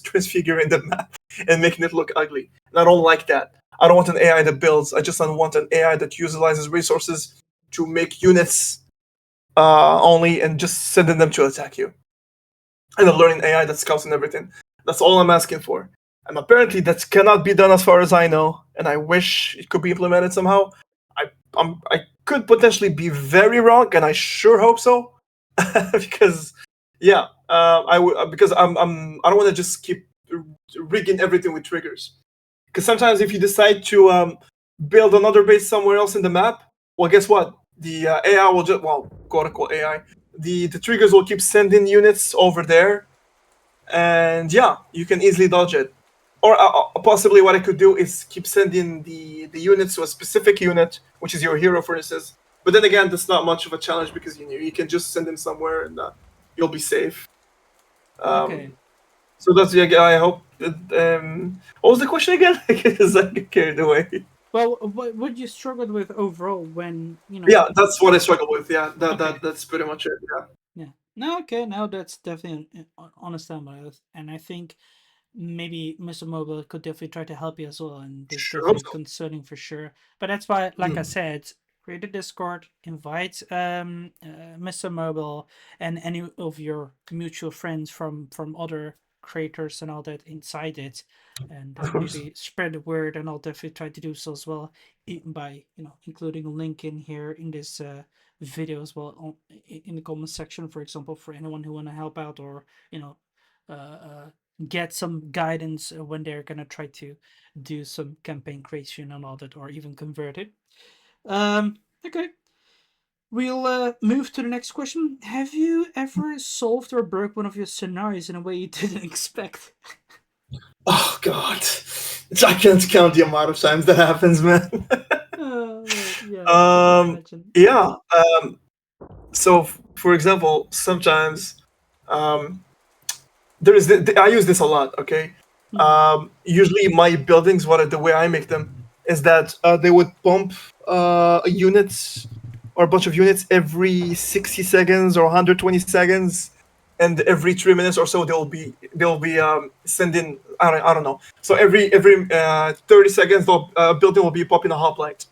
transfiguring the map and making it look ugly. And I don't like that. I don't want an AI that builds. I just don't want an AI that utilizes resources to make units only and just sending them to attack you. And a learning AI that scouts and everything. That's all I'm asking for. And apparently that cannot be done as far as I know. And I wish it could be implemented somehow. I could potentially be very wrong, and I sure hope so. Because yeah, I would because I don't want to just keep rigging everything with triggers. Because sometimes if you decide to build another base somewhere else in the map, well, guess what? The AI will just quote unquote AI. The triggers will keep sending units over there, and yeah, you can easily dodge it. Or possibly what I could do is keep sending the units to a specific unit, which is your hero, for instance. But then again, that's not much of a challenge because you can just send them somewhere and you'll be safe. Okay. So that's yeah. I hope. What was the question again? Because I get carried away. Well, what you struggled with overall when Yeah, that's what I struggle with. Yeah, Okay. that's pretty much it. Yeah, Yeah. No. Okay. No, that's definitely understandable, and I think maybe Mr. Mobile could definitely try to help you as well, and it's sure. Hope definitely so. concerning for sure. But that's why, like I Mm, said, create a Discord, invite Mr. Mobile and any of your mutual friends from other creators and all that inside it, and of course. maybe spread the word. And I'll definitely try to do so as well, by including a link in here in this video as well in the comment section, for example, for anyone who want to help out or you know. Uh, uh, get some guidance when they're gonna try to do some campaign creation and all that, or even convert it. Okay, we'll move to the next question. Have you ever solved or broke one of your scenarios in a way you didn't expect? Oh God, I can't count the amount of times that happens, man. Yeah, I can um, imagine. yeah. So, for example, sometimes um, I use this a lot. Okay. Hmm. Usually, my buildings, the way I make them is that they would pump a unit or a bunch of units every 60 seconds or 120 seconds, and every 3 minutes or so they'll be sending. I don't know. So every 30 seconds, a building will be popping a hoplite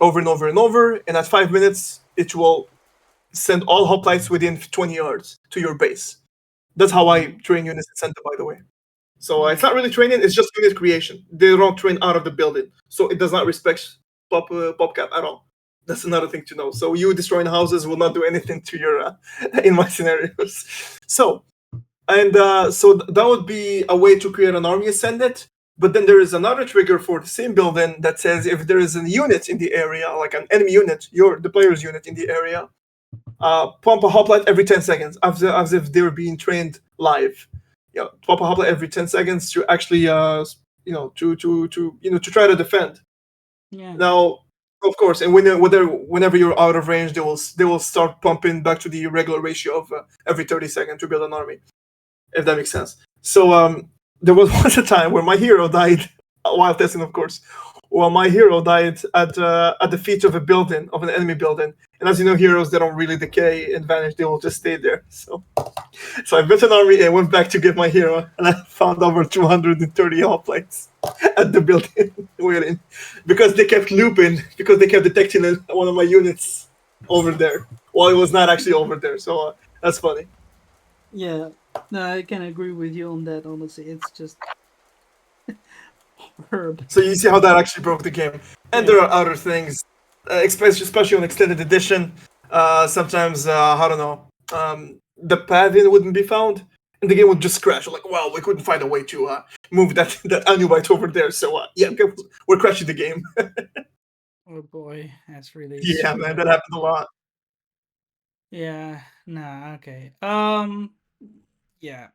over and over and over, and at 5 minutes it will send all hoplites within 20 yards to your base. That's how I Okay. train units in center, by the way. So it's Yeah. not really training; it's just unit creation. They don't train out of the building, so it does not respect PopCap at all. That's another thing to know. So you destroying houses will not do anything to your in my scenarios. So that would be a way to create an army ascendant. But then there is another trigger for the same building that says if there is a unit in the area, like an enemy unit, the player's unit in the area, pump a hoplite every 10 seconds, as if they were being trained live. Pump a hoplite every 10 seconds to actually, to try to defend. Yeah. Now, of course, and whenever you're out of range, they will start pumping back to the regular ratio of every 30 seconds to build an army, if that makes sense. So there was once a time where my hero died while testing, of course. Well, my hero died at the feet of a building, of an enemy building. And as you know, heroes, they don't really decay and vanish; they will just stay there. So I built an army and went back to get my hero, and I found over 230 hoplites at the building waiting because they kept looping, because they kept detecting one of my units over there while it was not actually over there. So that's funny. Yeah. No, I can agree with you on that. Honestly, it's just herb. So you see how that actually broke the game. And there Yeah. are other things, especially on extended edition. Sometimes I don't know, the path in wouldn't be found, and the game would just crash. Like, well, we couldn't find a way to move that Anubite over there, so yeah, okay, we're crashing the game. Oh boy, that's really Yeah, man, super. that happened a lot. Yeah, nah, okay. Yeah.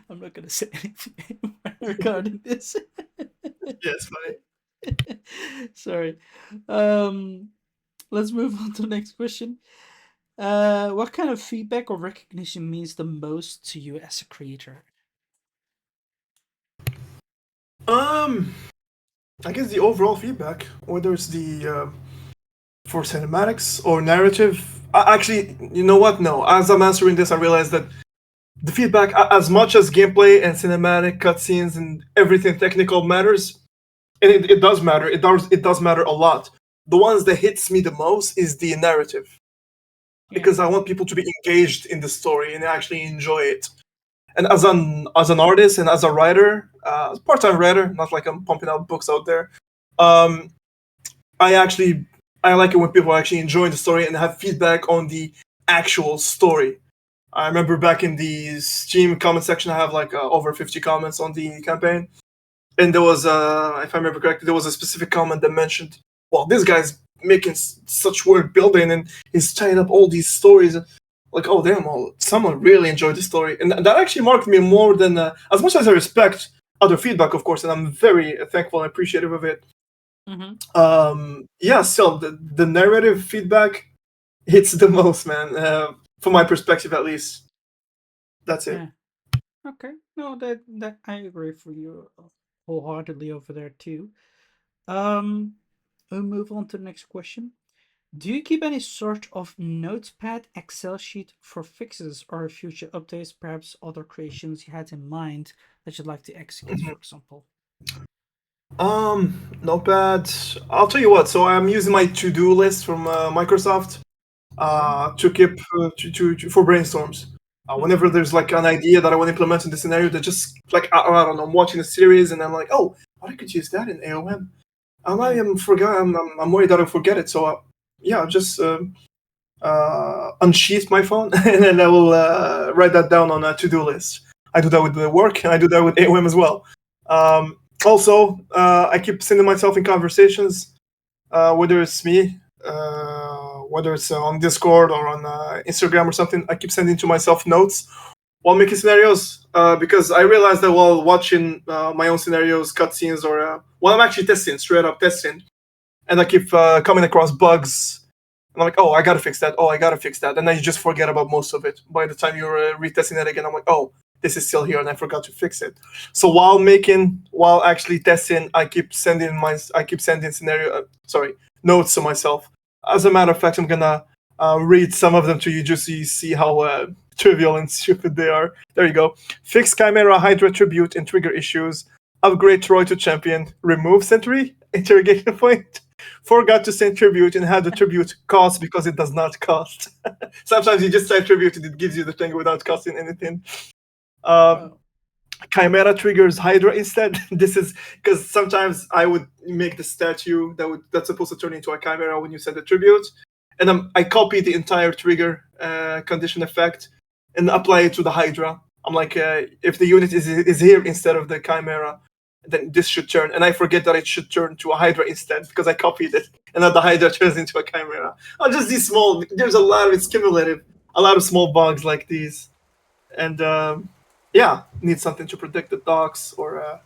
I'm not gonna say anything regarding this. Yeah, it's funny. Sorry. Um, let's move on to the next question. What kind of feedback or recognition means the most to you as a creator? Um, I guess the overall feedback, whether it's the for cinematics or narrative. Actually, you know what? No. As I'm answering this, I realized that the feedback, as much as gameplay and cinematic cutscenes and everything technical matters, and it does matter. It does matter a lot. The ones that hits me the most is the narrative Yeah. because I want people to be engaged in the story and actually enjoy it. And as an artist and as a writer, part-time writer, not like I'm pumping out books out there. Um, I actually I like it when people actually enjoy the story and have feedback on the actual story. I remember back in the Steam comment section, I have like over 50 comments on the campaign, and there was, if I remember correctly, there was a specific comment that mentioned, "Well, this guy's making such work building, and he's tying up all these stories." Like, oh damn, well, someone really enjoyed the story, and that actually marked me more than as much as I respect other feedback, of course, and I'm very thankful and appreciative of it. Mm-hmm. Yeah, still the narrative feedback hits the most, man. From my perspective, at least. That's it. Yeah. Okay. No, that I agree for you wholeheartedly over there too. Um, we'll move on to the next question. Do you keep any sort of notepad, Excel sheet for fixes or future updates, perhaps other creations you had in mind that you'd like to execute, Mhm. for example? Not bad. I'll tell you what. So I'm using my to-do list from Microsoft All right. to keep for brainstorms. Mm-hmm. Whenever there's like an idea that I want to implement in the scenario, that just like I don't know, I'm watching a series and I'm like, oh, I could use that in AOM. I Yeah. am forgot. I'm worried that I'll forget it. So yeah, just unsheath my phone and then I will write that down on a to-do list. I do that with the work and I do that with AOM as well. Also, I keep sending myself in conversations, whether it's me, whether it's on Discord or on Instagram or something. I keep sending to myself notes while making scenarios because I realized that while watching my own scenarios, cutscenes, or while I'm actually testing, straight up testing, and I keep coming across bugs. And I'm like, oh, I gotta fix that. Oh, I gotta fix that. And then you just forget about most of it. By the time you're retesting it again, I'm like, oh, this is still here, and I forgot to fix it. So while actually testing, I keep sending notes to myself. As a matter of fact, I'm gonna read some of them to you just so you see how trivial and stupid they are. There you go. Fix Chimera Hydra tribute and trigger issues. Upgrade Troy to champion. Remove Sentry? Interrogation point. Forgot to send tribute and had the tribute cost because it does not cost. Sometimes you just send tribute and it gives you the thing without costing anything. Um, Wow. Chimera triggers Hydra instead. This is because sometimes I would make the statue that's supposed to turn into a Chimera when you send a tribute, and I copy the entire trigger condition effect and apply it to the Hydra. I'm like, if the unit is here instead of the Chimera, then this should turn, and I forget that it should turn to a Hydra instead because I copied it, and then the Hydra turns into a Chimera. Oh, just these small. There's a lot of it's cumulative. A lot of small bugs like these, and yeah, need something to predict the docs or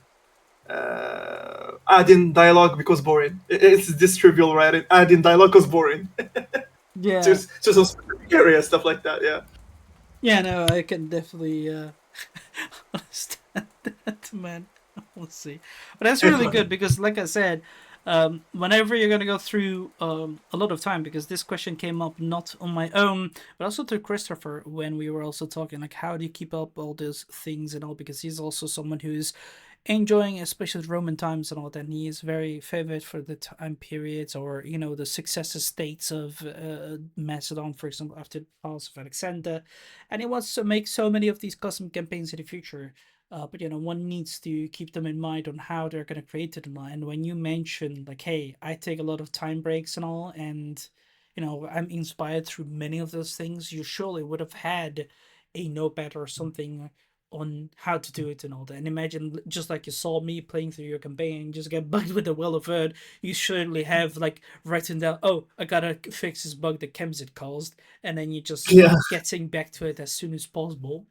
add in dialogue because boring. It's this trivial, right? Add in dialogue because boring. Yeah. Just some specific area stuff like that. Yeah. Yeah, no, I can definitely understand that, man. We'll see. But that's really good because, like I said, whenever you're going to go through a lot of time, because this question came up not on my own, but also to Christopher when we were also talking, like, how do you keep up all those things and all? Because he's also someone who's enjoying especially Roman times and all that. And he is very favored for the time periods or the successor states of Macedon, for example, after the past of Alexander, and he wants to make so many of these custom campaigns in the future. But one needs to keep them in mind on how they're going to create it and all. And when you mention like, hey, I take a lot of time breaks and all, and I'm inspired through many of those things, you surely would have had a notepad or something on how to do it and all that. And imagine, just like you saw me playing through your campaign and just get bugged with the Well of Earth, you surely have like written down, oh, I gotta fix this bug that Kemsit caused, and then you just Yeah. getting back to it as soon as possible.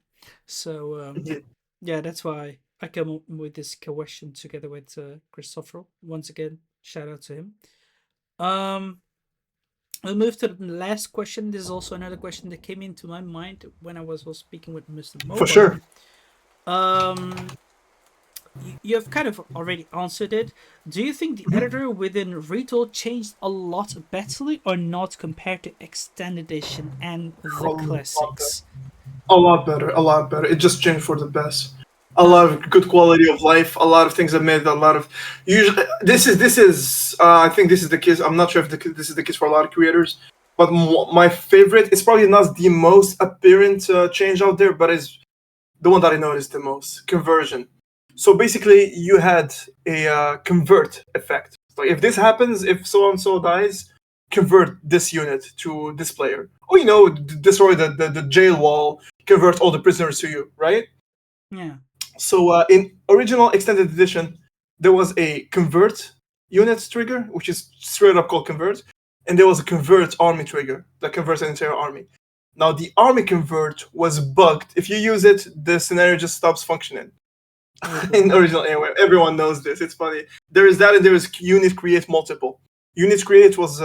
So Yeah. yeah, that's why I come up with this question together with Christopher. Once again, shout out to him. Um, we'll move to the last question. This is also another question that came into my mind when I was speaking with Mr. For Mobile. sure. Um, you have kind of already answered it. Do you think the Mhm. editor within Retold changed a lot betterly or not compared to Extended Edition and A the lot better. classics? A lot better. A lot better. It just changed for the best. A lot Okay. of good quality of life. A lot of things are made. A lot of usually this is. I think this is the case. I'm not sure if this is the case for a lot of creators, but my favorite. It's probably not the most apparent change out there, but it's the one that I noticed the most. Conversion. So basically, you had a convert effect. So if this happens, if so and so dies, convert this unit to this player. Or destroy the jail wall, convert all the prisoners to you, right? Yeah. So in original extended edition, there was a convert unit trigger, which is straight up called convert, and there was a convert army trigger that converts an entire army. Now the army convert was bugged. If you use it, the scenario just stops functioning. Oh In boy. original AOM, everyone knows this. It's funny. There is that, and there is unit create multiple. Unit create was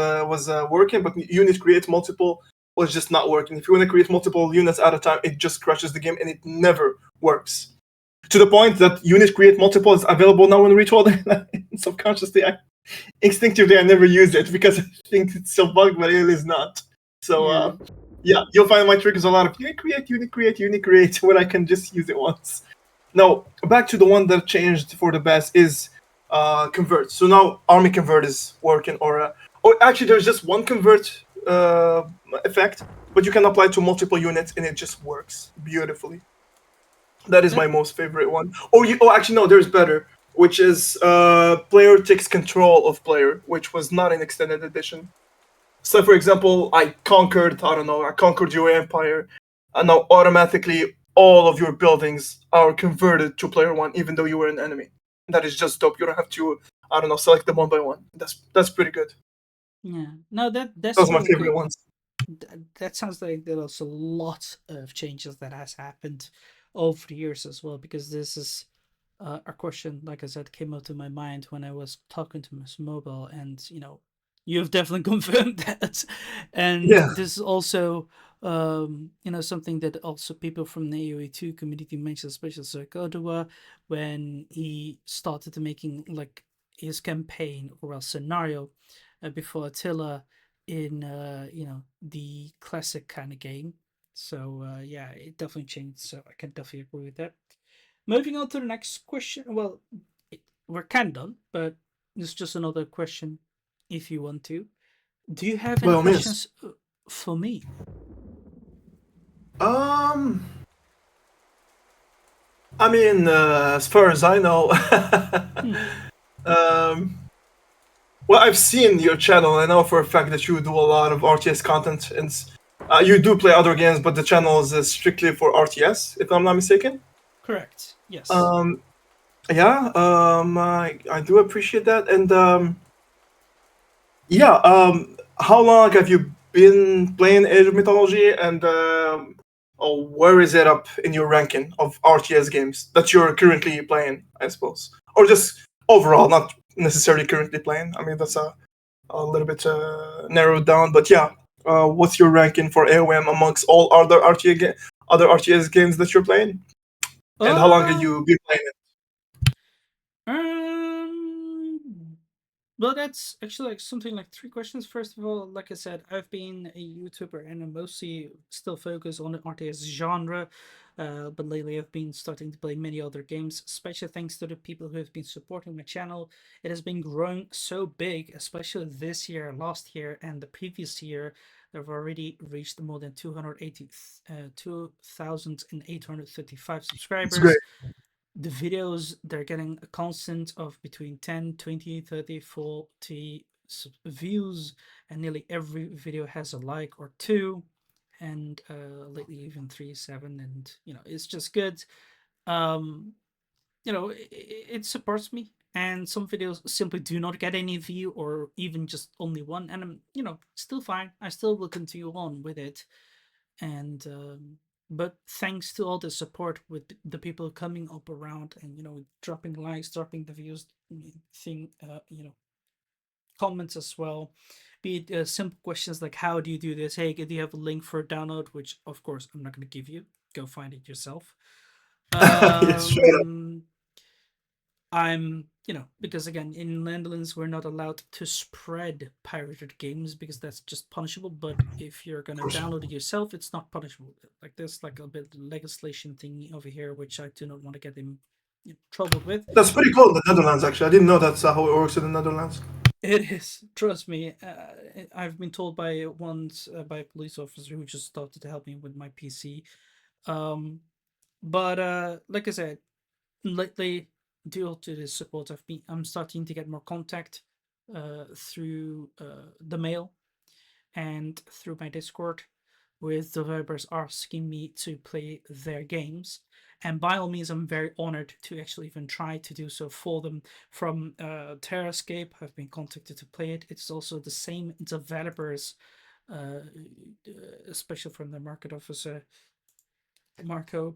working, but unit create multiple was just not working. If you want to create multiple units at a time, it just crashes the game, and it never works to the point that unit create multiple is available now in Retold. Subconsciously, instinctively, I never use it because I think it's so bugged, but it is not. So, Yeah. yeah, you'll find my trick is a lot of unit create, where I can just use it once. Now, back to the one that changed for the best is convert. So now army convert is working, or actually, there's just one convert effect, but you can apply to multiple units, and it just works beautifully. That is That my most favorite one. Actually no, there's better, which is player takes control of player, which was not an extended edition. So for example, I conquered your empire, and now automatically all of your buildings are converted to player one, even though you were an enemy. That is just dope. You don't have to, I don't know, select them one by one. That's pretty good. yeah. No, that's Those are my really favorite good. ones. That sounds like there's a lot of changes that has happened over the years as well, because this is a question, like I said, came up to my mind when I was talking to Miss Mobile, and you've definitely confirmed that. And Yeah, this is also, something that also people from the AOE2 community mentioned, especially Sir Godua, when he started making like his campaign or a scenario before Attila in the classic kind of game. So yeah, it definitely changed. So I can definitely agree with that. Moving on to the next question. Well, we're kind of done, but it's just another question if you want to. Do you have by any all means. questions for me? Um, I mean, as far as I know, Hmm, um, well, I've seen your channel. I know for a fact that you do a lot of RTS content, and you do play other games, but the channel is strictly for RTS, if I'm not mistaken. correct. Yes. Um, yeah, I do appreciate that, and yeah, how long have you been playing Age of Mythology, and where is it up in your ranking of RTS games that you're currently playing, I suppose, or just overall, not necessarily currently playing? I mean, that's a little bit narrowed down. But yeah, what's your ranking for AOM amongst all other RTS games that you're playing? And how long have you Um. been playing it? Um. Well, that's actually like something like three questions. First of all, like I said, I've been a YouTuber and I'm mostly still focused on the RTS genre. But lately, I've been starting to play many other games, especially thanks to the people who have been supporting my channel. It has been growing so big, especially this year, last year, and the previous year. I've already reached more than 2,835 It's great. subscribers. The videos, they're getting a constant of between 10, 20, 30, 40 views, and nearly every video has a like or two, and lately even three, seven, and it's just good. Um, it supports me, and some videos simply do not get any view or even just only one, and I'm still fine. I still will continue on with it, and but thanks to all the support with the people coming up around and dropping likes, dropping the views thing, comments as well, be it simple questions like how do you do this, hey, do you have a link for a download, which of course I'm not going to give you, go find it yourself. Yes, straight up. um I'm, because again, in Netherlands, we're not allowed to spread pirated games because that's just punishable. But if you're Of gonna course. download it yourself, it's not punishable. Like there's like a bit of legislation thing over here, which I do not want to get in troubled with. That's pretty cool in the Netherlands, actually. I didn't know that's how it works in the Netherlands. It is, trust me. I've been told by a police officer who just started to help me with my PC. Um, but like I said, lately, due to the support of me, I'm starting to get more contact through the mail and through my Discord with developers asking me to play their games. And by all means, I'm very honored to actually even try to do so for them. From Terrascape, I've been contacted to play it. It's also the same developers, especially from the market officer, Marco.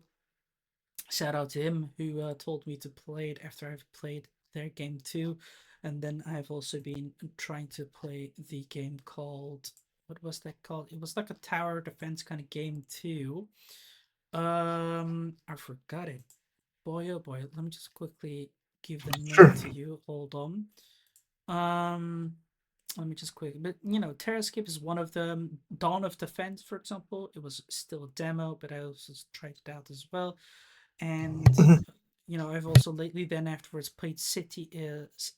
Shout out to him who told me to play it after I've played their game too. And then I've also been trying to play the game called, what was that called? It was like a tower defense kind of game too. I forgot it. Boy, oh boy, let me just quickly give the name Sure. to you. Hold on. Um, Let me just quick, but Terrascape is one of them. Dawn of Defense, for example, it was still a demo, but I also tried it out as well. And Mhm. I've also lately then afterwards played City is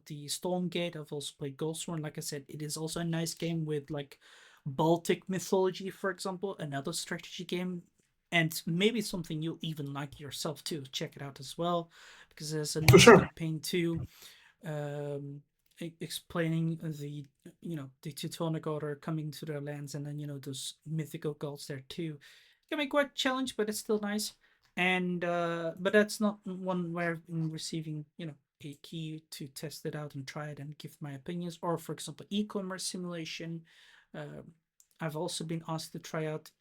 the Stormgate. I've also played Ghostrun. Like I said, it is also a nice game with like Baltic mythology, for example, another strategy game, and maybe something you'll even like yourself too. Check it out as well, because there's a For nice sure. campaign too, um explaining the Teutonic Order coming to their lands, and then those mythical gods there too. It can be quite challenging, but it's still nice. And but that's not one where I've been receiving a key to test it out and try it and give my opinions. Or for example, e-commerce simulation, um, I've also been asked to try out,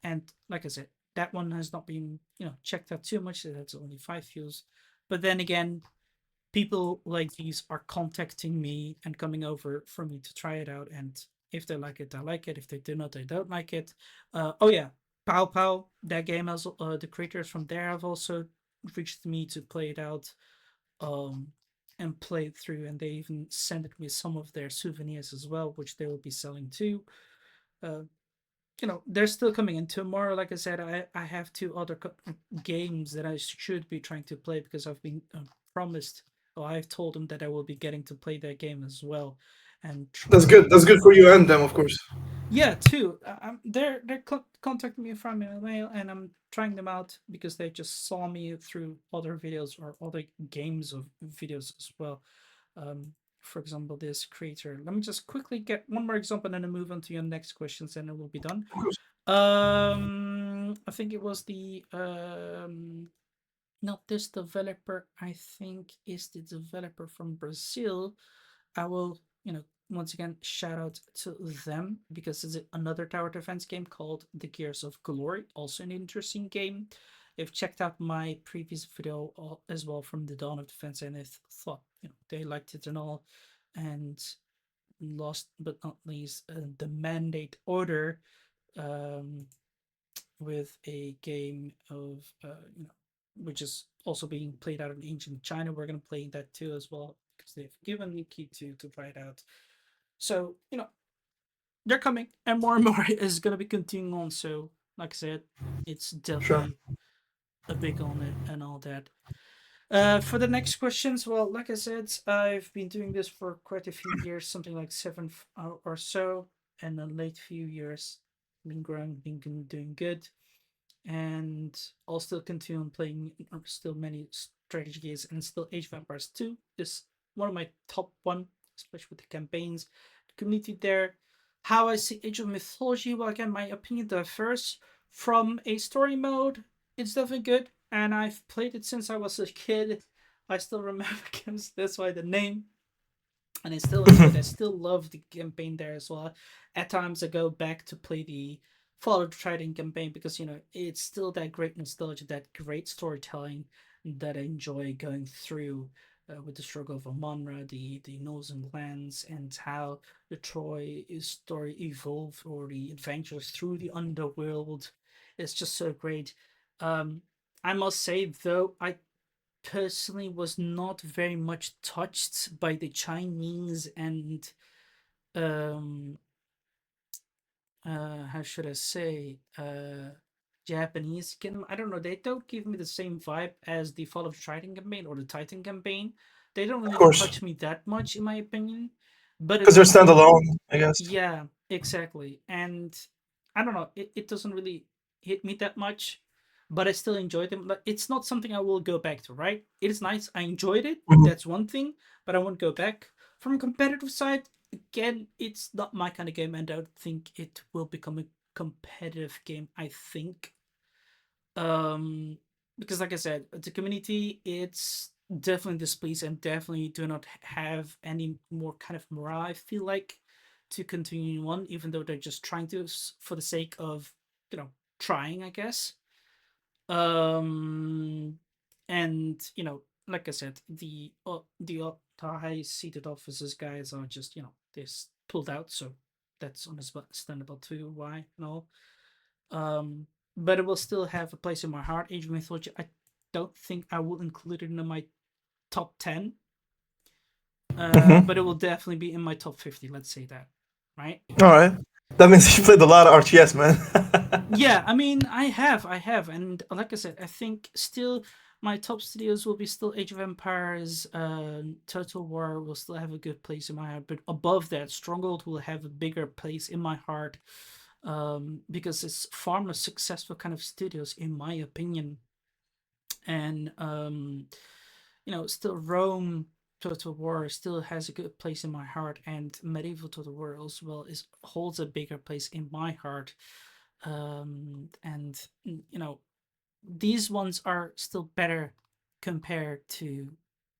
and like I said, that one has not been checked out too much. That's only 5 views, but then again, people like these are contacting me and coming over for me to try it out. And if they like it, I like it. If they do not, they don't like it. Oh yeah, Pow Pow, that game has the creators from there have also reached me to play it out, um, and play it through. And they even sent me some of their souvenirs as well, which they will be selling too. Uh, they're still coming in tomorrow. Like I said, I have two other games that I should be trying to play because I've been promised, or I've told them that I will be getting to play their game as well, and That's try good. That's good for you and them, of course. yeah too. They're contacting me from email, and I'm trying them out because they just saw me through other videos or other games of videos as well. um for example, this creator, let me just quickly get one more example and then move on to your next questions and it will be done. Of course. I think it was the not this developer. I think is the developer from Brazil. I will, once again shout out to them because it's another tower defense game called The Gears of Glory. Also an interesting game. I've checked out my previous video as well from the Dawn of Defense, and I thought they liked it and all. And last but not least, the Mandate Order, um, with a game of which is also being played out in ancient China. We're gonna play that too as well because they've given me key to try it out. So they're coming, and more is gonna be continuing on. So like I said, it's Sure. definitely a big on it and all that. For the next questions, well, like I said, I've been doing this for quite a few years, something like seven or so, and the late few years, been growing, been doing good, and I'll still continue on playing still many strategy games, and still Age of Empires 2 is one of my top one. especially with the campaigns, the community there. How I see Age of Mythology, well, again, my opinion differs. From a story mode, it's definitely good, and I've played it since I was a kid. I still remember games, that's why the name, and I still enjoy it. I still love the campaign there as well. At times, I go back to play the Fallout Trident campaign because it's still that great nostalgia, that great storytelling that I enjoy going through with the struggle of Amonra, the Northern lands, and how the Troy story evolved, or the adventures through the underworld. It's just so great. Um, I must say, though, I personally was not very much touched by the Chinese and um how should I say Japanese campaign. I don't know, they don't give me the same vibe as the Fall of Trident campaign or the Titan campaign. They don't Of really course, touch me that much in my opinion. But because it's they're still, standalone, I guess. yeah, exactly. And I don't know, it doesn't really hit me that much, but I still enjoy them. But it's not something I will go back to, right? It is nice. I enjoyed it. Mhm. That's one thing, but I won't go back. From a competitive side, again, it's not my kind of game, and I don't think it will become a competitive game, I think. Um because like I said, the community, it's definitely displeased and definitely do not have any more kind of morale, I feel like, to continue on, even though they're just trying to for the sake of trying, I guess. um and like I said, the high seated officers guys are just pulled out, so that's understandable too, why and all. um, but it will still have a place in my heart. Age of Mythology, I don't think I will include it in my top 10, Hmm. but it will definitely be in my top 50. Let's say that, right? All right. That means you played a lot of RTS, man. Yeah, I mean, I have, and like I said, I think still my top studios will be still Age of Empires. Total War will still have a good place in my heart, but above that, Stronghold will have a bigger place in my heart, because it's far more successful kind of studios, in my opinion. And still Rome Total War still has a good place in my heart, and Medieval Total War as well is holds a bigger place in my heart. And these ones are still better compared to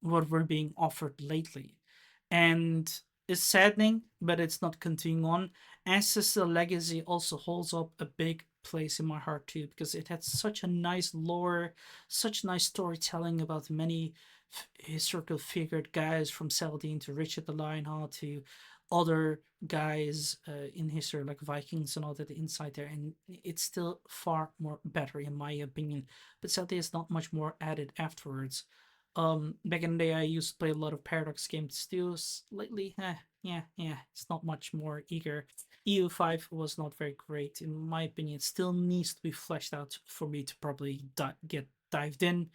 what we're being offered lately. And it's saddening, but it's not continuing on. Ancestor Legacy also holds up a big place in my heart too, because it had such a nice lore, such nice storytelling about many historical figured guys, from Saladin to Richard the Lionheart to other guys in history like Vikings and all that inside there, and it's still far more better in my opinion. But sadly, it's not much more added afterwards. Back in the day, I used to play a lot of Paradox games too. Lately, yeah, it's not much more eager. EU5 was not very great in my opinion. It still needs to be fleshed out for me to probably get dived in.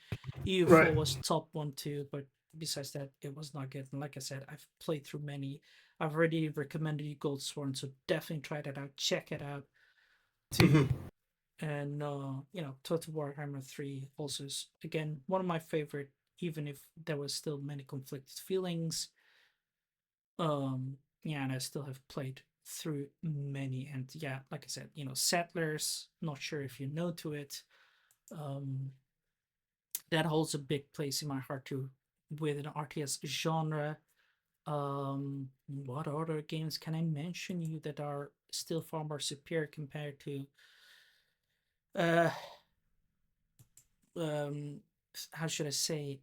Right. EU4 was top one too, but besides that, it was not good. And like I said, I've played through many. I've already recommended you Gold Sworn, so definitely try that out. Check it out too. Hmm. And Total Warhammer 3 also is again one of my favorite, even if there was still many conflicted feelings. Yeah, and I still have played through many, and yeah, like I said, Settlers, not sure if you know to it. Um that holds a big place in my heart too, with an RTS genre. What other games can I mention you that are still far more superior compared to uh um how should I say,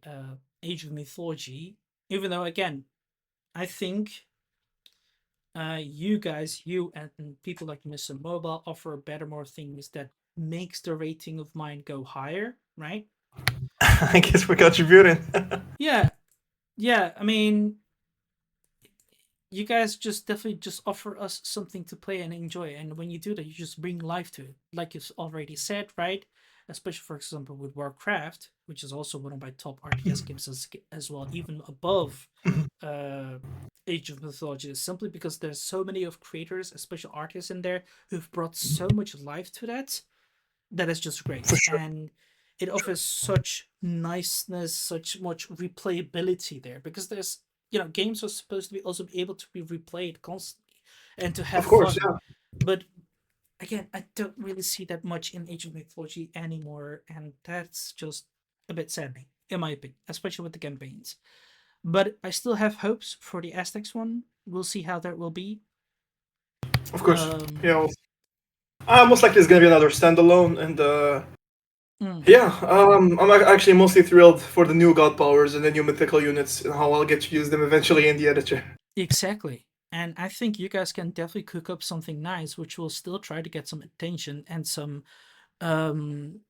Age of Mythology? Even though again, I think you guys, you and people like Mr. Mobile offer better more things that makes the rating of mine go higher, right? I guess we're contributing. Yeah, yeah. I mean, you guys just definitely just offer us something to play and enjoy, and when you do that, you just bring life to it, like you've already said, right? Especially for example with Warcraft, which is also one of my top RTS games as well, even above uh Age of Mythology, simply because there's so many of creators, especially artists in there, who've brought so much life to that is just For great. sure. And it offers such niceness, such much replayability there, because there's games are supposed to be also be able to be replayed constantly and to have Of course, fun. yeah. But again, I don't really see that much in Age of Mythology anymore, and that's just a bit saddening, in my opinion, especially with the campaigns. But I still have hopes for the Aztecs one. We'll see how that will be. Of course. Um, Yeah. Well, most likely it's gonna be another standalone, and mm, yeah, I'm actually mostly thrilled for the new god powers and the new mythical units and how I'll get to use them eventually in the editor. exactly. And I think you guys can definitely cook up something nice, which will still try to get some attention and um,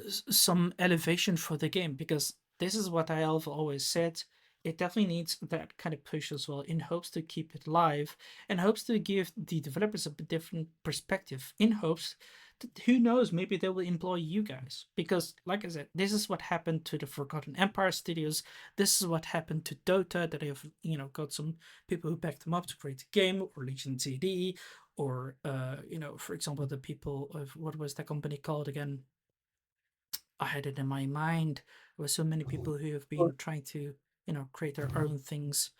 some elevation for the game, because this is what I have always said. It definitely needs that kind of push as well, in hopes to keep it live and hopes to give the developers a bit different perspective, in hopes that, who knows, maybe they will employ you guys, because like I said, this is what happened to the Forgotten Empire studios. This is what happened to Dota, that they have got some people who backed them up to create the game, or Legion CD, or for example, the people of, what was that company called again? I had it in my mind. There were so many people who have been trying to, create their own things.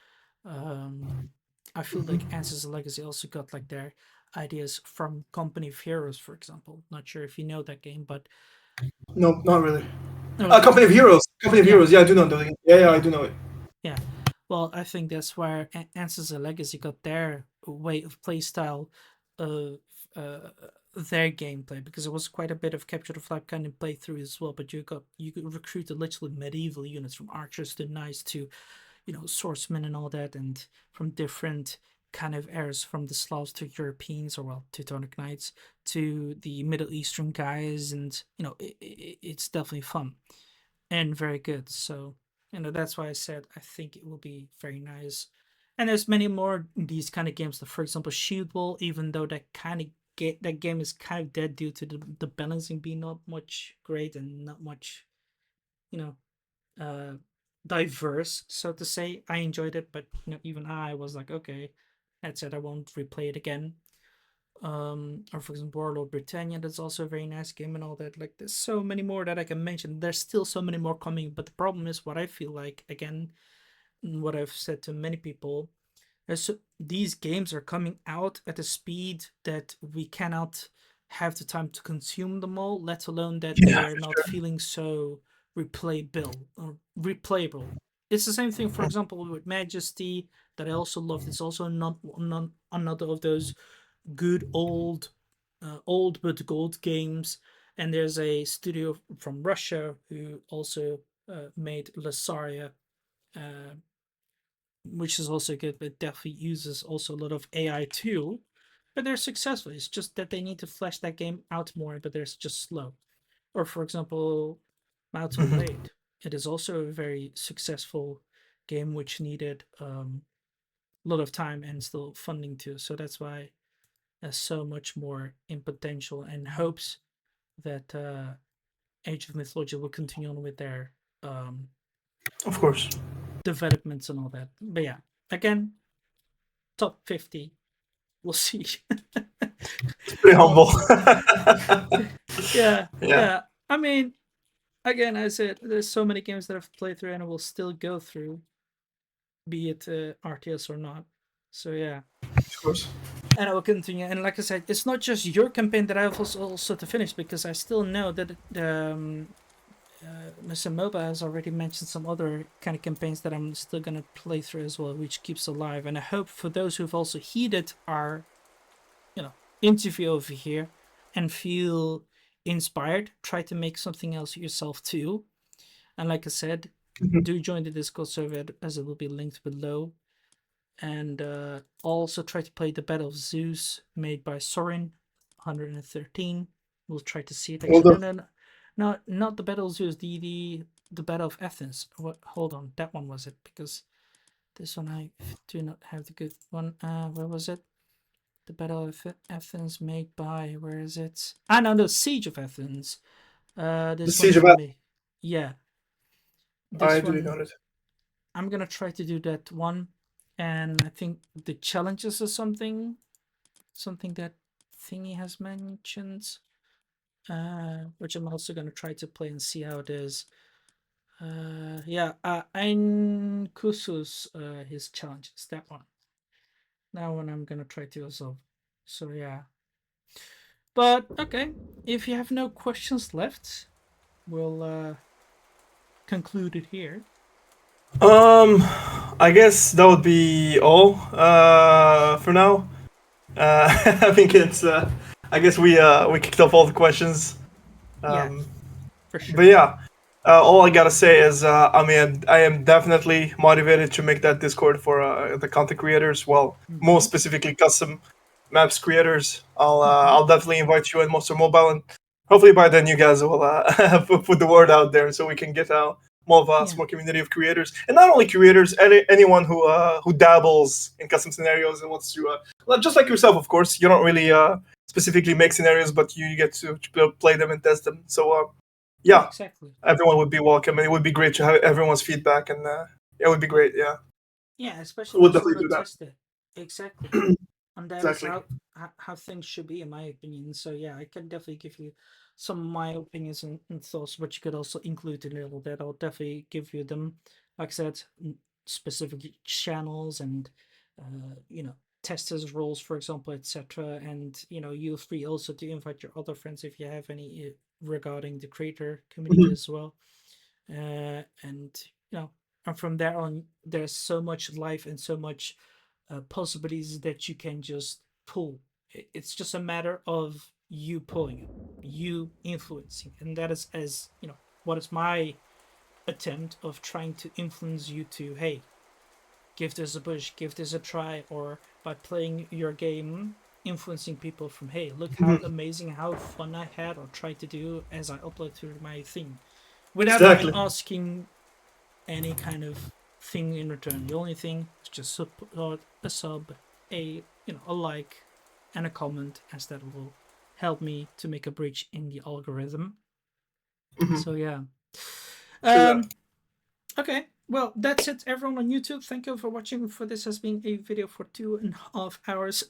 Um, I feel like Mhm. Answers of Legacy also got like their ideas from Company of Heroes, for example. Not sure if you know that game, but No, not really. okay, Company of Heroes. Company of yeah, Heroes. Yeah, I do know that. Yeah, yeah, I yeah, do know it. yeah. Well, I think that's where Answers of Legacy got their way of play style of their gameplay, because it was quite a bit of capture the flag kind of playthrough as well. But you could recruit literally medieval units, from archers to knights to swordsmen and all that, and from different kind of eras, from the Slavs to Europeans, or well, Teutonic Knights, to the Middle Eastern guys, and it's definitely fun and very good. So that's why I said I think it will be very nice. And there's many more these kind of games. For example, Shield Wall, even though that game is kind of dead due to the balancing being not much great and not much, you know, uh, diverse, so to say. I enjoyed it, but even I was like, okay, that's it. I won't replay it again. Or for example, Warlord Britannia, that's also a very nice game and all that. Like, there's so many more that I can mention. There's still so many more coming, but the problem is, what I feel like, again, what I've said to many people, these games are coming out at a speed that we cannot have the time to consume them all, let alone that they Yeah, are for not sure. feeling so replayable. It's the same thing, for example, with Majesty, that I also loved. It's also not another of those good old but gold games. And there's a studio from Russia who also made Lasaria, uh, which is also good, but definitely uses also a lot of AI too. But they're successful. It's just that they need to flesh that game out more, but they're just slow. Or for example, Mountain Mhm. Blade. It is also a very successful game which needed a lot of time and still funding too. So that's why there's so much more in potential, and hopes that Age of Mythology will continue on with their um, Of course. developments and all that. But yeah, again, top 50. We'll see. It's pretty Well, humble. yeah, Yeah, yeah. I mean, again, I said there's so many games that I've played through and I will still go through, be it RTS or not. So yeah, of course. and I will continue. And like I said, it's not just your campaign that I have also to finish, because I still know that Mr. Moba has already mentioned some other kind of campaigns that I'm still gonna play through as well, which keeps alive. And I hope for those who've also heeded our interview over here and feel inspired, try to make something else yourself too. And like I said, Mhm. do join the Discord server, as it will be linked below. And also try to play the Battle of Zeus, made by Sorin 113. We'll try to see it. Will Actually, do. no, not the Battle of Zeus, the Battle of Athens. What, hold on, that one was it, because this one I do not have the good one. Where was it? The Battle of Athens, made by, where is it? Ah, no, the Siege of Athens. The This one Siege is of Athens. yeah, I this do one know it. I'm gonna try to do that one. And I think the challenges or something that Thingy has mentioned, which I'm also gonna try to play and see how it is. Yeah, Ein Kusus, his challenges. That one I'm gonna try to resolve. So yeah, but okay. If you have no questions left, we'll conclude it here. Um, I guess that would be all for now. I think it's. I guess we kicked off all the questions. Yeah, Um, for but sure. yeah, all I gotta say is, I mean, I am definitely motivated to make that Discord for the content creators. Well, more Mm-hmm. specifically, custom maps creators. Mm-hmm. I'll definitely invite you and Monster Mobile, and hopefully by then you guys will put the word out there so we can get more of a Yeah. small community of creators, and not only creators, anyone who dabbles in custom scenarios and wants to, just like yourself, of course. You don't really specifically make scenarios, but you get to play them and test them. So Yeah. yeah, Exactly. everyone would be welcome, and it would be great to have everyone's feedback, and it would be great. Yeah, Yeah, especially we'll those who definitely want do to that. test it. Exactly. And that is Exactly. how things should be, in my opinion. So yeah, I can definitely give you some of my opinions and thoughts, but you could also include in a little bit. I'll definitely give you them, like I said, specific channels and testers roles, for example, etc. And you're free also to invite your other friends if you have any regarding the creator community Mhm. as well. And and from there on, there's so much life and so much possibilities that you can just pull. It's just a matter of you pulling it, you influencing, and that is, as what is my attempt of trying to influence you to, hey, give this a push, give this a try, or by playing your game, influencing people from, hey, look how Mhm. amazing, how fun I had or try to do as I upload through my thing, without even Exactly. asking any kind of thing in return. The only thing is just support, a sub, a like, and a comment, as that will help me to make a bridge in the algorithm. Hmm. So yeah. True that. Um. Okay. Well, that's it, everyone on YouTube. Thank you for watching. For this has been a video for 2.5 hours.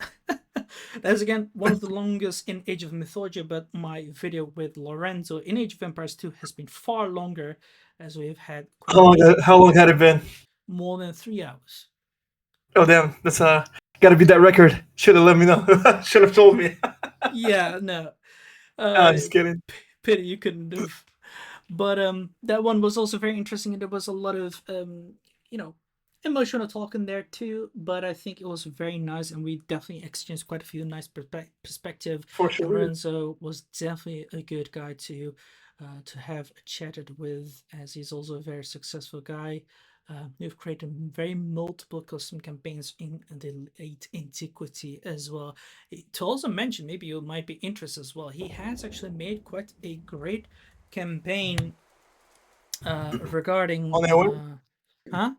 That's again one of the longest in Age of Mythology, but my video with Lorenzo in Age of Empires 2 has been far longer, as we've had quite How a long? bit How long had it been? more than 3 hours. Oh damn, that's got to be that record. Should have let me know. Should have told me. Yeah, no. I'm Uh just kidding. Pity you couldn't have. But that one was also very interesting, and there was a lot of you know emotional talk in there too. But I think it was very nice, and we definitely exchanged quite a few nice perspective. For And sure. Lorenzo was definitely a good guy to have chatted with, as he's also a very successful guy. We've created very multiple custom campaigns in the late antiquity as well. To also mention, maybe you might be interested as well. He has actually made quite a great campaign regarding On AOM? huh?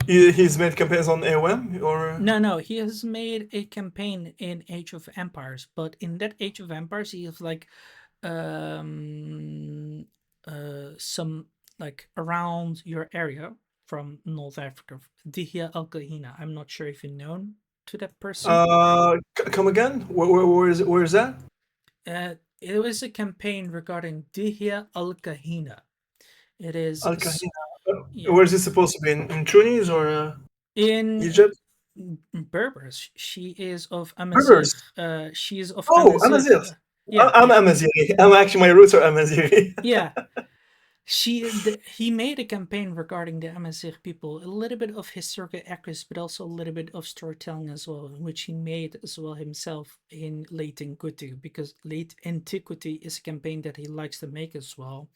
He's made campaigns on AOM or. No, he has made a campaign in Age of Empires, but in that Age of Empires, he is like um some like around your area from North Africa, Dihya Al Kahina. I'm not sure if you known to that person. Come again? Where is it? Where is that? It was a campaign regarding Dihya Al Kahina. It is Al Kahina. yeah, Where is it supposed to be? In Tunis or in Egypt? Berbers. She is of Amazigh. Berbers. She is of Oh, Amazigh. Amazigh. Yeah, I'm yeah, Amazigh. I'm actually, my roots are Amazigh. yeah. He made a campaign regarding the Amazigh people, a little bit of historical accuracy, but also a little bit of storytelling as well, which he made as well himself in late antiquity, because late antiquity is a campaign that he likes to make as well.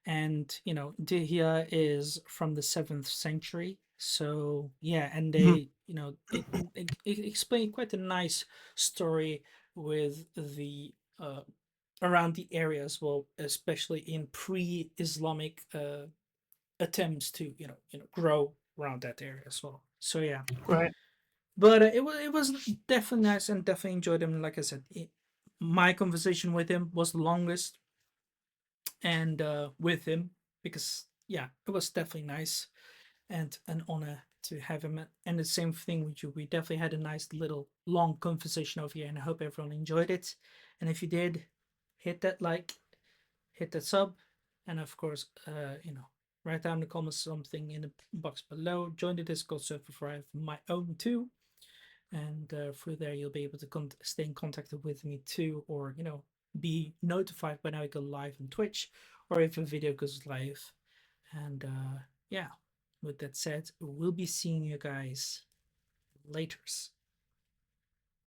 And Dihya is from the 7th century, so yeah, and Mhm. they it explained quite a nice story with the around the area as well, especially in pre-Islamic attempts to grow around that area as well. So yeah, Right. but it was definitely nice, and definitely enjoyed him. Like I said, my conversation with him was the longest, and with him, because yeah, it was definitely nice and an honor to have him. And the same thing with you, we definitely had a nice little long conversation over here, and I hope everyone enjoyed it. And if you did, hit that like, hit that sub, And of course, write down in the comments something in the box below. Join the Discord server for I have my own too. And through there, you'll be able to stay in contact with me too, or be notified when I go live on Twitch, or if a video goes live. And yeah, with that said, we'll be seeing you guys later.